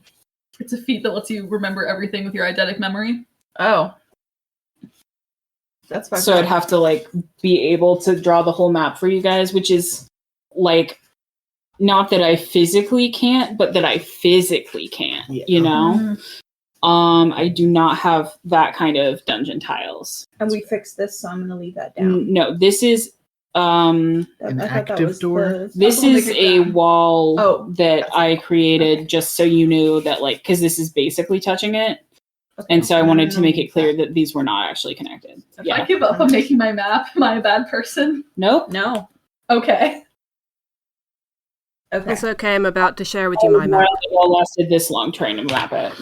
It's a feat that lets you remember everything with your eidetic memory. Oh. That's fine. So I'd have to like be able to draw the whole map for you guys, which is like not that I physically can't, but that I physically can't. Yeah. You know? I do not have that kind of dungeon tiles. And we fixed this, so I'm going to leave that down. No, this is An active door? this I'll is make it a down. wall Oh, that I created just so you knew that like because this is basically touching it. And so I wanted to make it clear that these were not actually connected. If I give up on making my map, am I a bad person? Nope. No. Okay. Okay. It's okay, I'm about to share with you my map. Well lasted this long trying to map it.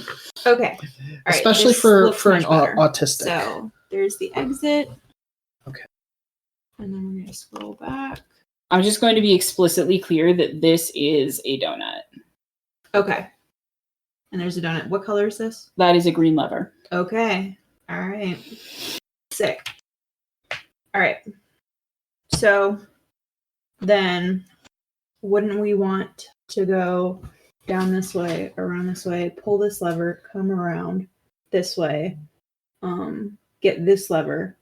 Okay. All right, Especially this for looks an much better. autistic. So there's the exit. Okay. And then we're going to scroll back. I'm just going to be explicitly clear that this is a donut. Okay. And there's a donut. What color is this? That is a green lever. Okay. All right. Sick. All right. So then wouldn't we want to go down this way, around this way, pull this lever, come around this way, get this lever,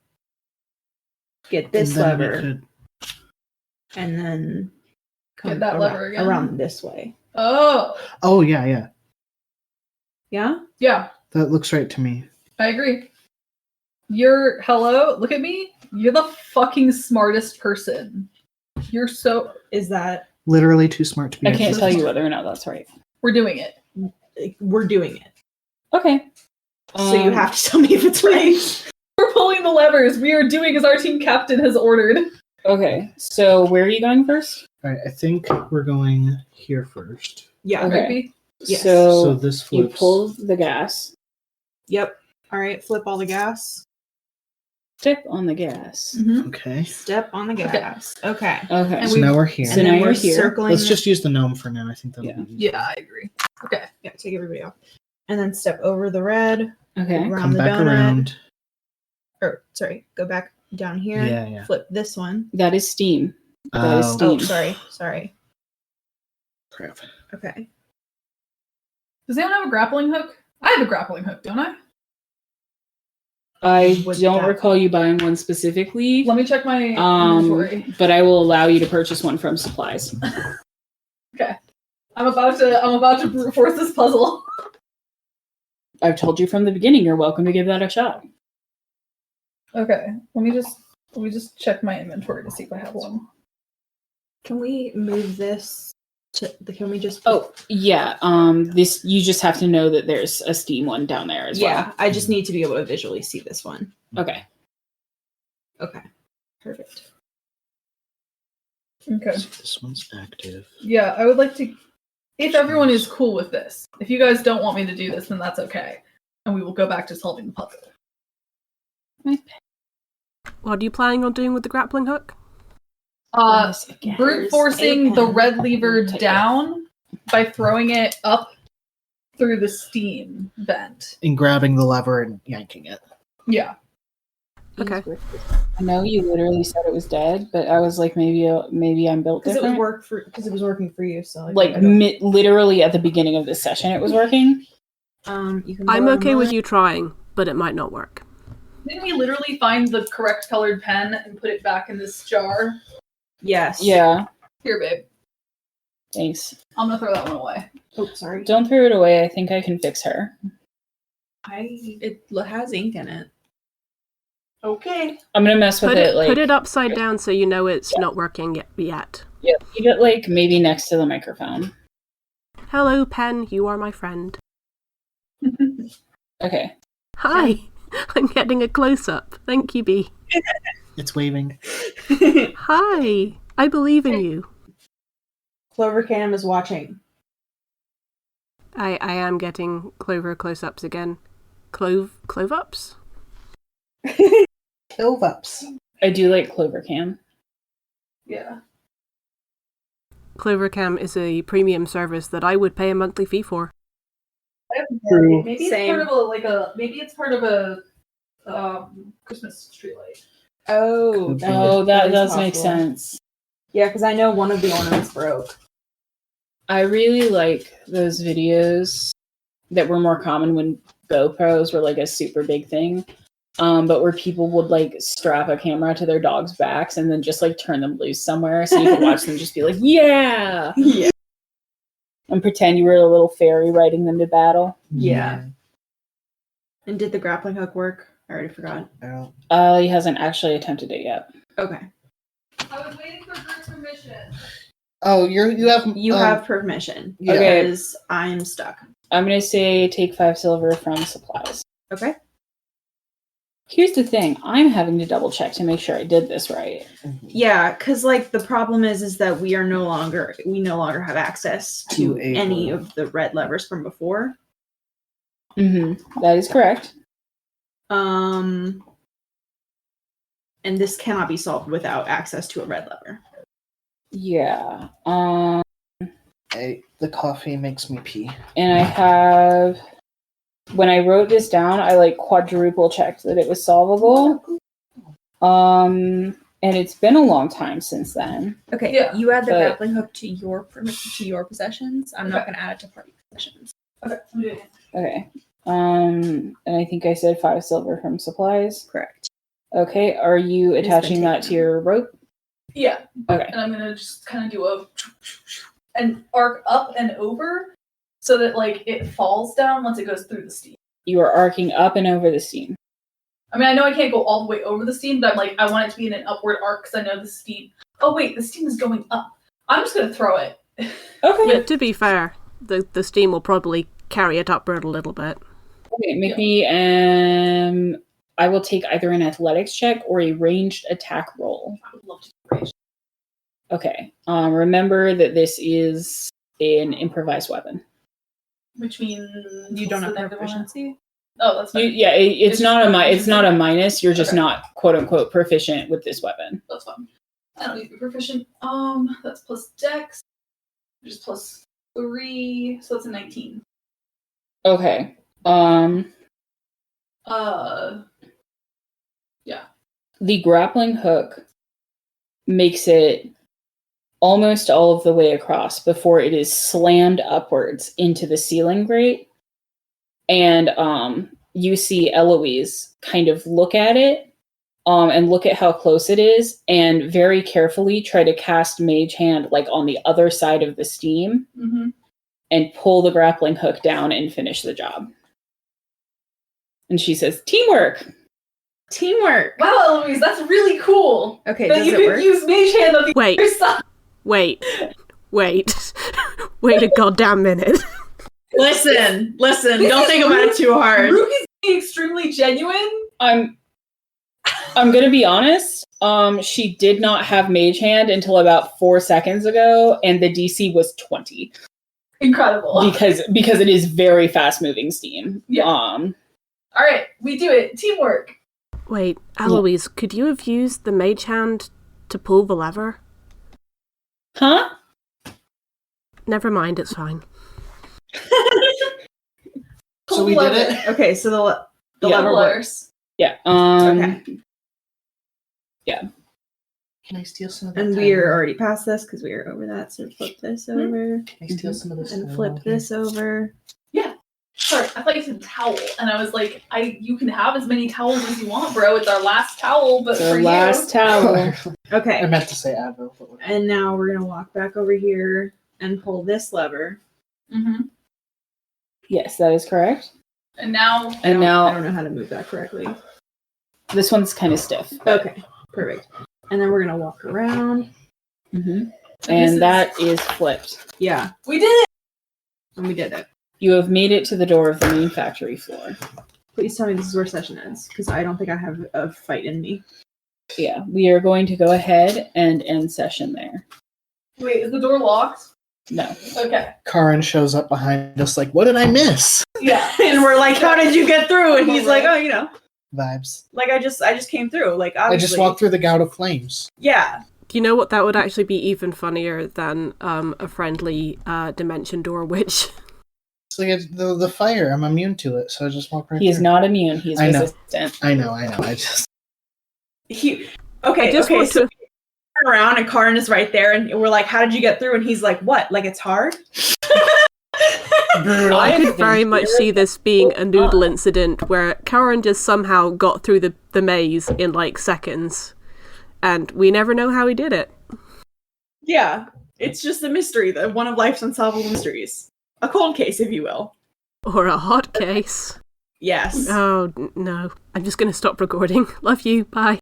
get this And then we lever, could- and then come Get that around, lever again. around this way. Oh. Oh yeah. Yeah? Yeah, That looks right to me. I agree. Hello, look at me. You're the fucking smartest person. You're so. Is that Literally too smart to be. I can't autistic. tell you whether or not that's right. We're doing it. we're doing it? Okay. So you have to tell me if it's right. We're pulling the levers. We are doing as our team captain has ordered. Okay. So where are you going first? All right, I think we're going here first. Yeah. Okay. Maybe. Yes. So So this you flips. pull the gas, Yep. All right. Flip all the gas. step on the gas. Okay. Step on the gas. Okay. Okay. And So we- now we're here. So now you're here. circling. Let's just use the gnome for now. I think that'll Yeah. be easier. Yeah, I agree. Okay. Yeah. Take everybody off. and then step over the red, Okay. around Come the back donut. around. Or sorry, go back down here. Yeah. Flip this one. That is steam. That is Oh, steam. Oh, sorry. crap. Okay. Does anyone have a grappling hook? I have a grappling hook, don't I? I What's don't that? recall you buying one specifically. Let me check my inventory. But I will allow you to purchase one from supplies. Okay. I'm about to brute force this puzzle. I've told you from the beginning you're welcome to give that a shot. Okay. Let me just check my inventory to see if I have one. Can we move this can we just Oh, yeah. This you just have to know that there's a steam one down there as yeah, I just need to be able to visually see this one. well. Okay. Okay. Perfect. Okay. So this one's active. Yeah, I would like to, if everyone is cool with this. If you guys don't want me to do this, then that's okay. And we will go back to solving the puzzle. What are you planning on doing with the grappling hook? Brute forcing the red lever down by throwing it up through the steam vent. And grabbing the lever and yanking it. Yeah. Okay. I know you literally said it was dead, but I was like, maybe I'm built Because different. it was working for you. So Like literally at the beginning of this session, it was working. you can. I'm borrow okay with mine. you trying, but it might not work. Didn't we literally find the correct colored pen and put it back in this jar? Yes. Yeah. Here, babe. Thanks. I'm gonna throw that one away. Oh, sorry. Don't throw it away. I think I can fix her. It has ink in it. Okay. I'm gonna mess with Put it. Like put it upside down so you know it's not working yet. yeah, keep it like maybe next to the microphone. Hello, pen. You are my friend. Okay. Hi. I'm getting a close up. Thank you, Bee. It's waving. Hi. I believe in you. Clover Cam is watching. I am getting Clover close-ups again. Clove-ups? Clove-ups. I do like Clovercam. Yeah. Clovercam is a premium service that I would pay a monthly fee for. True. Maybe Same. it's part of a Christmas tree light. Oh. That is does make possible. sense. Yeah, because I know one of the ornaments broke. I really like those videos that were more common when GoPros were like a super big thing. But where people would like strap a camera to their dogs' backs and then just like turn them loose somewhere so you could watch them just be like, yeah! Yeah. And pretend you were a little fairy riding them to battle. Yeah. And did the grappling hook work? I already forgot. He hasn't actually attempted it yet. Okay. I was waiting for group permission. Oh, you have You have permission. yeah. Okay. Because I'm stuck. I'm gonna say take 5 silver from supplies. Okay. Here's the thing, I'm having to double check to make sure I did this right. Yeah, because like the problem is that we no longer have access to To a any lever. of the red levers from before. Mm-hmm. That is correct. And this cannot be solved without access to a red lever. Yeah. The coffee makes me pee. And I have, when I wrote this down, I like quadruple checked that it was solvable. And it's been a long time since then. Okay, Yeah, you add the but- grappling hook to your possessions. I'm not Okay. going to add it to party possessions. Okay, I'm doing it. Okay. And I think I said 5 silver from supplies. Correct. Okay. Are you It's been attaching that to taken. your rope? Yeah, Okay. and I'm gonna just kind of do an arc up and over so that like it falls down once it goes through the steam. You are arcing up and over the steam. I mean, I know I can't go all the way over the steam, but I'm like, I want it to be in an upward arc because I know the steam. Oh wait, the steam is going up. I'm just gonna throw it. Okay. Yeah, to be fair, the steam will probably carry it upward a little bit. Okay, make me I will take either an athletics check or a ranged attack roll. I would love to do range. Okay. Remember that this is an improvised weapon. Which means You don't have what's the negative on it? proficiency? Oh, that's fine. It's It's not just it's not a minus. You're just Okay. not quote unquote proficient with this weapon. That's fine. I don't need to be proficient. That's plus Dex, which is plus 3, so that's a 19. Okay. Yeah. The grappling hook makes it almost all of the way across before it is slammed upwards into the ceiling grate. And you see Eloise kind of look at it and look at how close it is and very carefully try to cast Mage Hand like on the other side of the steam and pull the grappling hook down and finish the job. And she says, teamwork! Teamwork! Wow, Eloise, that's really cool. Okay, that does you it could work? use Mage Hand on the Wait. other side. Wait a goddamn minute. Listen, don't think about it too hard. Rook is being extremely genuine. I'm gonna be honest. She did not have Mage Hand until about 4 seconds ago, and the DC was 20. Incredible. Because it is very fast moving steam. Yeah. All right, we do it. Teamwork. Wait, Eloise, could you have used the Mage Hand to pull the lever? Huh? Never mind, it's fine. So we did it? Okay, so the Yeah. lever works. Yeah. Okay. Yeah. Can I steal some of that? And we are already past this because we are over that. So flip this over Can I steal some of this? and towel flip out here? this over. Sorry, I thought you said towel, and I was like, you can have as many towels as you want, bro. It's our last towel, but The for last towel. I Okay, meant to say Advil. But whatever. and now we're gonna walk back over here and pull this lever. you. Mm-hmm. Yes, that is correct. And now, I And now don't know how to move that correctly. this one's kind of stiff. Okay, perfect. And then we're gonna walk around. Mm-hmm. this And is- that is flipped. Yeah, we did it. and we did it. You have made it to the door of the main factory floor. Please tell me this is where session ends, because I don't think I have a fight in me. Yeah, we are going to go ahead and end session there. Wait, is the door locked? No. Okay. Karin shows up behind us like, what did I miss? Yeah. And we're like, how did you get through? And he's like, Right. oh, Vibes. like I just came through. Like I obviously. just walked through the gout of flames. Yeah. Do you know what? That would actually be even funnier than a friendly dimension door witch. It's like the fire. I'm immune to it, so I just walk right He is through. not immune. He's I know. resistant. I know. I just. Okay. I just Okay. want So to. we turn around and Karin is right there, and we're like, how did you get through? And he's like, what? Like it's hard? Brutal. I could very much see this being a noodle incident where Karen just somehow got through the maze in like seconds, and we never know how he did it. Yeah. It's just a mystery, one of life's unsolvable mysteries. A cold case, if you will. Or a hot case. Yes. Oh, no. I'm just going to stop recording. Love you. Bye.